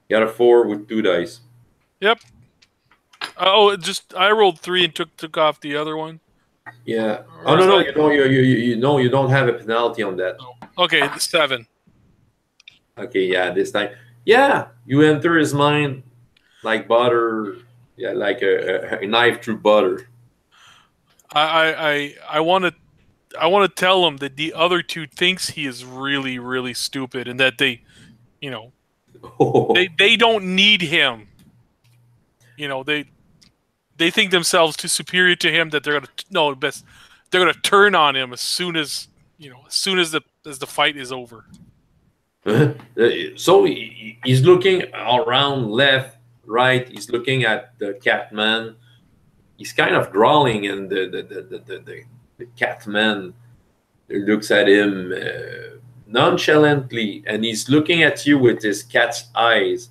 Got a 4 with 2 dice. Yep. I rolled 3 and took off the other one. Yeah. Oh no, you don't have a penalty on that. Oh. Okay, 7. Okay, yeah, this time. Yeah, you enter his mind like butter. Yeah, like a knife through butter. I want to tell him that the other 2 thinks he is really, really stupid, and that they don't need him. They think themselves too superior to him, that they're gonna turn on him as soon as the fight is over. So he's looking around left, right. He's looking at the Catman. He's kind of growling, and the Catman looks at him nonchalantly, and he's looking at you with his cat's eyes,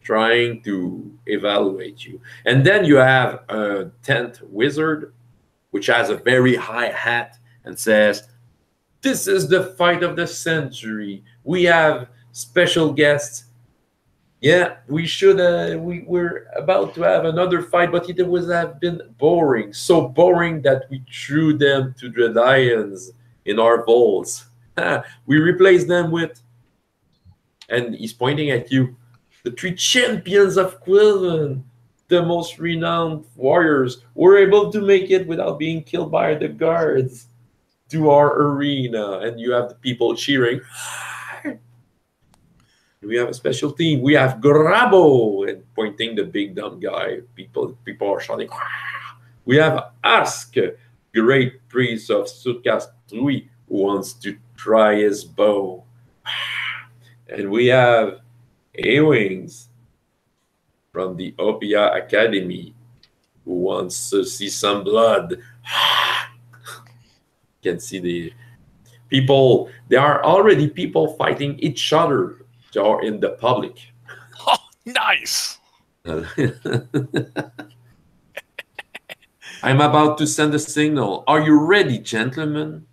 trying to evaluate you. And then you have a 10th wizard, which has a very high hat and says, "This is the fight of the century. We have special guests. Yeah, we're about to have another fight, but it would have been boring. So boring that we threw them to the lions in our vaults. We replaced them with," and he's pointing at you, "the 3 champions of Quilven, the most renowned warriors, were able to make it without being killed by the guards to our arena." And you have the people cheering. We have a special team. We have Grabo, and pointing the big dumb guy. People are shouting. We have Ask, great priest of Sutkas Trui, who wants to try his bow. And we have A-Wings from the Opia Academy, who wants to see some blood. You can see the people. There are already people fighting each other or in the public. Oh, nice. I'm about to send a signal. Are you ready, gentlemen?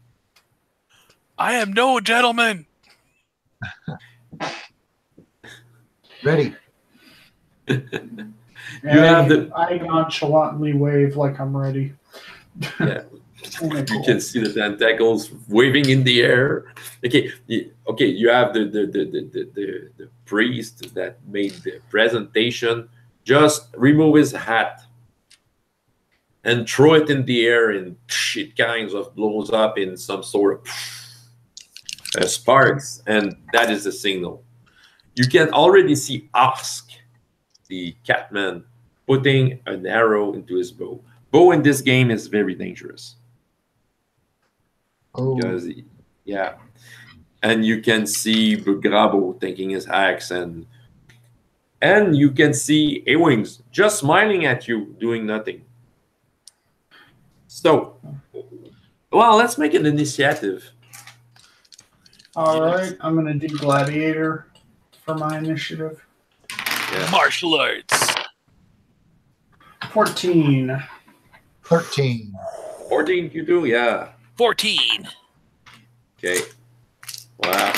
I am no gentleman. Ready. I nonchalantly wave like I'm ready. Yeah. You can see the tentacles waving in the air. Okay, okay. You have the priest that made the presentation. Just remove his hat and throw it in the air, and it kind of blows up in some sort of sparks, and that is the signal. You can already see Ask, the catman, putting an arrow into his bow. Bow in this game is very dangerous. Oh. Because, yeah. And you can see Grabo taking his axe, and you can see A-Wings just smiling at you, doing nothing. So, well, let's make an initiative. All right, I'm going to do Gladiator for my initiative. Yeah. Martial arts. 14. 13. 14 you do? Yeah. 14. Okay. Wow.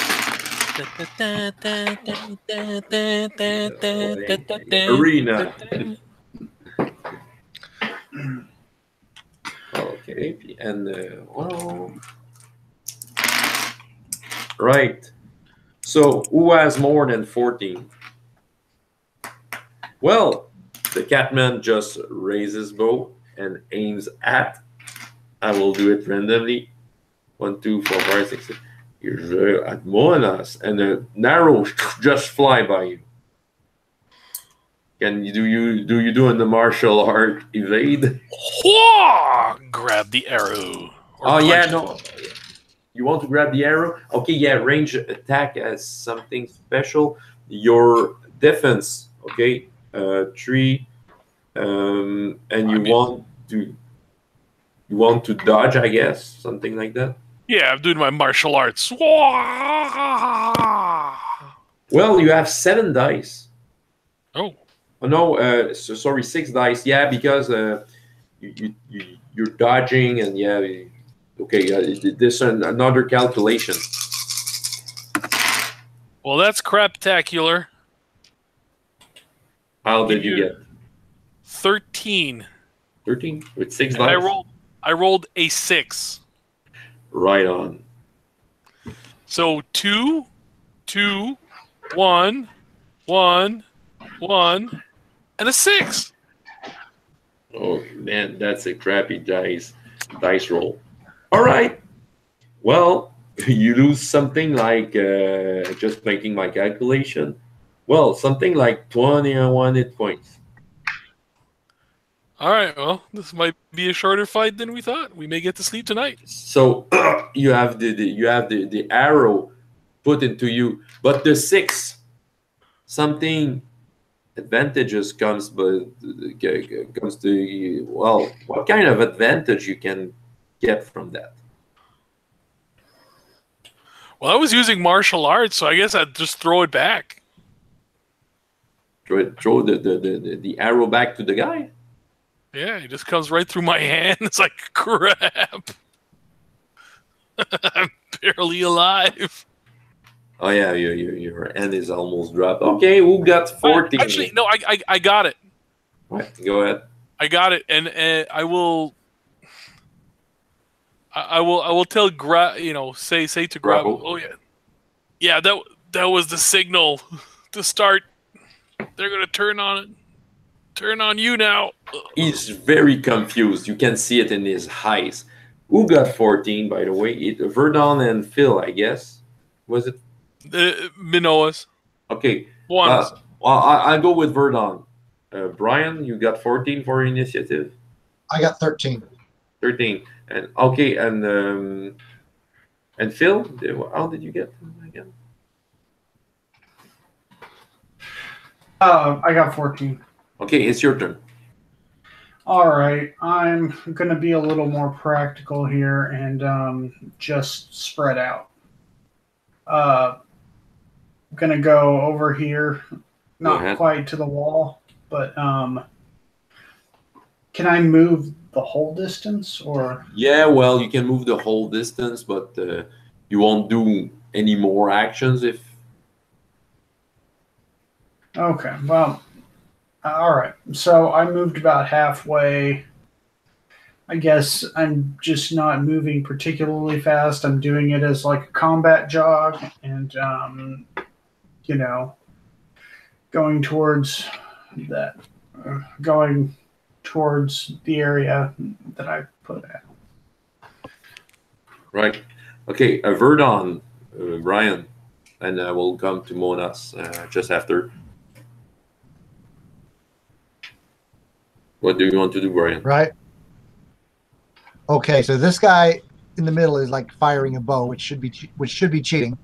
Arena. Okay. And, well... Right. So, who has more than 14? Well, the catman just raises bow and aims at. I will do it randomly. 1, 2, 4, 5, 6. You're at Moanas, and an arrow just fly by you. Can you do in the martial art evade? Grab the arrow. Oh yeah, no. You want to grab the arrow? Okay, yeah. Range attack as something special. Your defense, okay, 3, and you want to dodge, I guess, something like that. Yeah, I'm doing my martial arts. Well, you have 7 dice. Oh. Oh no, sorry, 6 dice. Yeah, because you're dodging, and yeah. Okay, this another calculation. Well, that's craptacular. How did you get? 13. 13 with 6 And dice. I rolled a 6. Right on. So 2, 2, 1, 1, 1, and a 6. Oh man, that's a crappy dice roll. All right. Well, you lose something like just making my calculation. Well, something like 21 hit points. All right. Well, this might be a shorter fight than we thought. We may get to sleep tonight. So you have the arrow put into you, but the 6 something advantages comes to, well, what kind of advantage you can get from that? Well, I was using martial arts, so I guess I'd just throw it back. Throw the arrow back to the guy? Yeah, it just comes right through my hand. It's like, crap. I'm barely alive. Oh yeah, your hand is almost dropped. Okay, who got 14? Actually, no, I got it. Right, go ahead. I got it, and I will tell say to Grabo. Oh yeah, that was the signal to start. They're gonna turn on you now. He's very confused. You can see it in his eyes. Who got 14, by the way? Virdon and Phil, I guess. Was it? Minoas. Okay. Moanas. Well, I'll go with Virdon. Brian, you got 14 for initiative? I got 13. 13. And okay, and Phil, how did you get again? I got 14. Okay, it's your turn. All right, I'm going to be a little more practical here and just spread out. I'm going to go over here, not quite to the wall, but can I move the whole distance or? Yeah, well, you can move the whole distance, but you won't do any more actions if. Okay, well, all right. So I moved about halfway I guess I'm just not moving particularly fast. I'm doing it as like a combat jog, and going towards that, going towards the area that I put at. Right. Okay, Virdon, Brian, and we'll come to Moanas just after. What do you want to do, Brian? Right. Okay, so this guy in the middle is like firing a bow, which should be cheating.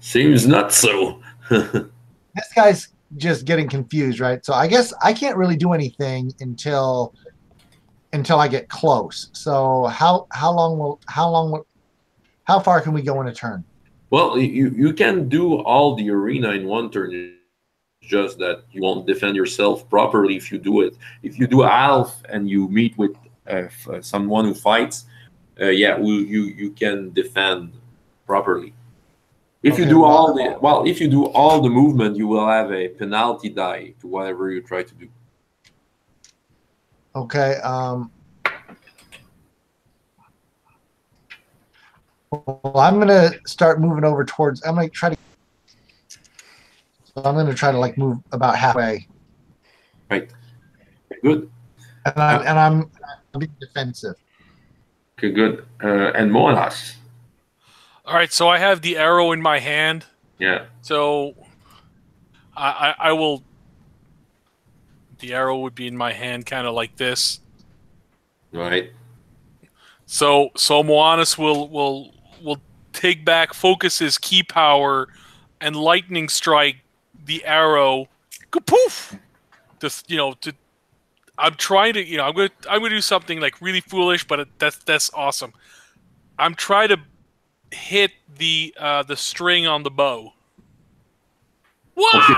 Seems not so. This guy's just getting confused, right? So I guess I can't really do anything until I get close. So how far can we go in a turn? Well, you can do all the arena in one turn. It's just that you won't defend yourself properly if you do it. If you do half and you meet with someone who fights, you can defend properly. If you do all the movement, you will have a penalty die to whatever you try to do. Okay. Well, I'm gonna start moving over towards. I'm gonna try to like move about halfway. Right. Good. And I'm being defensive. Okay. Good. And Moanas. All right, so I have the arrow in my hand. Yeah. So I will. The arrow would be in my hand, kind of like this. Right. So Moanas will take back, focus his key power, and lightning strike the arrow. Kapoof! I'm trying to, I'm gonna do something like really foolish, but that's awesome. I'm trying to hit the string on the bow. Wow! Okay.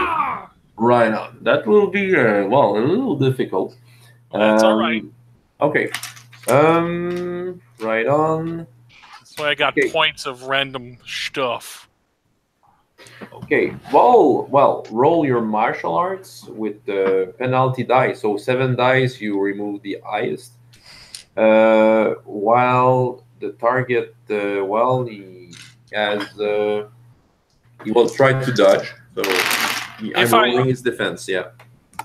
Right on. That will be a little difficult. That's all right. Okay. Right on. That's why I got points of random stuff. Okay. Well, roll your martial arts with the penalty die. So 7 dice, you remove the highest. While the target, he will try to dodge. So I'm rolling his defense. Yeah.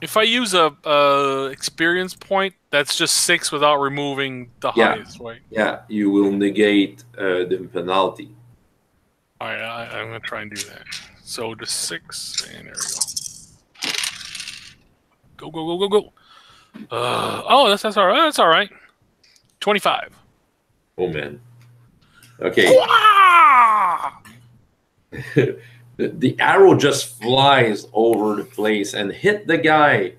If I use a experience point, that's just 6 without removing the highest, right? Yeah, you will negate the penalty. All right, I'm gonna try and do that. So just 6, and there we go. Go. That's all right. That's all right. 25. Oh man. Okay. The arrow just flies over the place and hit the guy.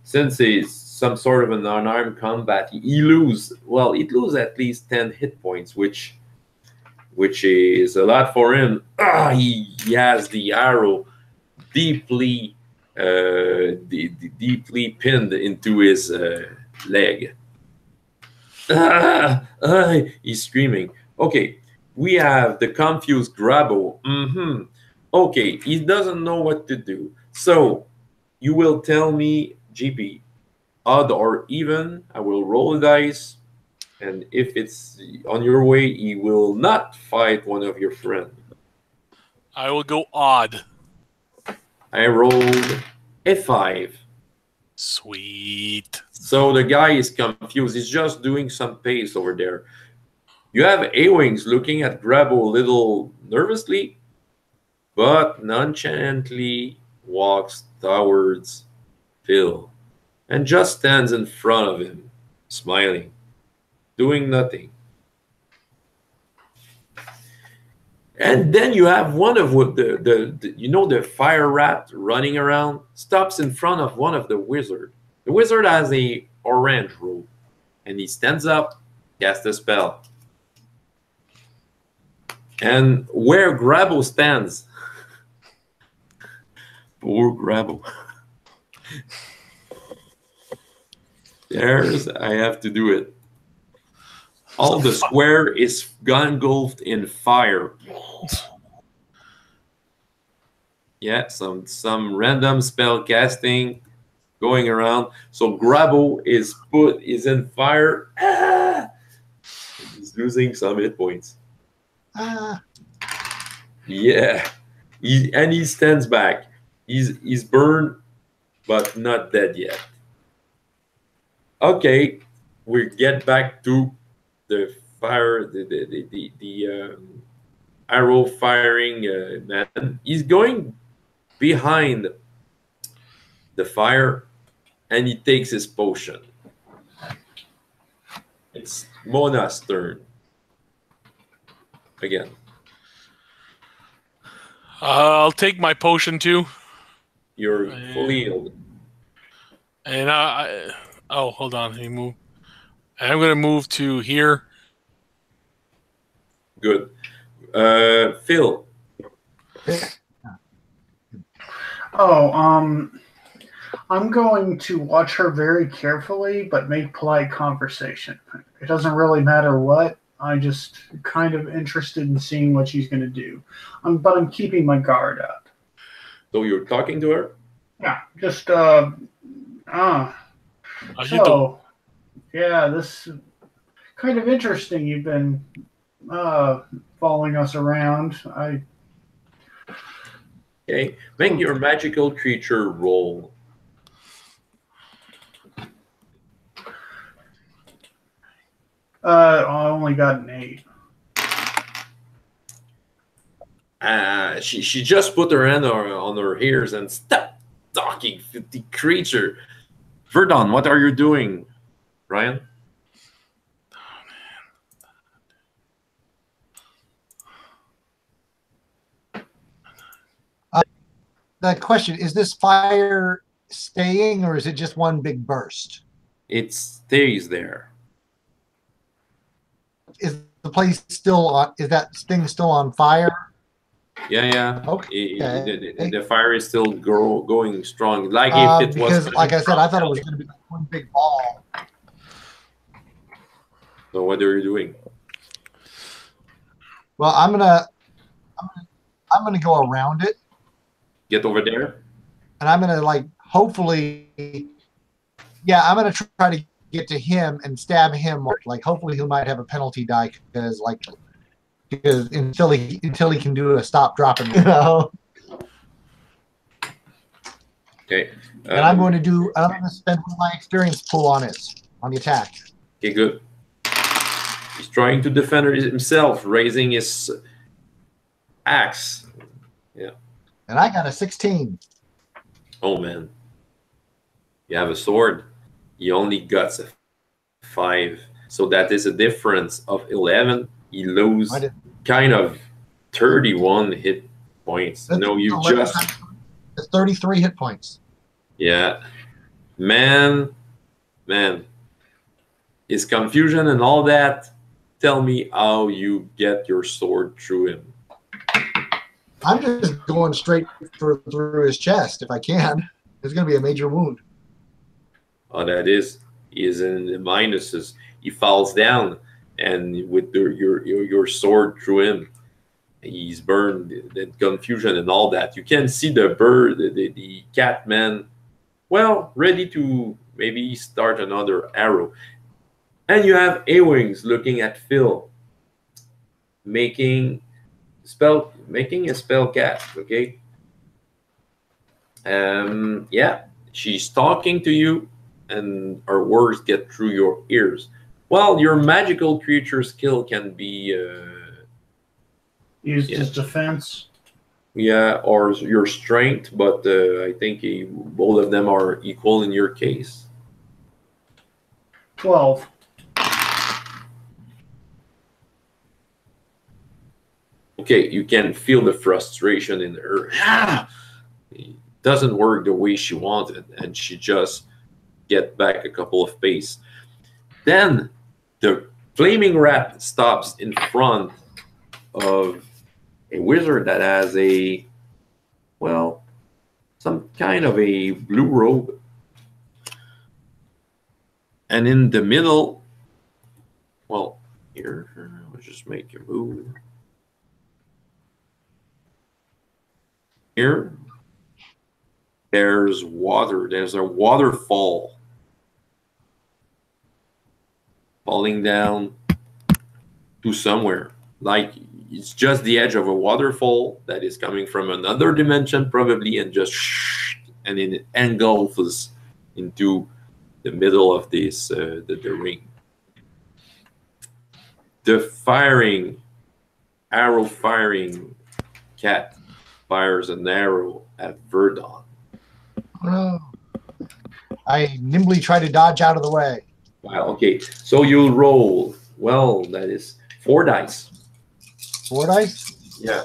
Since it's some sort of an unarmed combat, he loses at least 10 hit points, which is a lot for him. He has the arrow deeply pinned into his leg. He's screaming. Okay. We have the confused Grabo. Okay, he doesn't know what to do. So, you will tell me, GP, odd or even. I will roll the dice. And if it's on your way, he will not fight one of your friends. I will go odd. I rolled a 5. Sweet. So, the guy is confused. He's just doing some pace over there. You have A-Wings looking at Grabo a little nervously, but nonchalantly walks towards Phil and just stands in front of him, smiling, doing nothing. And then you have one of the fire rat running around, stops in front of one of the wizard. The wizard has a orange robe, and he stands up, casts a spell. And where Grabo stands, poor Grabo. I have to do it. All the square is engulfed in fire. Yeah, some random spell casting. going around. So Grabo is in fire. Ah! He's losing some hit points. Ah. Yeah, he stands back. He's burned, but not dead yet. Okay, we get back to the fire. The arrow firing man. He's going behind the fire, and he takes his potion. It's Mona's turn again. I'll take my potion too. You're fully healed. And oh, hold on, let me move. I'm gonna move to here. Good. Phil. Oh, I'm going to watch her very carefully, but make polite conversation. It doesn't really matter what. I'm just kind of interested in seeing what she's going to do. But I'm keeping my guard up. So you're talking to her? Yeah, just yeah, this is kind of interesting. You've been following us around. Okay. Make your magical creature roll. I only got an 8. She just put her hand on her ears and stopped talking to the creature. Virdon, what are you doing, Ryan? The question is: this fire staying, or is it just one big burst? It stays there. Is the place still on? Is that thing still on fire? Yeah. Okay. The fire is still going strong. Like if it was. Because, like I said, I thought it was going to be one big ball. So what are you doing? Well, I'm gonna go around it. Get over there. And I'm gonna hopefully, I'm gonna try to get to him and stab him. Like hopefully he might have a penalty die because until he can do a stop dropping, Okay. And I'm going to spend my experience pool on the attack. Okay, good. He's trying to defend himself, raising his axe. Yeah. And I got a 16. Oh man. You have a sword. He only got a 5. So that is a difference of 11. He loses kind of 31 hit points. No, you just... 33 hit points. Yeah. Man. His confusion and all that. Tell me how you get your sword through him. I'm just going straight through his chest if I can. It's going to be a major wound. Oh, that is. He is in the minuses. He falls down, and with your sword through him, he's burned. The confusion and all that. You can see the bird, the cat man, well, ready to maybe start another arrow. And you have A-Wings looking at Phil, making a spell cast. Okay. Yeah, she's talking to you, and her words get through your ears. Well, your magical creature skill can be used as defense. Yeah, or your strength, but I think both of them are equal in your case. 12. Okay, you can feel the frustration in her. It doesn't work the way she wanted, and she just get back a couple of pace. Then the flaming rat stops in front of a wizard that has some kind of a blue robe. And in the middle, well, here, let's just make a move. Here, There's water. There's a waterfall falling down to somewhere. Like it's just the edge of a waterfall that is coming from another dimension, probably, and just and it engulfs into the middle of this the ring. The arrow firing cat fires an arrow at Virdon. Oh. I nimbly try to dodge out of the way. Wow, okay. So you'll roll. Well, that is 4 dice. 4 dice? Yeah.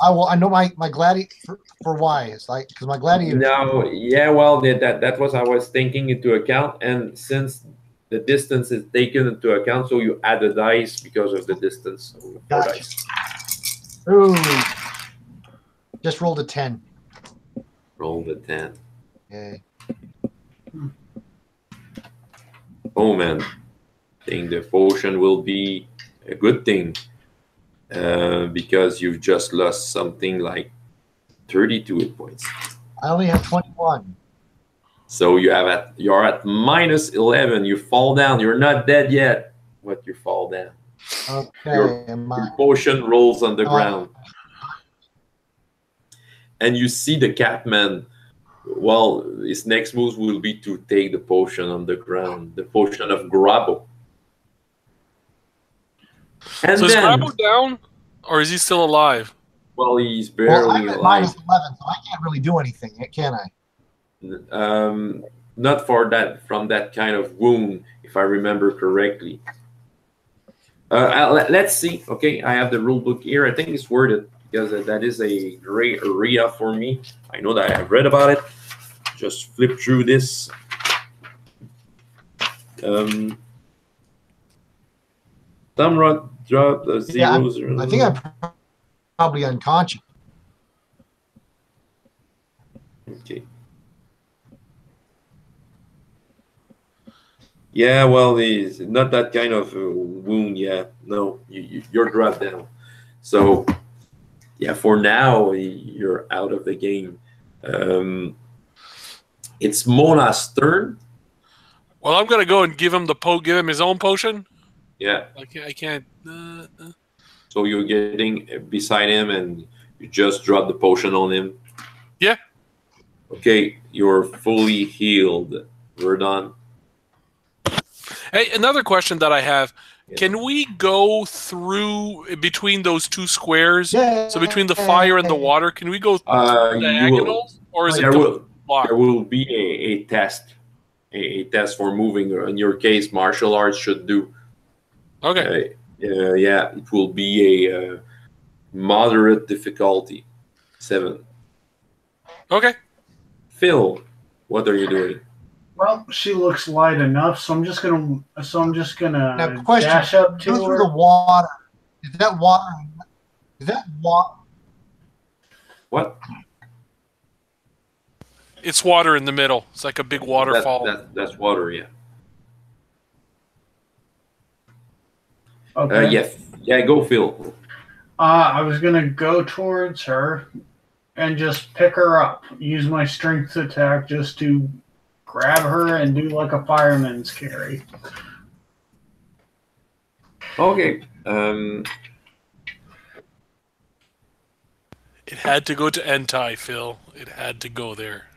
I know my gladiator for why. It's like because my gladiator. No, yeah, well, that was I was taking into account, and since the distance is taken into account, so you add a dice because of the distance. So 4 Gotcha. dice. Ooh. Just rolled a 10. Roll the 10. Yay. Oh man, I think the potion will be a good thing because you've just lost something like 32 hit points. I only have 21. So you're at -11. You fall down. You're not dead yet, but you fall down. Okay. Your potion rolls on the ground. And you see the Catman, well, his next move will be to take the potion on the ground, the potion of Grabo. And so is then, Grabo down, or is he still alive? well, he's barely I'm at alive. -11, so I can't really do anything, can I? Not from that kind of wound, if I remember correctly. Let's see. Okay, I have the rule book here. I think it's worded because that is a gray area for me. I know that I've read about it. Just flip through this. Thumb drop the zeros. Yeah, I think I'm probably unconscious. Okay. Yeah, well, it's not that kind of wound. Yeah, no, you're dropped down. So, yeah, for now, you're out of the game. It's Moanas' turn. Well, I'm gonna go and give him his own potion. Yeah. I can't. So you're getting beside him, and you just drop the potion on him. Yeah. Okay, you're fully healed. We're done. Hey, another question that I have. Yeah. Can we go through between those 2 squares? Yeah. So between the fire and the water, can we go diagonals, or is it blocked? There will be a test, a test for moving. In your case, martial arts should do. Okay. Yeah, it will be a moderate difficulty, 7. Okay. Phil, what are you doing? Well, she looks light enough, so I'm just gonna Now, question: dash up to go through her. the water. Is that water? Is that water? What? It's water in the middle. It's like a big waterfall. That's water, yeah. Okay. Yeah, go Phil. I was gonna go towards her and just pick her up. Use my strength attack just to grab her and do like a fireman's carry. Okay. It had to go to Entai, Phil. It had to go there.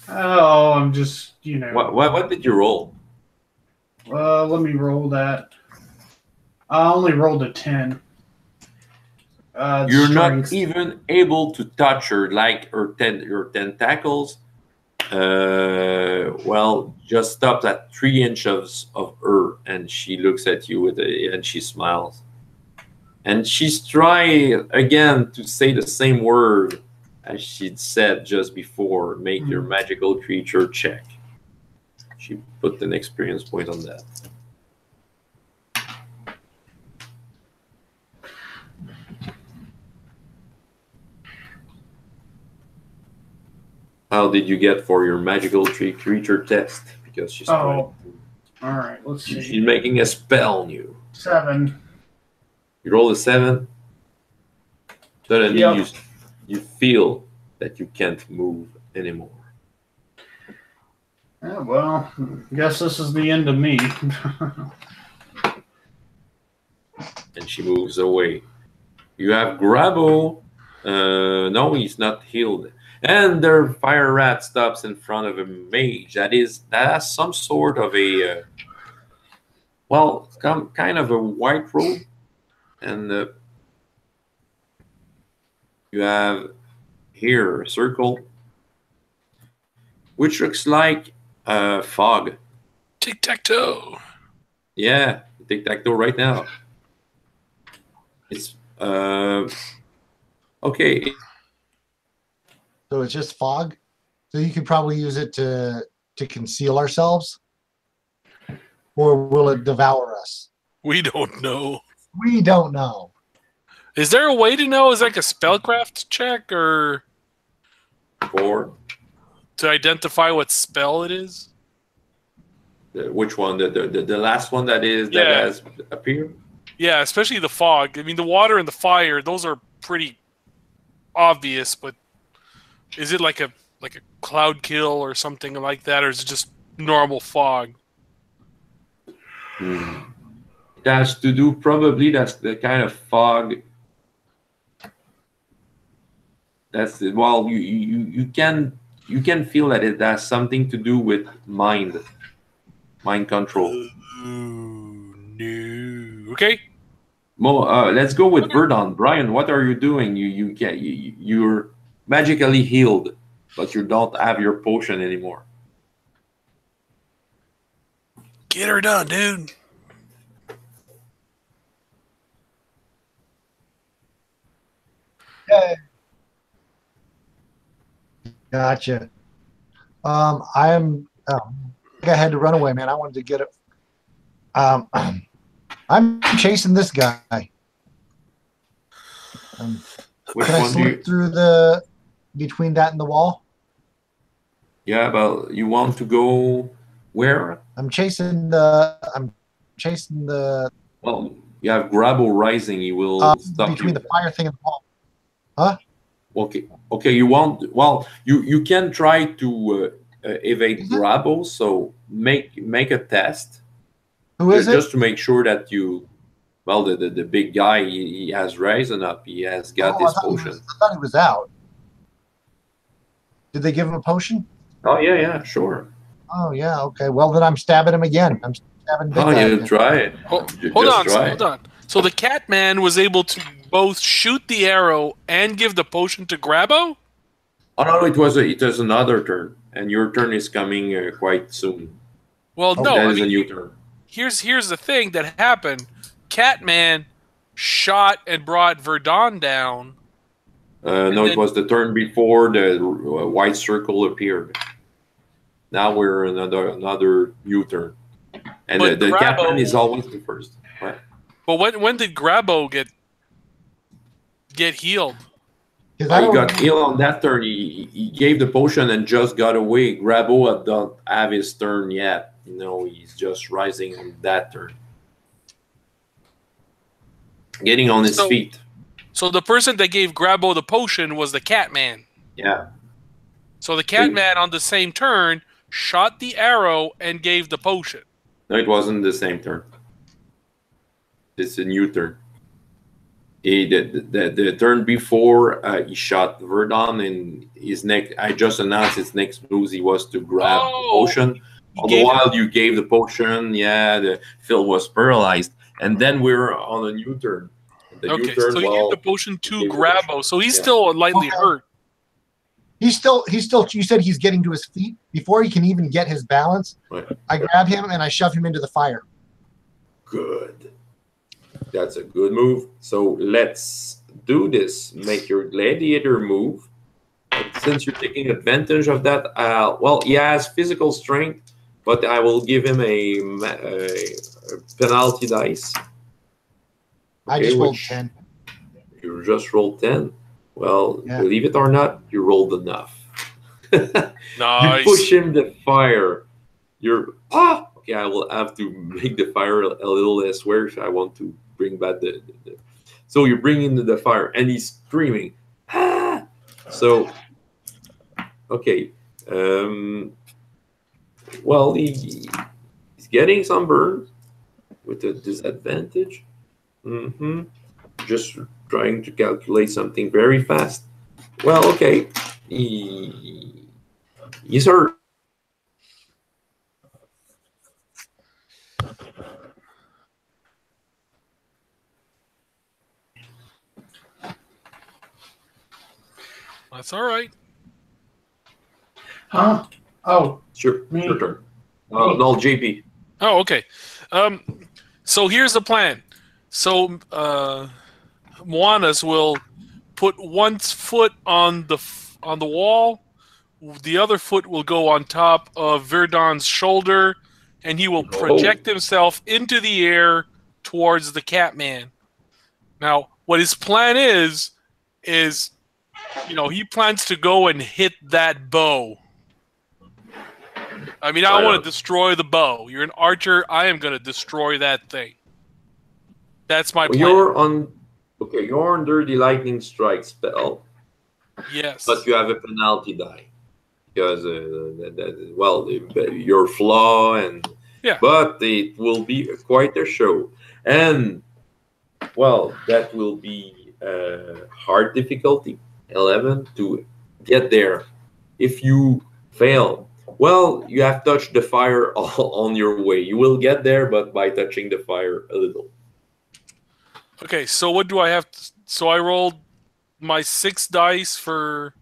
Oh, I'm just, What did you roll? Let me roll that. I only rolled a 10. You're strength. not even able to touch her, like her tentacles. Well, just stops at 3 inches of her, and she looks at you and she smiles. And she's trying again to say the same word as she'd said just before. Make your magical creature check. She put an experience point on that. How did you get for your magical creature test? Because she's all right. Let's see. She's making a spell on you. 7. You roll a 7. Suddenly you feel that you can't move anymore. Yeah, well, guess this is the end of me. And she moves away. You have Grabo. No, he's not healed. And their fire rat stops in front of a mage. That has some sort of a well, kind of a white robe, and you have here a circle, which looks like fog. Tic-tac-toe. Yeah, tic-tac-toe right now. It's okay. So it's just fog. So you could probably use it to conceal ourselves, or will it devour us? We don't know. We don't know. Is there a way to know? Is it like a spellcraft check or Or to identify what spell it is? which one? The last one that Yeah. has appeared. Yeah, especially the fog. I mean, the water and the fire; those are pretty obvious. But is it like a cloud kill or something like that, or is it just normal fog? It has to do probably that's the kind of fog. That's the, well, you can feel that it has something to do with mind control. No. Okay. Let's go with Virdon. Brian, what are you doing? You're magically healed, but you don't have your potion anymore. Get her done, dude. Okay. Gotcha. I had to run away, man. I wanted to get it. I'm chasing this guy. Which Can I one do you? slip through between that and the wall? Yeah, but you want to go where? I'm chasing the. Well, you have Grabo rising. He will stop between you. the fire thing and the wall. Huh? Okay. You want? Well, you can try to evade Grabo. So make a test. Who is it? Just to make sure that you. Well, the big guy he has risen up. He has got his potion. I thought he was out. Did they give him a potion? Oh yeah, sure. Oh yeah, okay. Well then I'm stabbing him again. I'm stabbing big guy You again. try it. Hold on. So the cat man was able to both shoot the arrow and give the potion to Grabo? Oh no, it was another turn, and your turn is coming quite soon. Well, no, that is a new turn. Here's the thing that happened. Catman shot and brought Virdon down. No, it was the turn before the white circle appeared. Now we're in another new turn, and the Catman is always the first. Right. But when did Grabo get healed? He got healed on that turn. He gave the potion and just got away. Grabo don't have his turn yet. He's just rising on that turn. Getting on his feet. So the person that gave Grabo the potion was the Catman. Yeah. So the Catman on the same turn shot the arrow and gave the potion. No, it wasn't the same turn. It's a new turn. The turn before he shot Virdon, and his next. I just announced his next move. He was to grab the potion. All the while you gave the potion, Phil was paralyzed, and then we're on a new turn. So he gave the potion to Grabo, so he's still lightly hurt. He's still. You said he's getting to his feet before he can even get his balance. Right. I grab him and I shove him into the fire. Good. That's a good move. So let's do this. Make your gladiator move. Since you're taking advantage of that, he has physical strength, but I will give him a penalty dice. I just rolled 10. You just rolled 10. Well, believe it or not, you rolled enough. Nice. You push him the fire. Okay, I will have to make the fire a little less weird if I want to bring back the. So you bring in the fire, and he's screaming. So Okay. Well, he's getting some burns with a disadvantage. Just trying to calculate something very fast. Well, okay. He's hurt. That's all right. Huh? Oh, Sure. Me. Your turn. No, JP. Oh, okay. So here's the plan. So Moanas will put one foot on the wall. The other foot will go on top of Virdon's shoulder, and he will project himself into the air towards the Catman. Now, what his plan is he plans to go and hit that bow. I mean, I want to destroy the bow. You're an archer. I am going to destroy that thing. That's my plan. You're under the lightning strike spell. Yes. But you have a penalty die because your flaw and but it will be quite a show, and that will be hard difficulty 11 to get there. If you fail, you have touched the fire on your way. You will get there, but by touching the fire a little. Okay, so what do I have? So I rolled my 6 dice for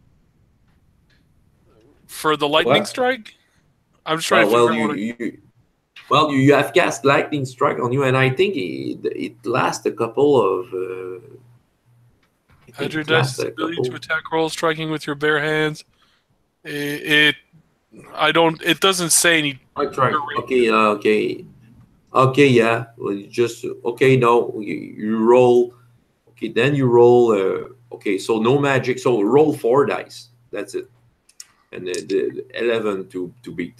the lightning strike. I'm just trying to figure out. You have cast lightning strike on you, and I think it lasts a couple of. Add your dice ability to attack rolls, striking with your bare hands. It doesn't say any. I try. Okay, yeah. Well, you just no, you roll. Okay, then you roll. So no magic. So roll 4 dice. That's it, and the 11 to beat.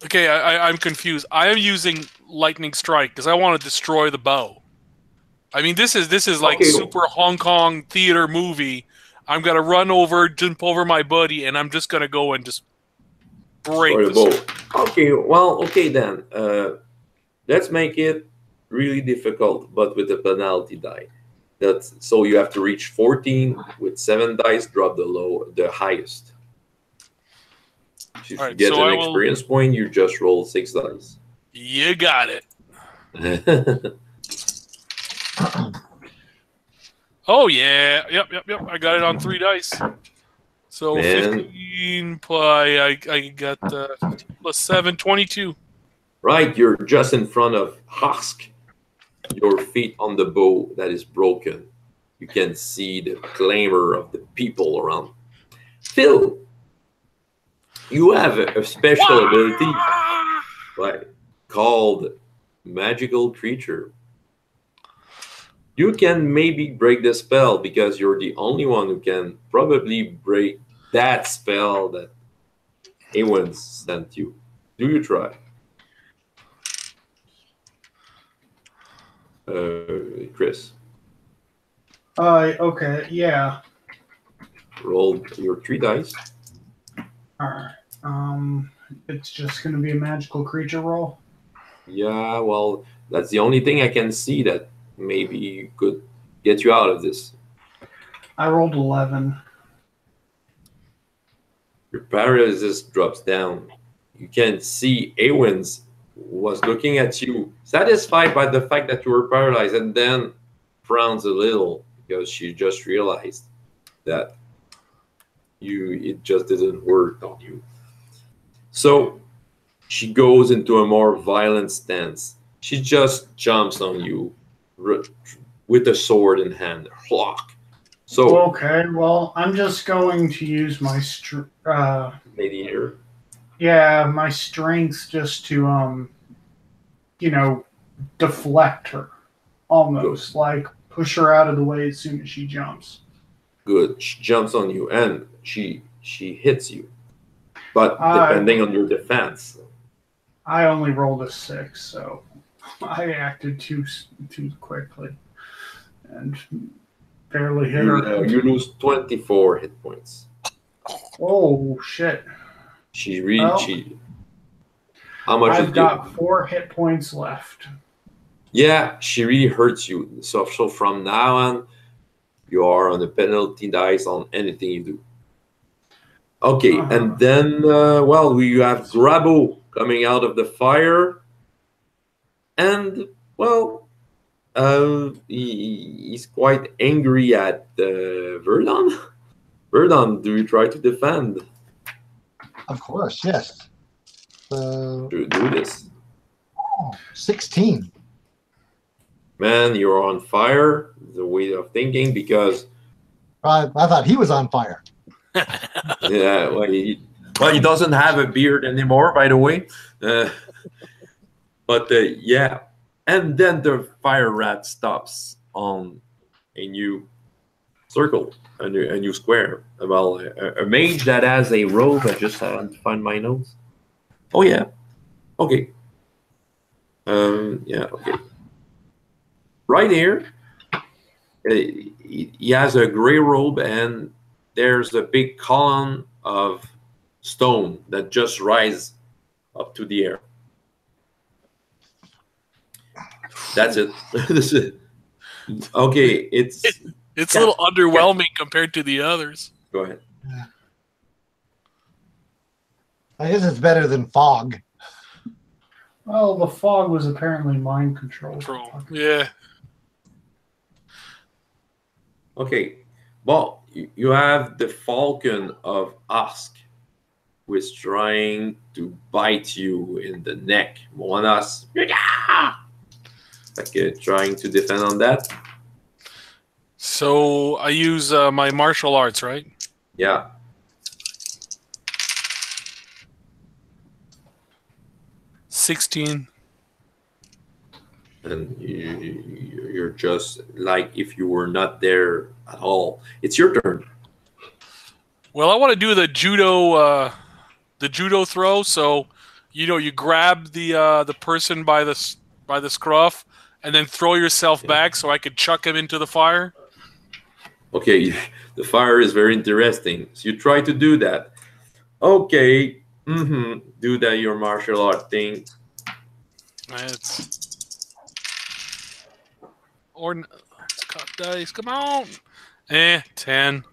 Okay, I'm confused. I am using lightning strike because I want to destroy the bow. I mean, this is like super Hong Kong theater movie. I'm gonna run over, jump over my buddy, and I'm just gonna go and just break the bow. Okay then. Let's make it really difficult, but with a penalty die. So you have to reach 14 with 7 dice. Drop the highest. If you get an experience point, you just roll 6 dice. You got it. Oh yeah, yep. I got it on 3 dice. So 15 I got 15 plus 7, 22. Right, you're just in front of Husk. Your feet on the bow that is broken. You can see the clamor of the people around. Phil, you have a special ability called Magical Creature. You can maybe break the spell because you're the only one who can probably break that spell that Ewan sent you. Do you try? Chris. Okay, yeah. Roll your 3 dice. All right. It's just going to be a magical creature roll. Yeah, well, that's the only thing I can see that maybe could get you out of this. I rolled 11. Your paralysis drops down. You can see Ewins was looking at you, satisfied by the fact that you were paralyzed, and then frowns a little because she just realized that it just didn't work on you. So she goes into a more violent stance. She just jumps on you with a sword in hand. So okay, well, I'm just going to use my Mediator. Yeah, my strength just to deflect her, almost like push her out of the way as soon as she jumps. Good. She jumps on you and she hits you, but depending on your defense. I only rolled a 6, so I acted too quickly, and barely hit her. You lose 24 hit points. Oh shit! She really Well, cheated. How much I've is got 4 hit points left. Yeah, she really hurts you. So from now on, you are on the penalty dice on anything you do. Okay, and then, well, we have Grabo coming out of the fire. And, well, he's quite angry at Virdon. Virdon, do you try to defend? Of course, yes. Do this. 16. Man, you're on fire. The way of thinking, because I thought he was on fire. yeah, well, he doesn't have a beard anymore, by the way. But yeah, and then the fire rat stops on a new circle, a new square. Well, a mage that has a robe. I just had to find my notes. Oh yeah, okay. Yeah, okay. Right here, he has a gray robe, and there's a big column of stone that just rise up to the air. That's it. That's it. Okay, it's a little underwhelming compared to the others. Go ahead. I guess it's better than fog. Well, the fog was apparently mind controlled. Yeah. Okay. Well, you have the Falcon of Ask, who is trying to bite you in the neck. Moanas, like trying to defend on that. So I use my martial arts, right? Yeah. $16. And you're just like if you were not there at all. It's your turn. Well, I want to do the judo throw. So, you grab the person by the scruff, and then throw yourself back, so I could chuck him into the fire. Okay, the fire is very interesting. So you try to do that. Okay, do that your martial art thing. Let's cut dice. Come on. 10.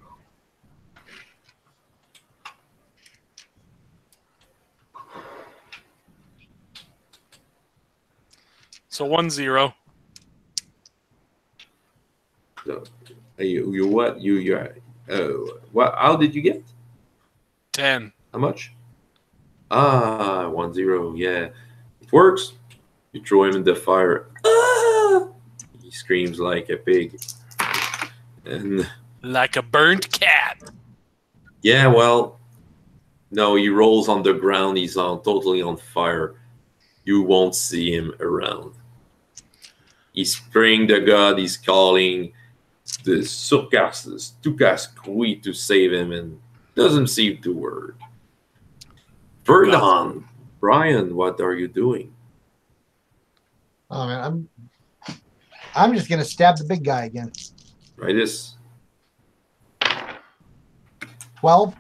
So 1-0. So, you what? What? How did you get? 10. How much? 1-0. Yeah, it works. You throw him in the fire. Ah! He screams like a pig, and like a burnt cat. Yeah, well, no, he rolls on the ground. He's totally on fire. You won't see him around. He's spraying the god. He's calling the Stukasqui to save him, and doesn't seem to work. Virdon, Brian, what are you doing? Oh man, I'm just gonna stab the big guy again. Try this. 12.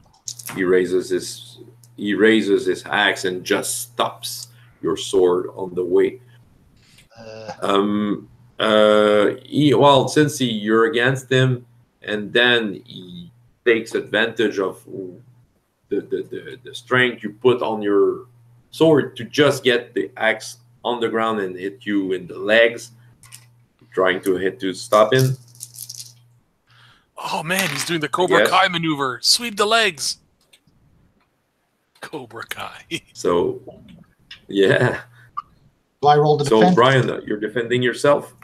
He raises his axe and just stops your sword on the way. Since you're against him, and then he takes advantage of the strength you put on your sword to just get the axe on the ground and hit you in the legs, trying to stop him. Oh man, he's doing the Cobra Kai maneuver. Sweep the legs. Cobra Kai. So, yeah. Do I roll to defend? So, Brian, you're defending yourself?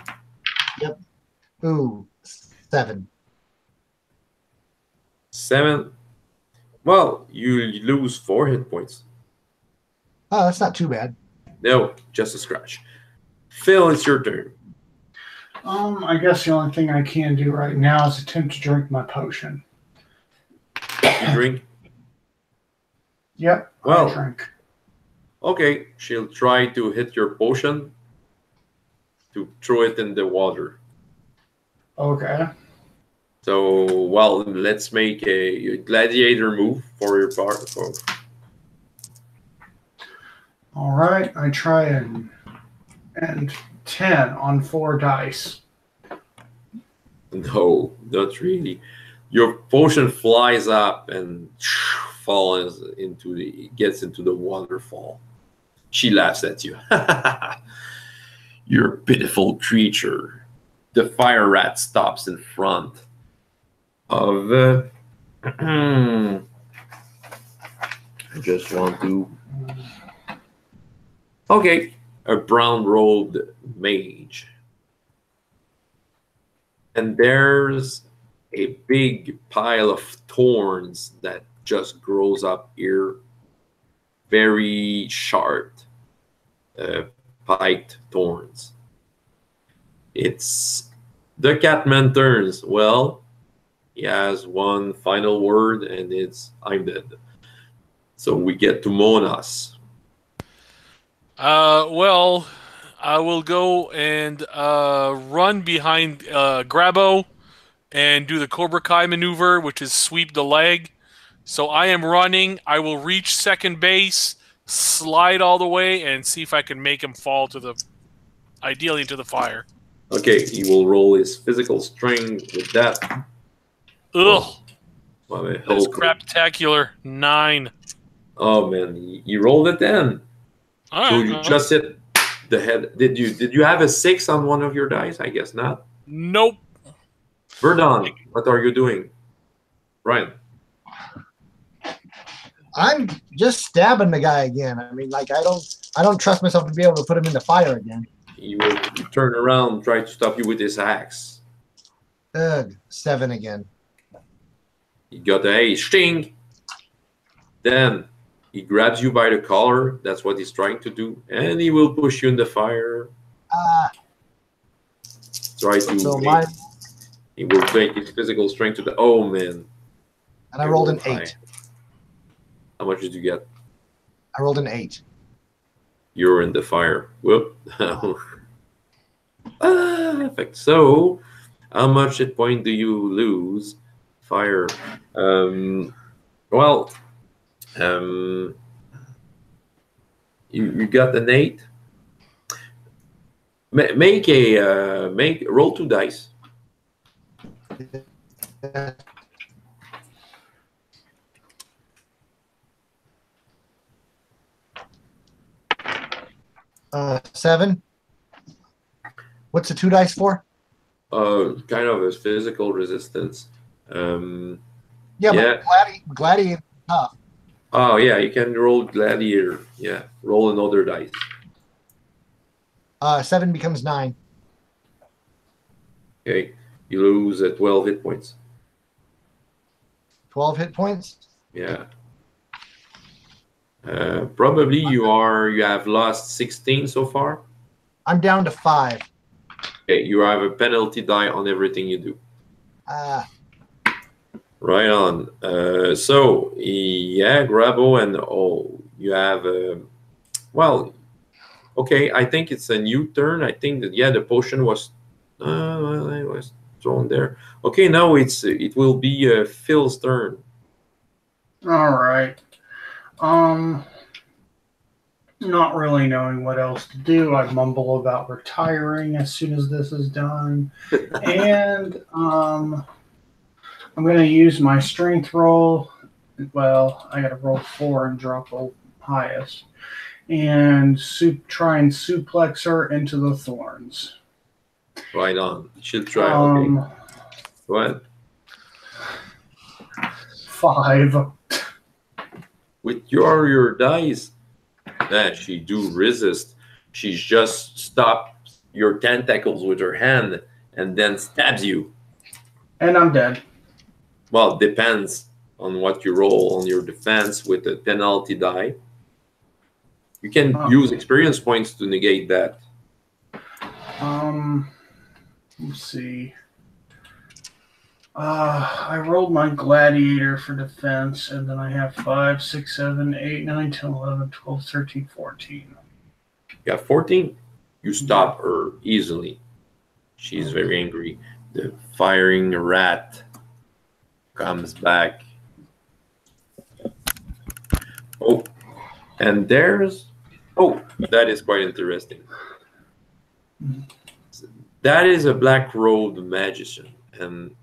Yep. Ooh, 7. 7? Well, you lose 4 hit points. Oh, that's not too bad. No, just a scratch. Phil, it's your turn. I guess the only thing I can do right now is attempt to drink my potion. You drink? Yep, well, I drink. Okay, she'll try to hit your potion to throw it in the water. Okay. So, well, let's make a gladiator move for your part. All right, I try and 10 on 4 dice. No, not really. Your potion flies up and gets into the waterfall. She laughs at you. You're a pitiful creature. The fire rat stops in front of. I just want to. Okay, a brown-robed mage. And there's a big pile of thorns that just grows up here. Very sharp, piked thorns. It's the Catman turns. Well, he has one final word, and it's I'm dead. So we get to Moanas. Well, I will go and run behind Grabo and do the Cobra Kai maneuver, which is sweep the leg. So I am running. I will reach second base, slide all the way, and see if I can make him fall ideally into the fire. Okay, he will roll his physical strength with that. Ugh. Well, That's craptacular. 9. Oh man, he rolled a 10. All So right, you just hit the head. Did you have a 6 on one of your dice? I guess not. Nope. Virdon, what are you doing? Brian. I'm just stabbing the guy again. I mean, like I don't trust myself to be able to put him in the fire again. He will turn around, try to stop you with his axe. Ugh, 7 again. He got a sting. Then he grabs you by the collar. That's what he's trying to do, and he will push you in the fire. Try to. So he will take his physical strength to the. Oh man! And I rolled an 8. How much did you get? I rolled an 8. You're in the fire. Whoop. Perfect. So, how much hit point do you lose? Fire. Well, you got an 8. Roll 2 dice. Seven. What's the 2 dice for? Kind of a physical resistance. Yeah, but gladiator tough. Oh yeah, you can roll gladiator. Yeah, roll another dice. 7 becomes 9. Okay, you lose 12 hit points. 12 hit points. Yeah. Probably you have lost 16 so far. I'm down to 5. Okay, you have a penalty die on everything you do. Right on. So yeah, Grabo, and you have well, okay. I think it's a new turn. I think that the potion was it was thrown there. Okay, now it will be Phil's turn. All right. Not really knowing what else to do, I mumble about retiring as soon as this is done. And I'm going to use my strength roll. Well, I got to roll 4 and drop the highest. And try and suplex her into the thorns. Right on. You should try. Okay. Go ahead. 5. With your dice, that she do resist. She just stops your tentacles with her hand and then stabs you. And I'm dead. Well, depends on what you roll on your defense with the penalty die. You can use experience points to negate that. Let's see. I rolled my gladiator for defense, and then I have 5, 6, 7, 8, 9, 10, 11, 12, 13, 14. You got 14? You stop her easily. She's very angry. The firing rat comes back. Oh, and there's... Oh, that is quite interesting. That is a black-robed magician, and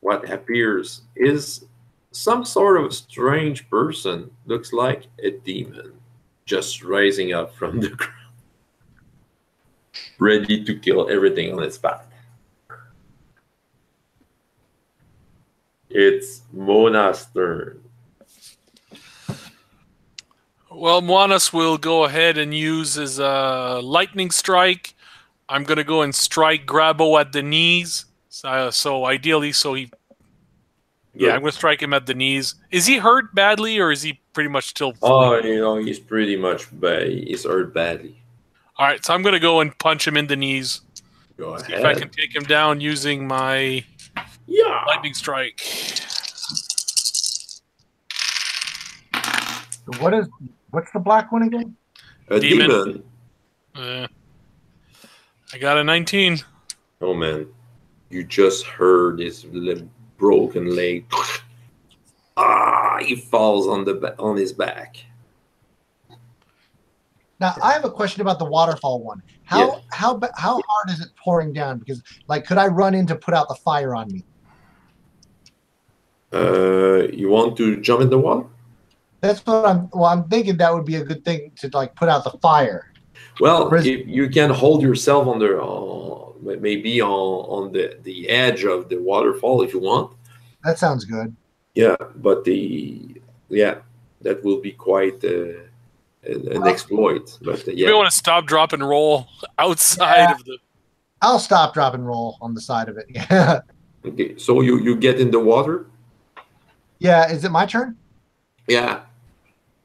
what appears is some sort of strange person. Looks like a demon, just rising up from the ground, ready to kill everything on its path. It's Moanas' turn. Well, Moanas will go ahead and use his lightning strike. I'm going to go and strike Grabo at the knees. So ideally, I'm going to strike him at the knees. Is he hurt badly, or is he pretty much still... Oh, he's pretty much bad. He's hurt badly. All right, so I'm going to go and punch him in the knees. Go ahead. See if I can take him down using my lightning strike. What's the black one again? A demon. I got a 19. Oh man, you just heard his broken leg. He falls on his back. Now I have a question about the waterfall one. How hard is it pouring down? Because could I run in to put out the fire on me? You want to jump in the water? That's what I'm thinking. That would be a good thing to put out the fire. Well, if you can hold yourself maybe on the edge of the waterfall if you want. That sounds good. Yeah, but that will be quite an exploit. But You may want to stop, drop, and roll outside of the... I'll stop, drop, and roll on the side of it. Yeah. Okay, so you get in the water? Yeah, is it my turn? Yeah.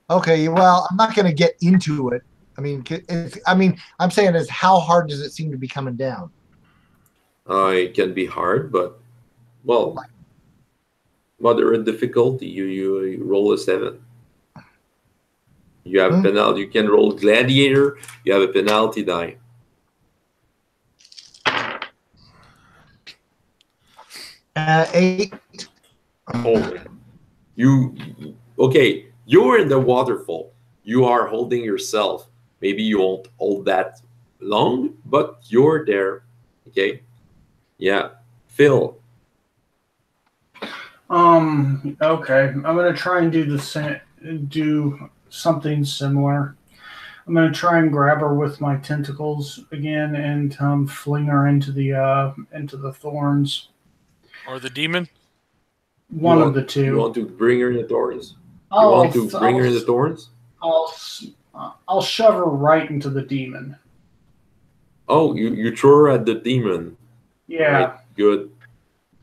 Okay, well, I'm not going to get into it. I'm saying is how hard does it seem to be coming down? It can be hard, but moderate difficulty. You roll a 7. You have a penalty. You can roll gladiator. You have a penalty die. Eight. Oh, okay. You're in the waterfall. You are holding yourself. Maybe you won't hold that long, but you're there. Okay. Yeah. Phil. Okay. I'm gonna try and do something similar. I'm gonna try and grab her with my tentacles again and fling her into the thorns. Or the demon? One of the two. You want to bring her in the thorns? I'll shove her right into the demon. Oh, you throw her at the demon. Yeah. Right, good.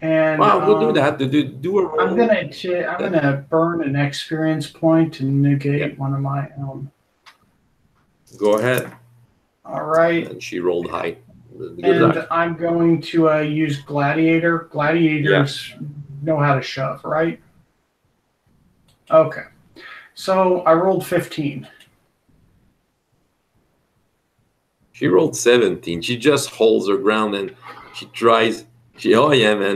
And we'll do that. Do a roll. I'm gonna burn an experience point to negate one of my own. Go ahead. All right. And she rolled high. I'm going to use gladiator. Gladiators know how to shove, right? Okay. So I rolled 15. She rolled 17. She just holds her ground and she tries. She's on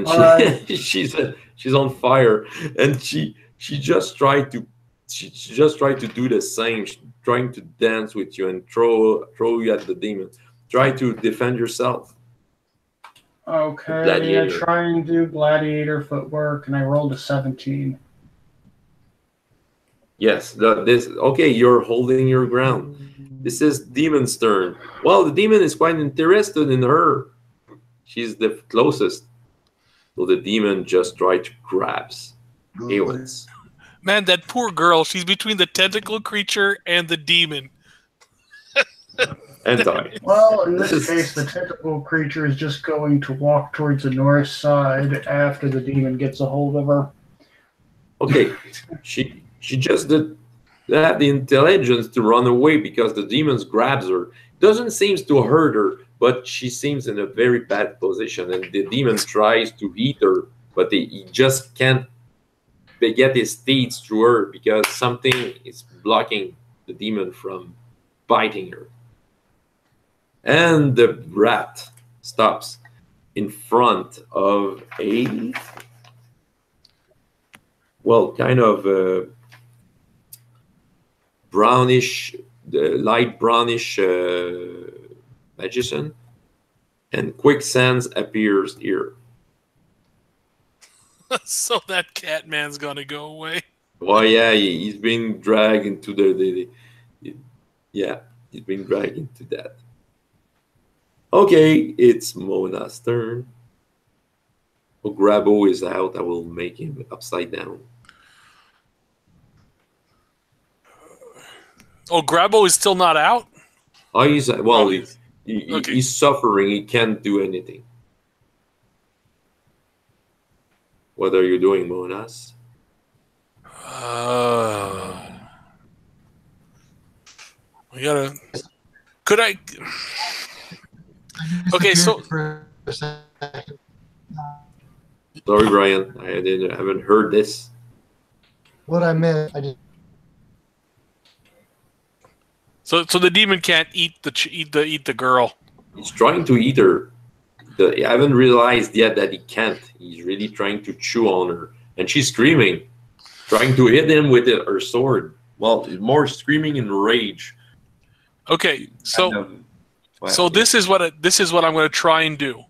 fire, and she just tried to do the same. She's trying to dance with you and throw you at the demon. Try to defend yourself. Okay, I try and do gladiator footwork, and I rolled a 17. Yes, okay. You're holding your ground. This is demon's turn. Well, the demon is quite interested in her. She's the closest. So the demon just tried to grabs Aeons. Man, that poor girl. She's between the tentacle creature and the demon. Well, in this case, the tentacle creature is just going to walk towards the north side after the demon gets a hold of her. Okay, she just did have the intelligence to run away because the demon grabs her. Doesn't seem to hurt her, but she seems in a very bad position, and the demon tries to eat her, but he just can't get his teeth through her because something is blocking the demon from biting her. And the rat stops in front of a well, kind of brownish, light brownish magician, and quicksand appears here. So that cat man's gonna go away. Well, yeah, he's being dragged into yeah, he's being dragged into that. Okay, it's Mona's turn. Oh, Grabo is out. I will make him upside down. Oh, Grabo is still not out? Oh, he's well. Okay. He's suffering. He can't do anything. What are you doing, Monas? We gotta. Could I? Okay, so. Sorry, Brian. I haven't heard this. What I meant, I just. So the demon can't eat the girl. He's trying to eat her. I haven't realized yet that he can't. He's really trying to chew on her, and she's screaming, trying to hit him with her sword. Well, more screaming in rage. Okay, so this is what I'm going to try and do.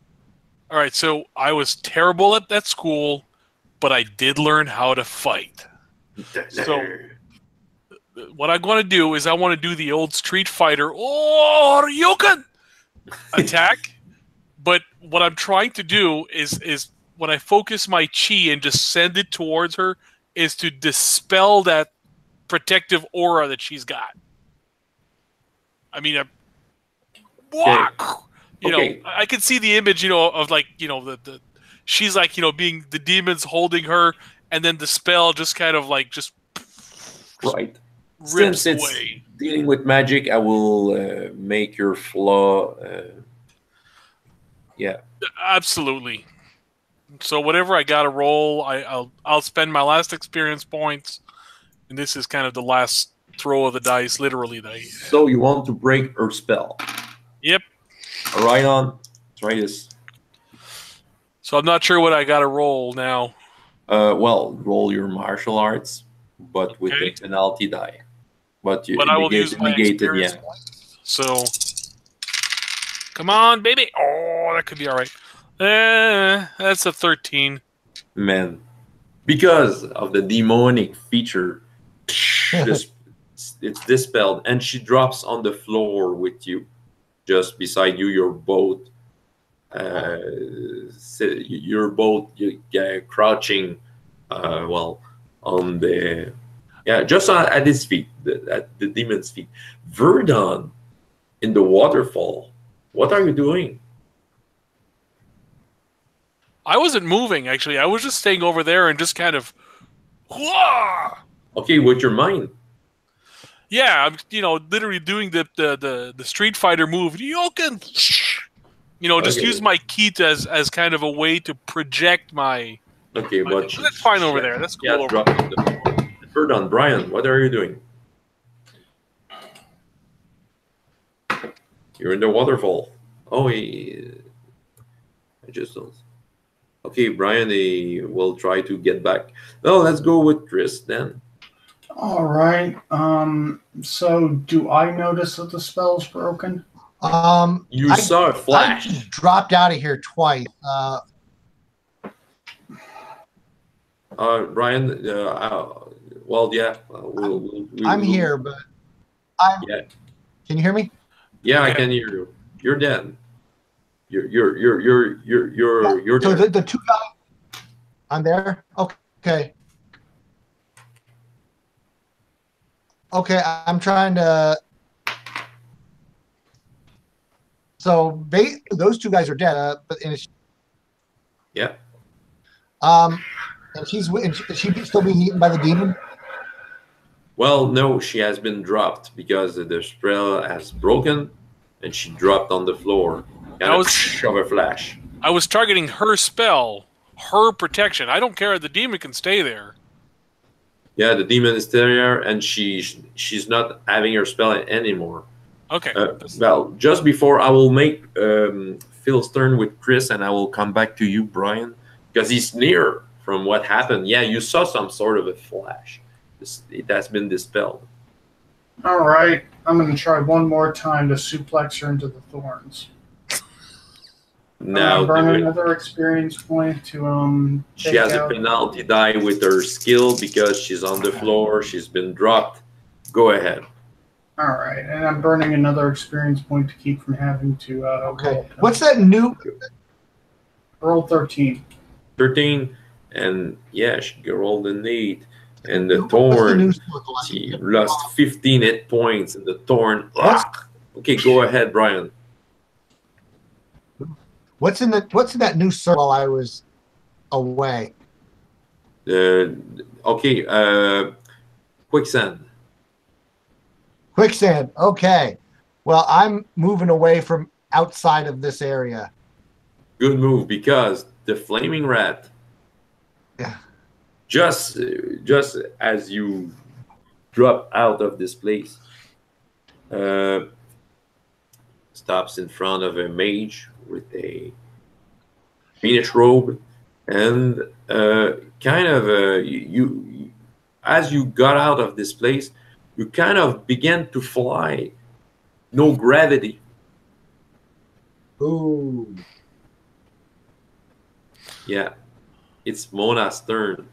All right, so I was terrible at that school, but I did learn how to fight. So what I'm going to do is I want to do the old Street Fighter Ryokan attack. But what I'm trying to do is when I focus my chi and just send it towards her, is to dispel that protective aura that she's got. I mean, you know, I can see the image, you know, of like, you know, the she's like, you know, being the demons holding her, and then the spell just kind of like just right. Rips Since it's away. dealing with magic, I will make your flaw. Yeah, absolutely. So whatever I got to roll, I'll spend my last experience points, and this is kind of the last throw of the dice, literally. So you want to break her spell? Yep. All right, on. Let's try this. So I'm not sure what I got to roll now. Well, roll your martial arts, but with the penalty die. But I will use my experience points. So come on, baby. Oh, that could be all right. That's a 13. Man, because of the demonic feature, it's dispelled, and she drops on the floor with you, just beside you. You're both, crouching, well, on the, just at his feet, at the demon's feet. Virdon, in the waterfall. What are you doing? I wasn't moving, actually. I was just staying over there and just kind of... Whoa! Okay, with your mind. Yeah, I'm, you know, literally doing the Street Fighter move. You can, you know, just use my ki as kind of a way to project my... Okay, but... That's fine over there. That's cool over there. Virdon, Brian, what are you doing? You're in the waterfall. Oh, I just don't... Okay, Brian, he will try to get back. No, let's go with Chris then. All right. So do I notice that the spell's broken? You saw a flash. I just dropped out of here twice. Brian, well, yeah. I'm here, but yeah. Can you hear me? Yeah, I can hear you. You're dead. You're So dead. the two guys. I'm there. Okay. Okay, I'm trying to. So those two guys are dead, but Yeah. And is she still being eaten by the demon? Well, no, she has been dropped because the spell has broken, and she dropped on the floor. Kind of a flash. I was targeting her spell, her protection. I don't care. The demon can stay there. Yeah, the demon is still there, and she's not having her spell anymore. Okay. Well, just before I will make Phil's turn with Chris, and I will come back to you, Brian, because he's near from what happened. Yeah, you saw some sort of a flash. It has been dispelled. All right, I'm going to try one more time to suplex her into the thorns. Now, burn another experience point to she has a penalty die with her skill because she's on the floor. She's been dropped. Go ahead. All right, and I'm burning another experience point to keep from having to roll. What's that new? Roll 13. 13, and yeah, she rolled an 8. And the thorn, she lost 15 hit points. And the thorn. Okay, go ahead, Brian. What's in that new circle while I was away? Okay, quicksand. Quicksand. Okay. Well, I'm moving away from outside of this area. Good move, because the flaming rat. Yeah. Just as you drop out of this place, stops in front of a mage with a greenish robe, and kind of you as you got out of this place, you kind of began to fly. No gravity. Ooh. Yeah, it's Mona's turn.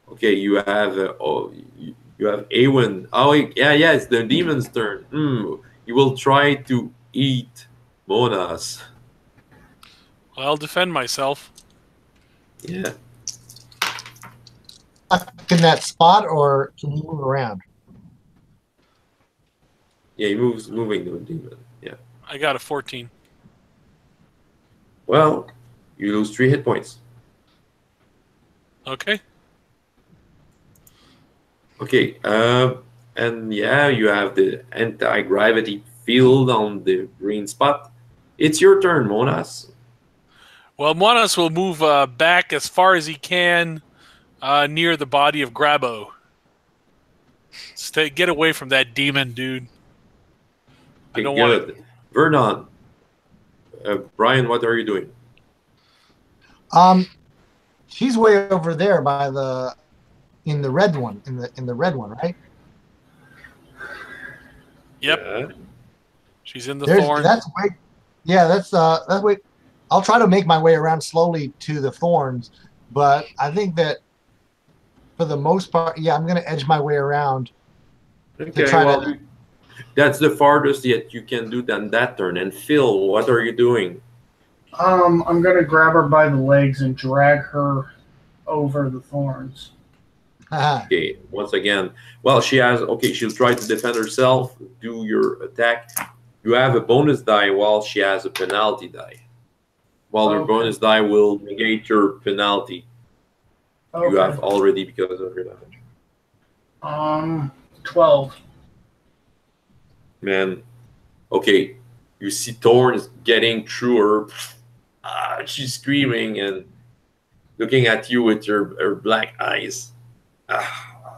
Okay, you have you have Awen. Oh yeah, it's the demon's turn. You will try to eat Monas. Well, I'll defend myself. Yeah. In that spot, or can you move around? Yeah, he moving the demon. Yeah. I got a 14. Well, you lose 3 hit points. Okay. Okay, and yeah, you have the anti-gravity field on the green spot. It's your turn, Monas. Well, Moanas will move back as far as he can near the body of Grabo. Get away from that demon, dude. Okay, good. Virdon. Brian, what are you doing? She's way over there by in the red one, in the red one, right? Yep. Yeah. She's in the thorn. That's way. Yeah, that's way. I'll try to make my way around slowly to the thorns, but I think that for the most part, yeah, I'm going to edge my way around. Okay, well, that's the farthest yet you can do than that turn. And Phil, what are you doing? I'm going to grab her by the legs and drag her over the thorns. Okay, once again, well, she'll try to defend herself. Do your attack. You have a bonus die while she has a penalty die. While your bonus die will negate your penalty. Okay. You have already because of your damage. 12. Man, okay, you see thorns getting through her. She's screaming and looking at you with her black eyes.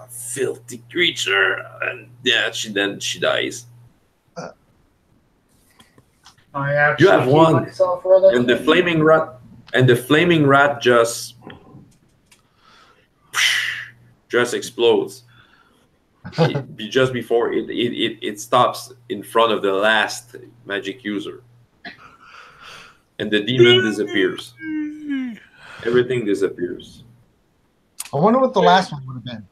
Filthy creature, and yeah, she dies. You have one, and the flaming rat just explodes. Just before it stops in front of the last magic user, and the demon disappears. Everything disappears. I wonder what the last one would have been.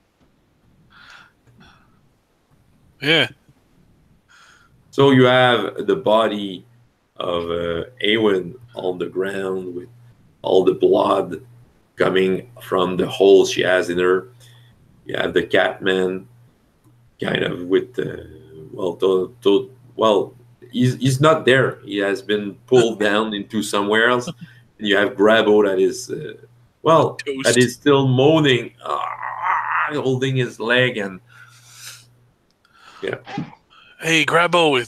Yeah. So you have the body of Awen on the ground with all the blood coming from the hole she has in her. You have the Catman kind of with he's not there. He has been pulled down into somewhere else. And you have Grabo that is that is still moaning, holding his leg, and yeah. Hey, Grabo,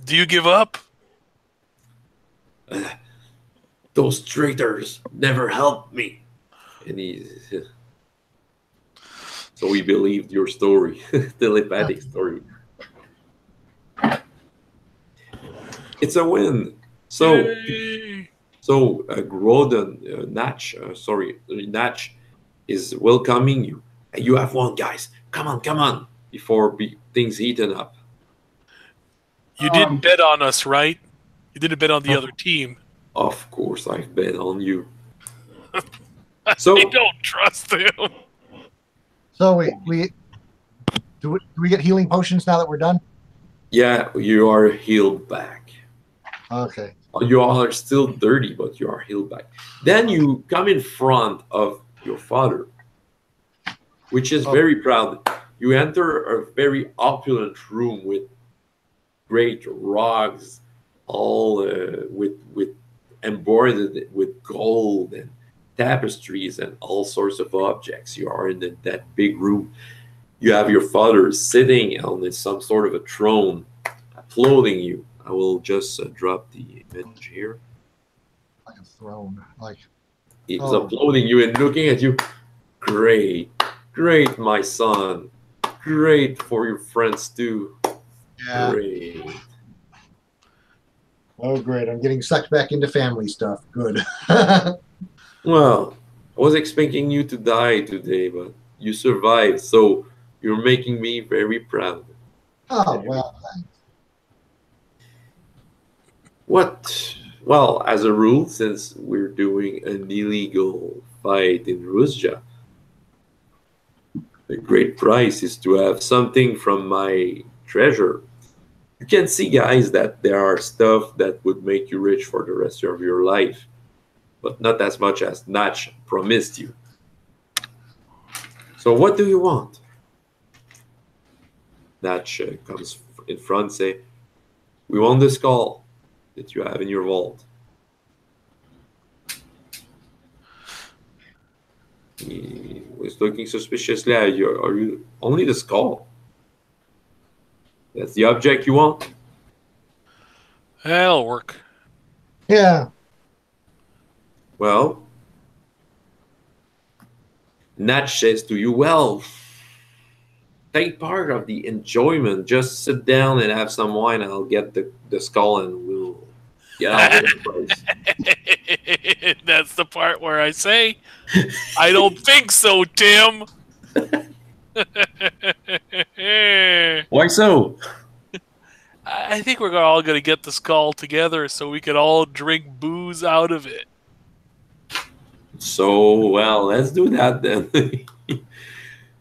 do you give up? Those traitors never helped me, and so we believed your story, telepathic story. It's a win. So So Grodon, Natch is welcoming you. You have won, guys. Come on, before things heaten up. You didn't bet on us, right? You didn't bet on the other team. Of course, I've bet on you. I don't trust them. So do we get healing potions now that we're done? Yeah, you are healed back. Okay. You are still dirty, but you are healed back. Then you come in front of your father, which is very proud. You enter a very opulent room with great rugs, all with embroidered with gold and tapestries and all sorts of objects. You are in that big room. You have your father sitting on some sort of a throne, applauding you. I will just drop the image here. Like a throne, like. He's applauding you and looking at you. Great, my son. Great for your friends too. Yeah. Great. Oh, great! I'm getting sucked back into family stuff. Good. Well, I was expecting you to die today, but you survived, so you're making me very proud. Oh, well, thanks. What? Well, as a rule, since we're doing an illegal fight in Russia, the great price is to have something from my treasure. You can see, guys, that there are stuff that would make you rich for the rest of your life, but not as much as Natch promised you. So what do you want? Natch comes in front, say, we want the skull that you have in your vault. He was looking suspiciously at you. Are you only the skull? That's the object you want? That'll work. Yeah. Well, Natch says to you, well, take part of the enjoyment. Just sit down and have some wine, and I'll get the skull and we'll get out of the place. That's the part where I say, I don't think so, Tim. Why so? I think we're all going to get the skull together so we could all drink booze out of it. So, well, let's do that then.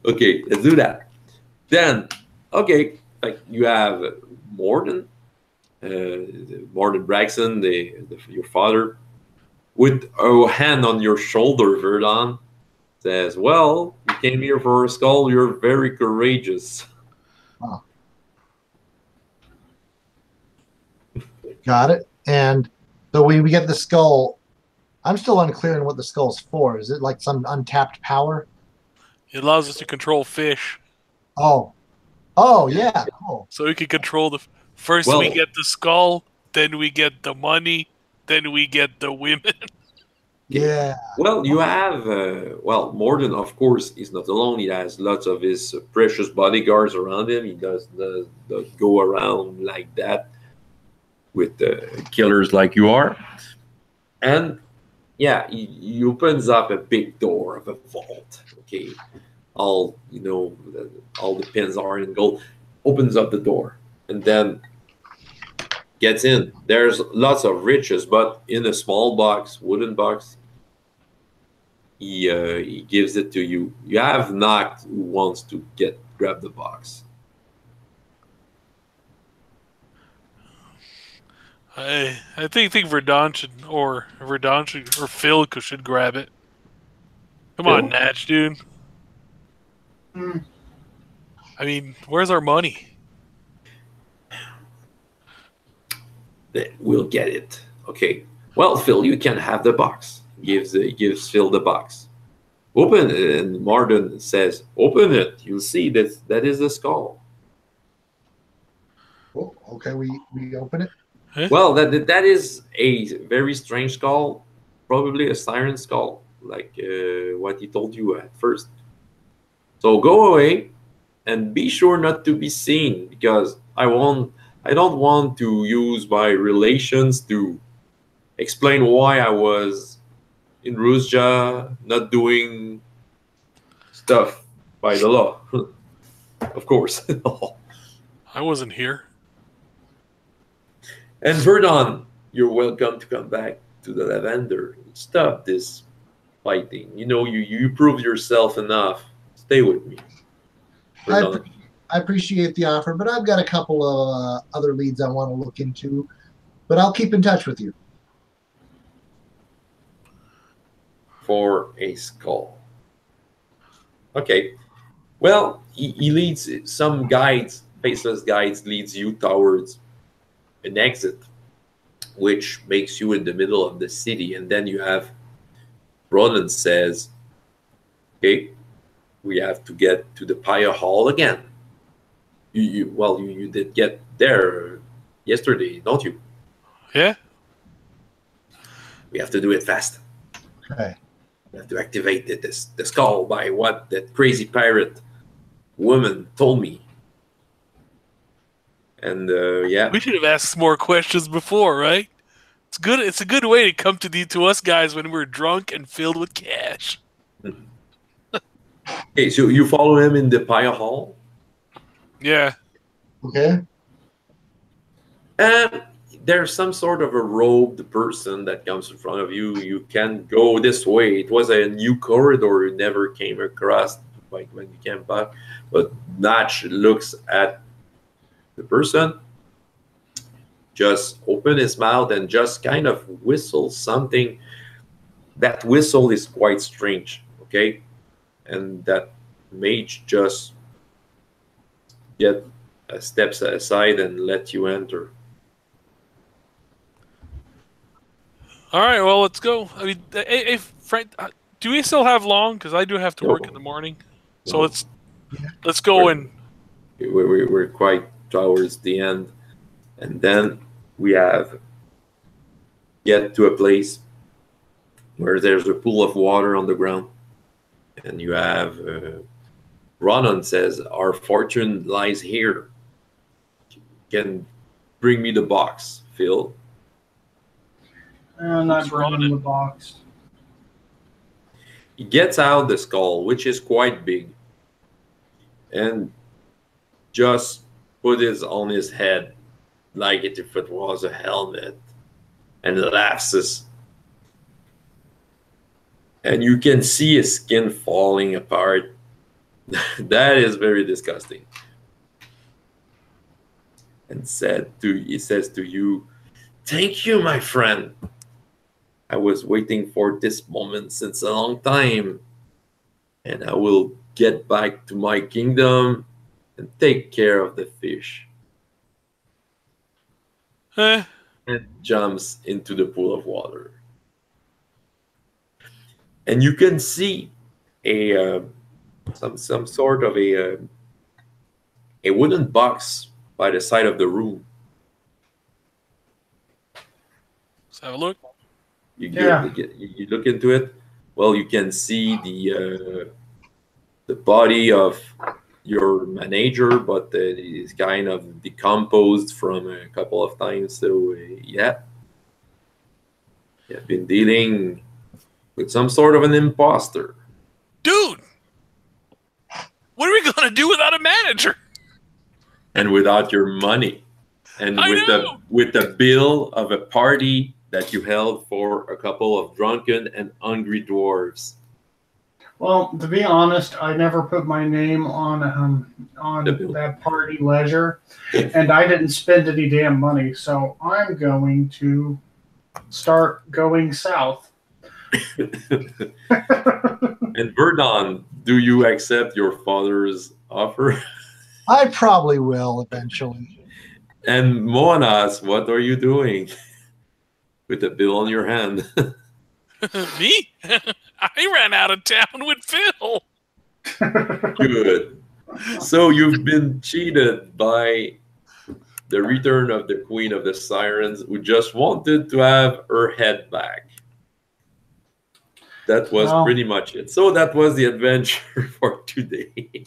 Okay, let's do that. Then, okay, like you have Morden Braxton, your father, with a hand on your shoulder, Virdon, says, well, you came here for a skull, you're very courageous. Oh. Got it. And so when we get the skull, I'm still unclear on what the skull's for. Is it like some untapped power? It allows us to control fish. Oh. Oh, yeah, cool. So we can control the... First we get the skull, then we get the money, then we get the women. Yeah. Well, you have... Morden, of course, is not alone. He has lots of his precious bodyguards around him. He does go around like that with killers like you are. And, yeah, he opens up a big door of a vault, okay? All the pins are in gold. Opens up the door and then gets in. There's lots of riches, but in a small box, wooden box. He gives it to you. You have Noct who wants to grab the box. I think Virdon or Phil should grab it. Come on, Natch, dude. I mean, where's our money? We'll get it. Okay. Well, Phil, you can have the box. Gives Phil the box. Open it, and Morden says, "Open it. You'll see that is the skull." Oh, okay, we open it. Huh? Well, that is a very strange skull, probably a siren skull, like what he told you at first. So go away, and be sure not to be seen, because I don't want to use my relations to explain why I was in Ruzja, not doing stuff by the law. Of course. I wasn't here. And Virdon, you're welcome to come back to the Lavender. Stop this fighting. You know, you proved yourself enough. Stay with me. Virdon. I appreciate the offer, but I've got a couple of other leads I want to look into. But I'll keep in touch with you. For a skull. Okay. Well, he leads some guides, faceless guides, leads you towards an exit, which makes you in the middle of the city. And then you have Ronan says, okay, we have to get to the Pyre Hall again. You did get there yesterday, don't you? Yeah. We have to do it fast. Okay. We have to activate the skull by what that crazy pirate woman told me. And yeah, We should have asked more questions before, right? It's good. It's a good way to come to us guys when we're drunk and filled with cash. okay, so you follow him in the Pyre Hall. Yeah. Okay. And there's some sort of a robed person that comes in front of you. You can go this way. It was a new corridor you never came across like when you came back. But Natch looks at the person, just open his mouth and just kind of whistle something. That whistle is quite strange, okay? And that mage just steps aside and let you enter. All right. Well, let's go. I mean, hey Frank, do we still have long? Because I do have to work in the morning. So let's go and we're quite towards the end, and then we get to a place where there's a pool of water on the ground, and you have Ronan says, "Our fortune lies here. Can bring me the box, Phil." I'm not bringing the box. He gets out the skull, which is quite big, and just put it on his head like if it was a helmet, and laughs. And you can see his skin falling apart. That is very disgusting. And he says to you, "Thank you, my friend. I was waiting for this moment since a long time, and I will get back to my kingdom and take care of the fish." And jumps into the pool of water. And you can see some sort of a wooden box by the side of the room. let's have a look. You look into it. Well, you can see the body of your manager, but it's kind of decomposed from a couple of times. So yeah, you've been dealing with some sort of an imposter. Dude, what are we gonna do without a manager? And without your money, and with the bill of a party that you held for a couple of drunken and hungry dwarves. Well, to be honest, I never put my name on that party leisure, and I didn't spend any damn money, so I'm going to start going south. And Virdon, do you accept your father's offer? I probably will eventually. And Moanas, what are you doing with the bill on your hand? Me? I ran out of town with Phil. Good. So you've been cheated by the return of the Queen of the Sirens, who just wanted to have her head back. That was pretty much it. So that was the adventure for today.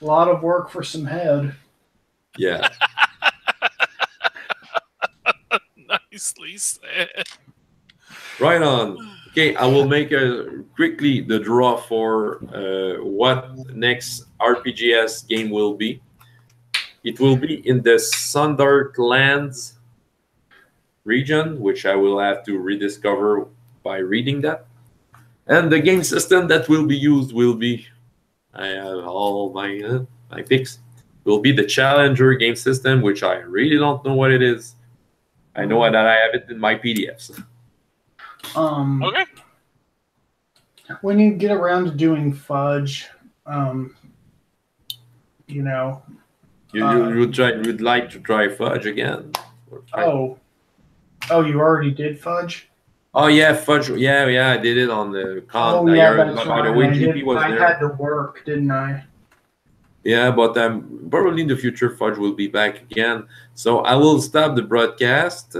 A lot of work for some head. Yeah. Nicely said. Right on. Okay, I will make quickly the draw for what next RPGS game will be. It will be in the Sundark Lands region, which I will have to rediscover by reading that. And the game system that will be used will be, I have all my picks, will be the Challenger game system, which I really don't know what it is. I know that I have it in my PDFs. Okay. When you get around to doing fudge, you know. You'd like to try fudge again? Oh, you already did fudge? Oh yeah, fudge. Yeah, I did it on the con. Oh yeah, that's by the right. way, GP was I there. had to work, didn't I? Yeah, but probably in the future, fudge will be back again. So I will stop the broadcast.